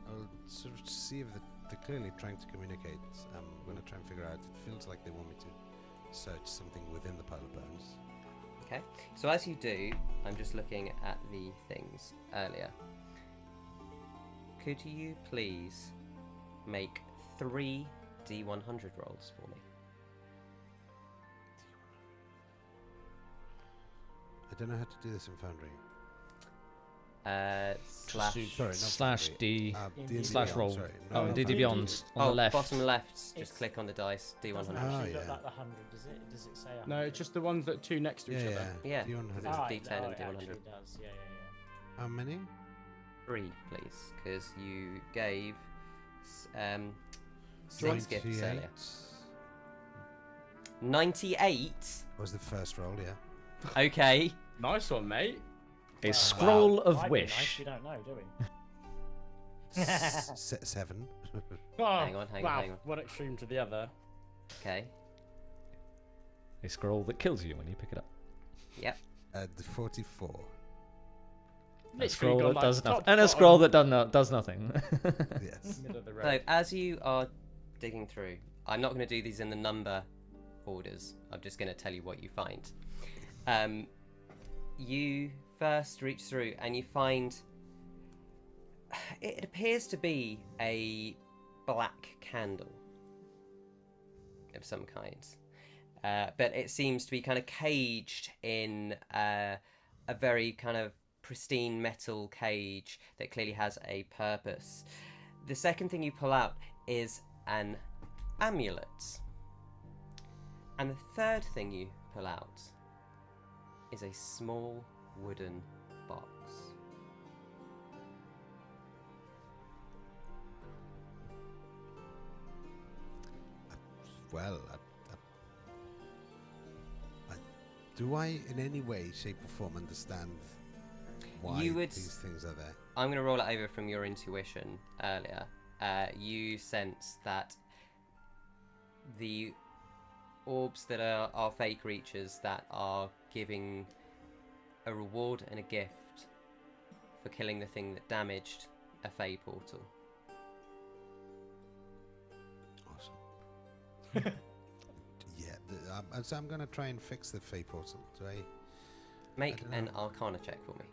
I'll sort of see if they're clearly trying to communicate. I'm going to try and figure out. It feels like they want me to search something within the pile of bones. Okay, so as you do, I'm just looking at the things earlier. Could you please make 3 D100 rolls for me? I don't know how to do this in Foundry. Slash. Sorry, not Slash Foundry. D D&D slash Beyond, roll. sorry. Oh, not D&D Foundry. Beyond on the left. Bottom left. Just It's- click on the dice. Doesn't D100. Ah, actually look yeah. like the 100, does it? Does it say 100? No, it's just the ones that are 2 next to each Yeah, other. Yeah, D100. it's Ah, D10 no, and it D100. actually does. Yeah. How many? 3, please, because you gave six gifts 98 earlier. 98. was the first roll, yeah. Okay. Nice one, mate. A scroll of Might be wish. Nice, we don't know, do we? 7. Oh, Hang on, hang on, wow, hang on. one extreme to the other. Okay. A scroll that kills you when you pick it up. Yep. The 44. A Literally scroll gone, that like, does top nothing. to And a bottom, scroll that does nothing. Yes. middle of the So road. as you are digging through, I'm not going to do these in the number orders. I'm just going to tell you what you find. You first reach through and you find it appears to be a black candle of some kind, but it seems to be kind of caged in a very kind of pristine metal cage that clearly has a purpose. The second thing you pull out is an amulet, and the third thing you pull out is a small wooden box. Well, do I in any way, shape or form understand why these things are there? I'm going to roll it over from your intuition earlier. You sense that the orbs that are fake creatures that are giving a reward and a gift for killing the thing that damaged a Fey portal. Awesome. Yeah, so I'm going to try and fix the Fey portal. Do I? Make an Arcana check for me.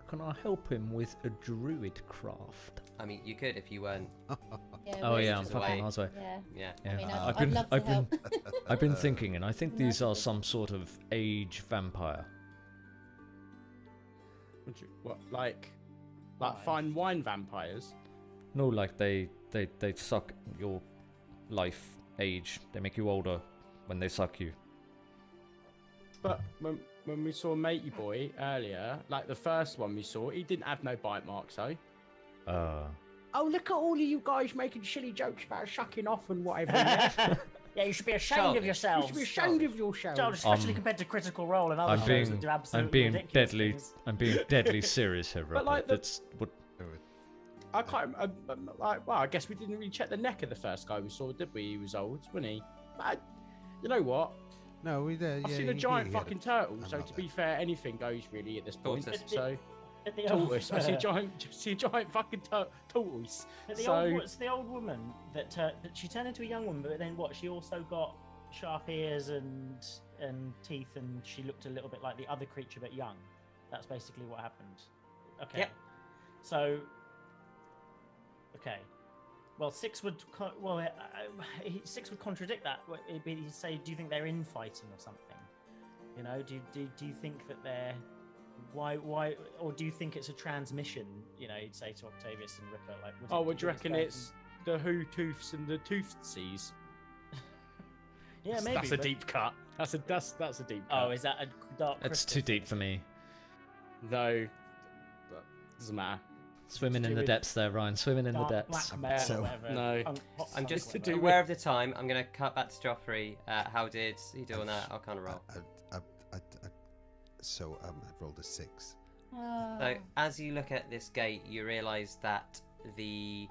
Can I help him with a druid craft? I mean, you could if you weren't. Yeah, Oh where's yeah, I'm the fucking way? miles away. Yeah. Yeah. Yeah. I mean, I've I'd been, love to I've been, help. I've been thinking, and I think these are Massively. some sort of age vampire. What, like fine wine vampires? No, like they suck your life age. They make you older when they suck you. But when we saw Matey Boy earlier, like the first one we saw, he didn't have no bite marks, though. Oh, look at all of you guys making silly jokes about shucking off and whatever. Yeah, yeah, you should be ashamed Childish. of yourselves. You should be ashamed of yourselves. Childish, especially compared to Critical Role and other I'm shows being, that do I'm absolutely being ridiculous deadly, things. I'm being deadly serious here, Robert. like the- That's what. I can't. Like, well, I guess we didn't really check the neck of the first guy we saw, did we? He was old, wasn't he? But you know what? No, we did. I've seen a giant fucking turtle, so to be fair, anything goes really at this point. Tortoise. So At the tortoise. I see a giant fucking tortoise. But the So it's the old woman that she turned into a young woman, but then what? She also got sharp ears and teeth, and she looked a little bit like the other creature, but young. That's basically what happened. Okay. Yep. So. Okay. Well, Six would Six would contradict that. He'd say, "Do you think they're infighting or something? You know, do you think that they're why or do you think it's a transmission?" You know, he'd say to Octavius and Ripper, like, oh, what do you think reckon? going It's the Who-Tooths and the Toothsees. yeah, maybe. That's a but- deep cut. That's a deep cut. Oh, is that a dark? That's crystal too deep thing? for me. No, doesn't matter. Swimming to in do the with depths there, Ryan. Swimming in the Dark depths. black metal, So- whatever. no. I'm just to do with- aware of the time. I'm going to cut back to Joffrey. How did he do on that? I'll kind of roll. So I rolled a 6. Oh. So as you look at this gate, you realise that the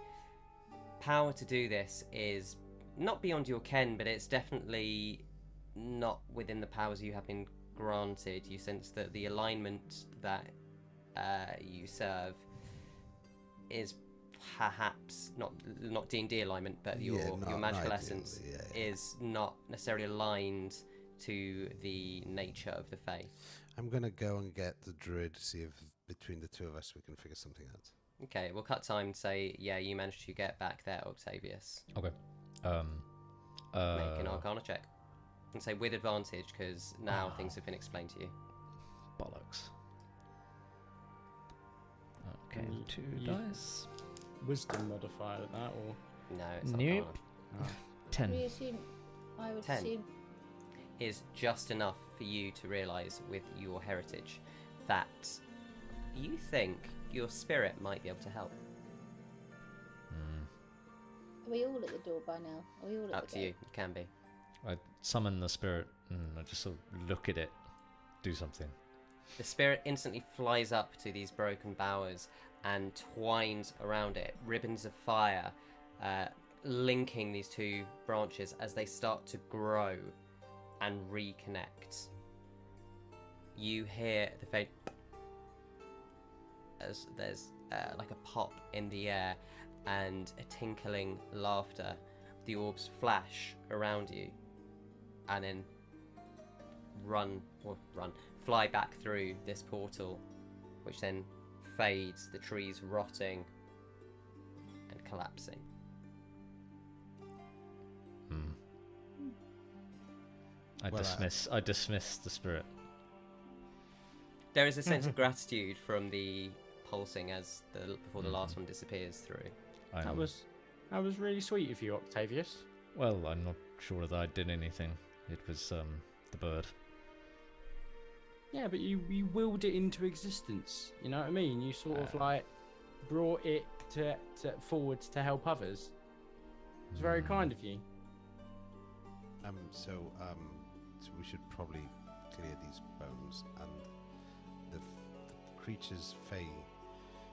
power to do this is not beyond your ken, but it's definitely not within the powers you have been granted. You sense that the alignment that you serve is perhaps not D&D alignment, but your magical essence is not necessarily aligned to the nature of the Fae. I'm gonna go and get the druid, see if between the two of us we can figure something out. Okay, we'll cut time and say, yeah, you managed to get back there, Octavius. Okay. Make an Arcana check. And say with advantage, because now things have been explained to you. Bollocks. Okay, Mm, 2 you- dice. Wisdom modifier at that, or No, it's not Nope. Arcana. 10. We assume, I would 10. assume. Is just enough for you to realise with your heritage that you think your spirit might be able to help. Are we all at the door by now? Are we all at Up the to you, gate? you can be. I summon the spirit and I just sort of look at it, do something. The spirit instantly flies up to these broken bowers and twines around it, ribbons of fire, linking these two branches as they start to grow and reconnect. you hear the faint as there's like a pop in the air and a tinkling laughter. The orbs flash around you and then fly back through this portal, which then fades, the trees rotting and collapsing. I dismiss the spirit. There is a sense of gratitude from the pulsing as before the last one disappears through. That was really sweet of you, Octavius. Well, I'm not sure that I did anything. It was the bird. Yeah, but you willed it into existence. You know what I mean? You sort of like brought it to forwards to help others. It's very kind of you. So we should probably clear these bones, and the creatures, Fae,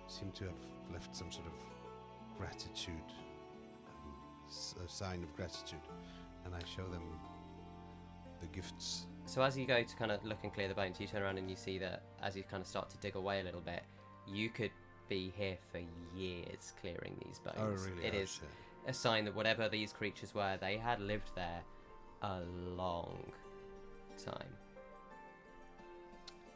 seem to have left some sort of gratitude, a sign of gratitude, and I show them the gifts. So as you go to kind of look and clear the bones, you turn around and you see that as you kind of start to dig away a little bit, you could be here for years clearing these bones. Oh, really? It is a sign that whatever these creatures were, they had lived there a long time.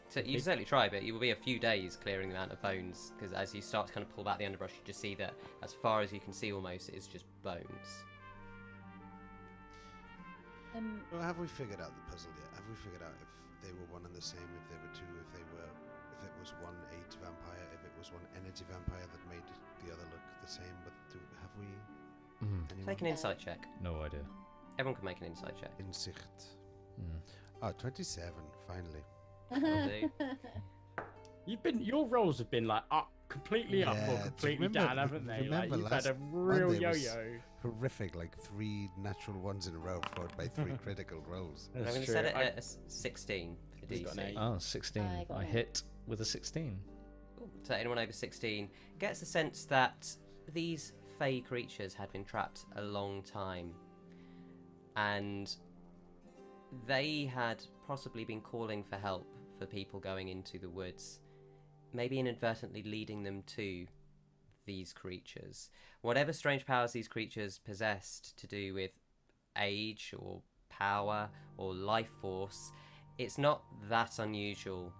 So you can certainly try, but it will be a few days clearing the amount of bones, because as you start to kind of pull back the underbrush, you just see that as far as you can see almost, it's just bones. Well, have we figured out the puzzle yet? Have we figured out if they were one and the same, if they were two, if it was one age vampire, if it was one energy vampire that made the other look the same? But have we? Take an insight check. No idea. Everyone can make an insight check. Insight. Oh, 27, finally. Your rolls have been like up, completely up or completely down, haven't they? Like you've had a real yo-yo. Horrific, like 3 natural ones in a row, followed by 3 critical rolls. I'm going to set it at a 16 for the DC. Oh, 16. I hit with a 16. So anyone over 16 gets the sense that these Fey creatures had been trapped a long time, and they had possibly been calling for help for people going into the woods, maybe inadvertently leading them to these creatures. Whatever strange powers these creatures possessed to do with age or power or life force, it's not that unusual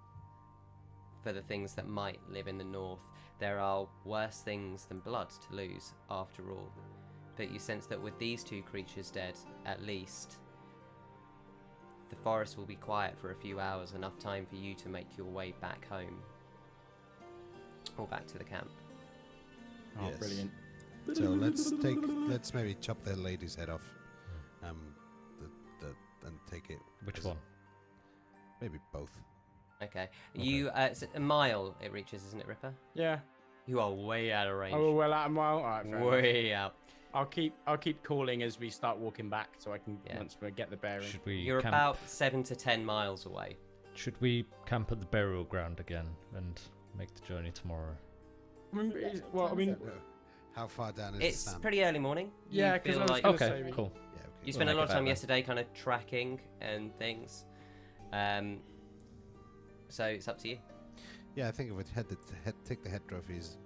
for the things that might live in the north. There are worse things than blood to lose, after all. But you sense that with these 2 creatures dead, at least, the forest will be quiet for a few hours, enough time for you to make your way back home. Or back to the camp. Oh, Yes. brilliant. So let's maybe chop the lady's head off, and take it. Which as- one? Maybe both. Okay. You, it's a mile it reaches, isn't it, Ripper? Yeah. You are way out of range. Oh, well, out of mile. All right, fair enough. Way out. I'll keep calling as we start walking back, so I can once we get the bearing. Should we You're camp? about 7 to 10 miles away. Should we camp at the burial ground again and make the journey tomorrow? How far down is It's the sand? pretty early morning. You Yeah, 'cause feel I was like gonna Okay, say cool. Yeah, okay. you spent a We'll lot of make it time back yesterday kind of tracking and things. So it's up to you. Yeah, I think if we'd take the head trophies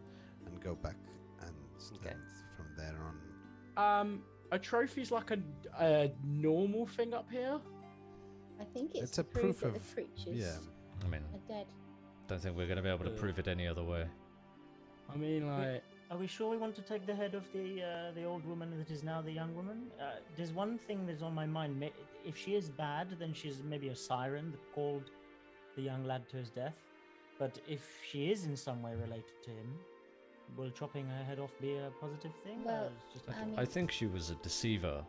and go back, and Okay. from there on. A trophy's like a normal thing up here. I think it's It's a to prove proof that of- the creatures Yeah. I mean, are dead. don't think we're going to be able to prove it any other way. I mean, like, Are we sure we want to take the head of the old woman that is now the young woman? There's one thing that's on my mind. If she is bad, then she's maybe a siren that called the young lad to his death. But if she is in some way related to him, will chopping her head off be a positive thing? Well, or it's just I mean- I think she was a deceiver.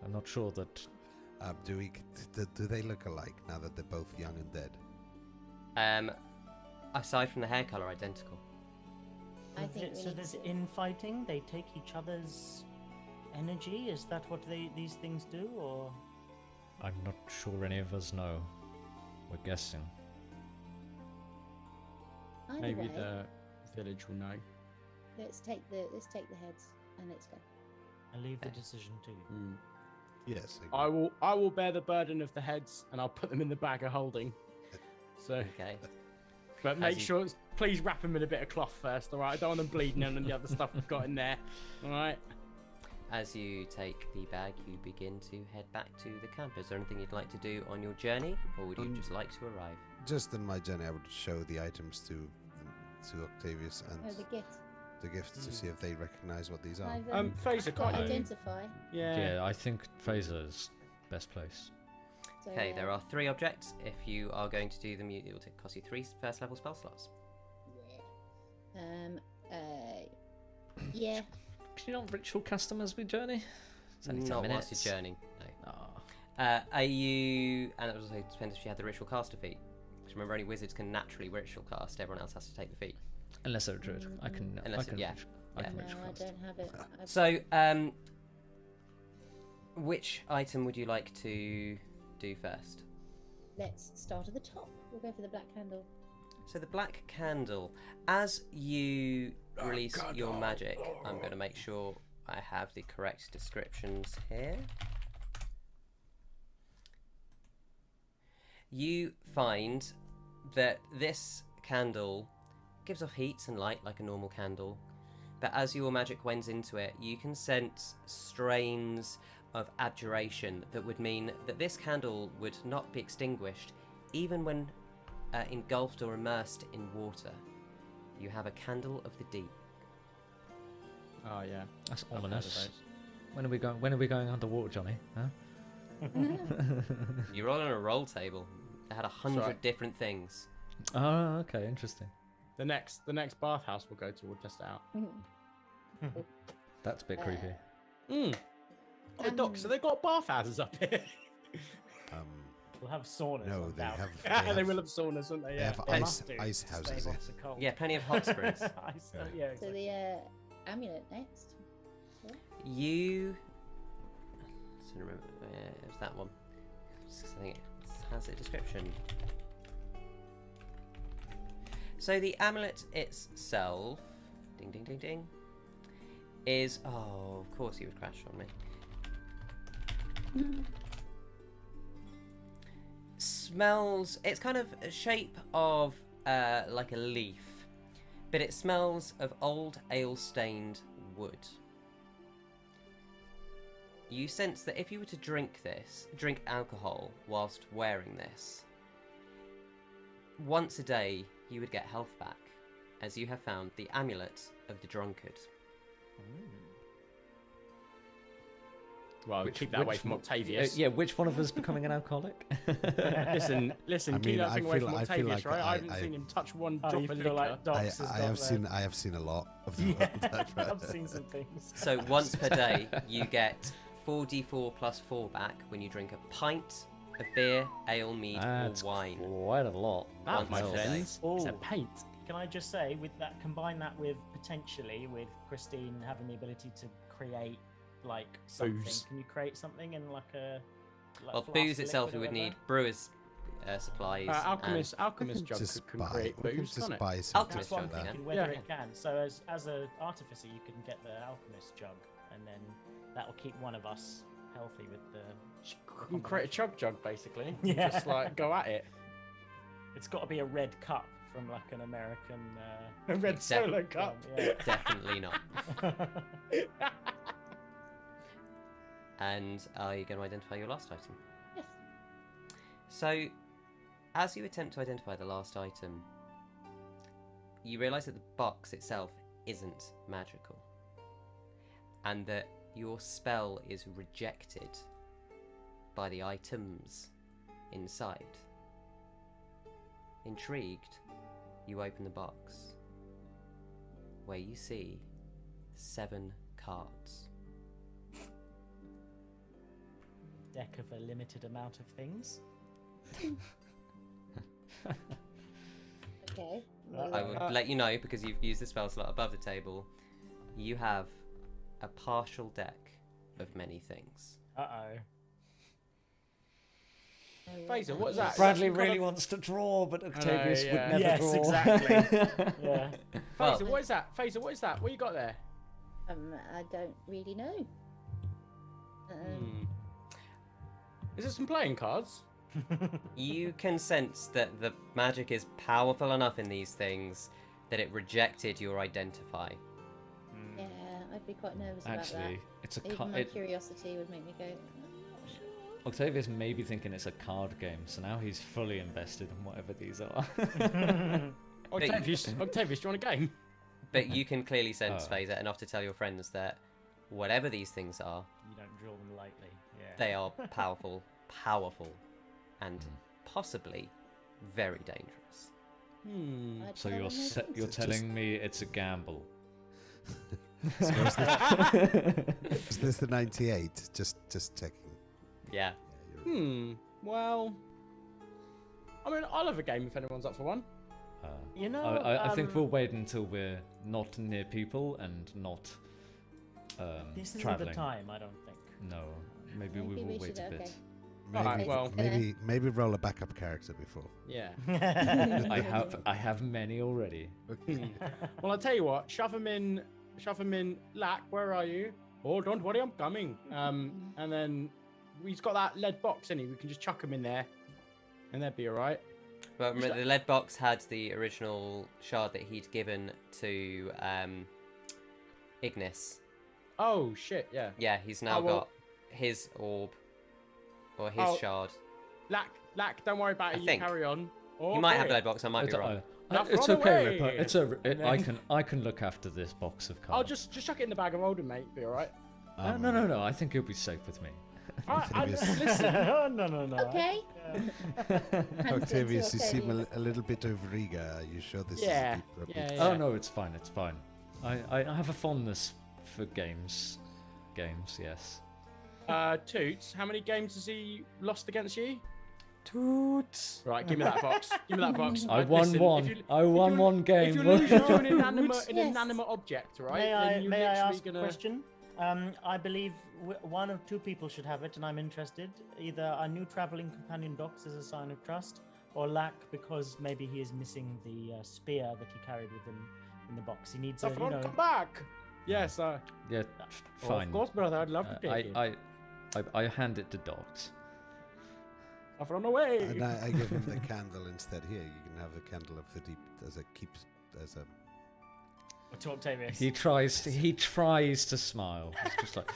I'm not sure that. Do they look alike now that they're both young and dead? Aside from the hair color, identical. I think we so. need There's to- infighting. They take each other's energy. Is that what these things do, or? I'm not sure any of us know. We're guessing. Either maybe way, the village will know. let's take the heads and let's go. I leave the decision to you. Yes. I will bear the burden of the heads, and I'll put them in the bag of holding. So, Okay. but make sure, please wrap them in a bit of cloth first, all right? I don't want them bleeding and the other stuff we've got in there, all right? As you take the bag, you begin to head back to the camp. Is there anything you'd like to do on your journey, or would you just like to arrive? Just in my journey, I would show the items to Octavius and Oh, the gift. the gifts to see if they recognise what these are. I've Faeza, got can't you? identify. Yeah, I think Faeza's best place. So, Okay, there are 3 objects. If you are going to do them, it will cost you 3 first level spell slots. Yeah. Can you not ritual cast them as we journey? It's only 10 Not minutes. whilst you're journeying, no. Ah. Are you... And it also depends if you had the ritual caster feat. Because remember, only wizards can naturally ritual cast. Everyone else has to take the feat. Unless they're a druid. I can. Unless I can, yeah. I can No, ritual I cast. don't have it. So, which item would you like to do first? Let's start at the top. We'll go for the black candle. So the black candle, as you release your magic, I'm going to make sure I have the correct descriptions here. You find that this candle gives off heat and light like a normal candle, but as your magic wends into it, you can sense strains of abjuration that would mean that this candle would not be extinguished even when engulfed or immersed in water. You have a candle of the deep. Oh, yeah. That's I've heard of ominous. those. When are we going underwater, Johnny? Huh? You're all on a roll table. It had 100 right. different things. Oh, okay, interesting. The next bathhouse we'll go to, we'll test it out. That's a bit creepy. Oh, Doc, so they got bathhouses up here. We'll have saunas. No, I doubt. They will have saunas, won't they? They Yeah. have They ice must do, ice to stave houses. off the cold. Yeah, plenty of hot springs. Ice- yeah, So exactly. the amulet next. You... So remember, it was that one. I think it has a description. So the amulet itself, ding ding ding ding, is... Oh, of course you would crash on me. Smells... It's kind of a shape of like a leaf, but it smells of old ale-stained wood. You sense that if you were to drink alcohol whilst wearing this, once a day you would get health back, as you have found the amulet of the drunkard. Well, keep that away from Octavius. Yeah, which one of us becoming an alcoholic? Listen, I keep mean, that I thing away feel- from I feel Octavius, like right? I haven't I- seen him touch one Oh, drop you of feel liquor. like Docs has I got have the- seen a lot of them. Yeah, I've seen some things. So once per day you get 4d4 plus 4 back when you drink a pint of beer, ale, mead, That's or wine. quite a lot. That, Once my a day. friends, is a Oh. paint. Can I just say, with that, combine that with potentially with Christine having the ability to create like something. Booze. Can you create something in like a? Like Well, flask booze of itself liquid you or would need whatever? brewer's supplies. Alchemist jug Just can buy, create booze, just can't it? buy some Alchemist That's what I'm jug, like that. thinking. Whether Yeah. it can. So as an artificer, you can get the alchemist jug, and then that will keep one of us healthy with the. You can create a chug jug, basically. Yeah. Just like go at it. It's got to be a red cup from like an American. A red Except- solo cup. Yeah. Definitely not. And are you going to identify your last item? Yes. So, as you attempt to identify the last item, you realise that the box itself isn't magical, and that your spell is rejected by the items inside. Intrigued, you open the box, where you see 7 cards. Deck of a limited amount of things. Okay. I would let you know, because you've used the spell slot above the table, you have a partial deck of many things. Uh-oh. Faeza, what is that? Bradley That's really kind of- wants to draw, but Octavius yeah. would never Yes, draw. exactly. Yeah. Well- Faeza, what is that? Faeza, what is that? What you got there? I don't really know. Is it some playing cards? You can sense that the magic is powerful enough in these things that it rejected your identify. Yeah, I'd be quite nervous Actually, about it's a that. Even my curiosity would make me go, I'm not sure. Octavius may be thinking it's a card game, so now he's fully invested in whatever these are. Octavius, do you want a game? But you can clearly sense, Oh. Faeza, enough to tell your friends that whatever these things are, You don't draw them lightly. Yeah. they are powerful, and possibly very dangerous. I'd So tell you're them no. you're telling me it's a gamble. So is this the 98? Just checking. Yeah. Well, I mean, I'll have a game if anyone's up for one. You know, I think we'll wait until we're not near people and not this isn't traveling. the time. I don't think. No, maybe we will wait a bit. Maybe, Alright, well. maybe roll a backup character before. Yeah. I have many already. Well, I'll tell you what. Shove him in. Lack, where are you? Oh, don't worry, I'm coming. And then he's got that lead box, isn't he? We can just chuck him in there, and that'd be all right. But remember, the lead box had the original shard that he'd given to Ignis. Oh shit, yeah. Yeah, he's now got his orb, or his shard. Lack, don't worry about it. You think. carry on. He might have the lead box, I might be wrong. It's run okay, away. Ripper. It's I can look after this box of cards. I'll just chuck it in the bag of holding, mate. Be all right. No. I think he'll be safe with me. Listen. Oh, no. Okay. Octavius, you seem a little bit overeager. Are you sure this is a deep rubbish? Oh no, it's fine. It's fine. I have a fondness for games. Yes. Toots, how many games has he lost against you? Toots. Right, give me that box. Give me that box. I won Listen, one. I won one game. If you lose to an Yes. inanimate object, right? May then you're I literally ask a question? I believe one of two people should have it, and I'm interested. Either our new traveling companion Docs as a sign of trust, or Lack because maybe he is missing the spear that he carried with him in the box. He needs a, Saffron, come back. Yes, Yeah, fine. of course, brother. I'd love to take it. I hand it to Docs. Saffron away. And I give him the candle instead. Here, you can have the candle of the deep as a To Octavius. He tries to smile. It's just like,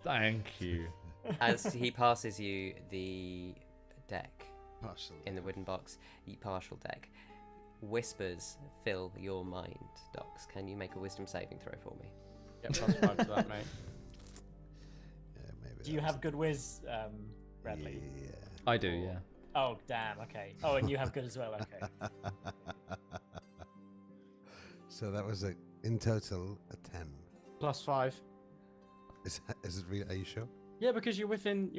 thank you. As he passes you the deck partial. in the wooden box, partial deck, whispers fill your mind. Docs, can you make a wisdom saving throw for me? Get +5 to that, mate. Yeah, maybe. Do you have good whiz, Bradley? Yeah. I do, yeah. Oh, damn. Okay. Oh, and you have good as well. Okay. So that was in total a 10. +5. Is it real? Are you sure? Yeah, because you're within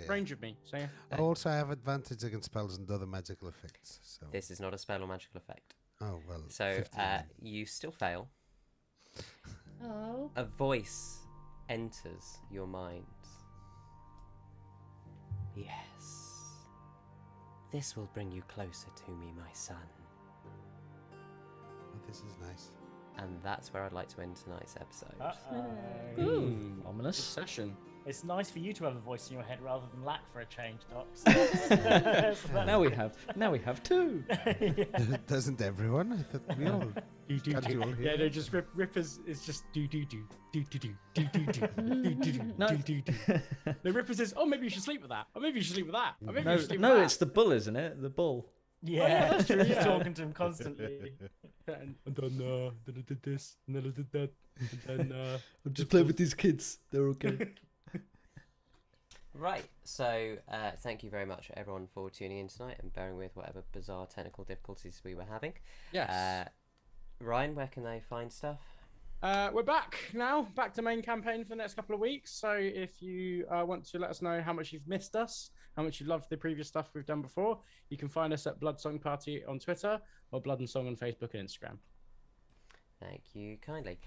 range of me. So yeah. Also, I have advantage against spells and other magical effects. So. This is not a spell or magical effect. Oh well. So 15 then. you still fail. Oh. A voice enters your mind. Yes. This will bring you closer to me, my son. Oh, this is nice. And that's where I'd like to end tonight's episode. Ominous. Session. It's nice for you to have a voice in your head rather than Lack for a change, Docs. Now we have two. Doesn't everyone? I thought we all. Can't you all hear? Yeah, no, just Rippers is just do. No. The Rippers is, oh, maybe you should sleep with that. Or maybe you should sleep with that. Or maybe you No, should sleep no, with that. it's the bull, isn't it? The bull. Yeah, that's true, He's yeah. talking to him constantly. And then I did this, and then I did that, and then I'm just playing with these kids. They're okay. Right, so thank you very much everyone for tuning in tonight and bearing with whatever bizarre technical difficulties we were having. Yes. Ryan, where can they find stuff? We're back now, back to main campaign for the next couple of weeks. So if you want to let us know how much you've missed us, how much you loved the previous stuff we've done before, you can find us at Blood Song Party on Twitter or Blood and Song on Facebook and Instagram. Thank you kindly.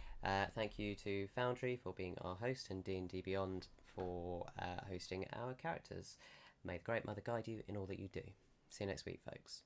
Thank you to Foundry for being our host and D&D Beyond for hosting our characters. May the Great Mother guide you in all that you do. See you next week, folks.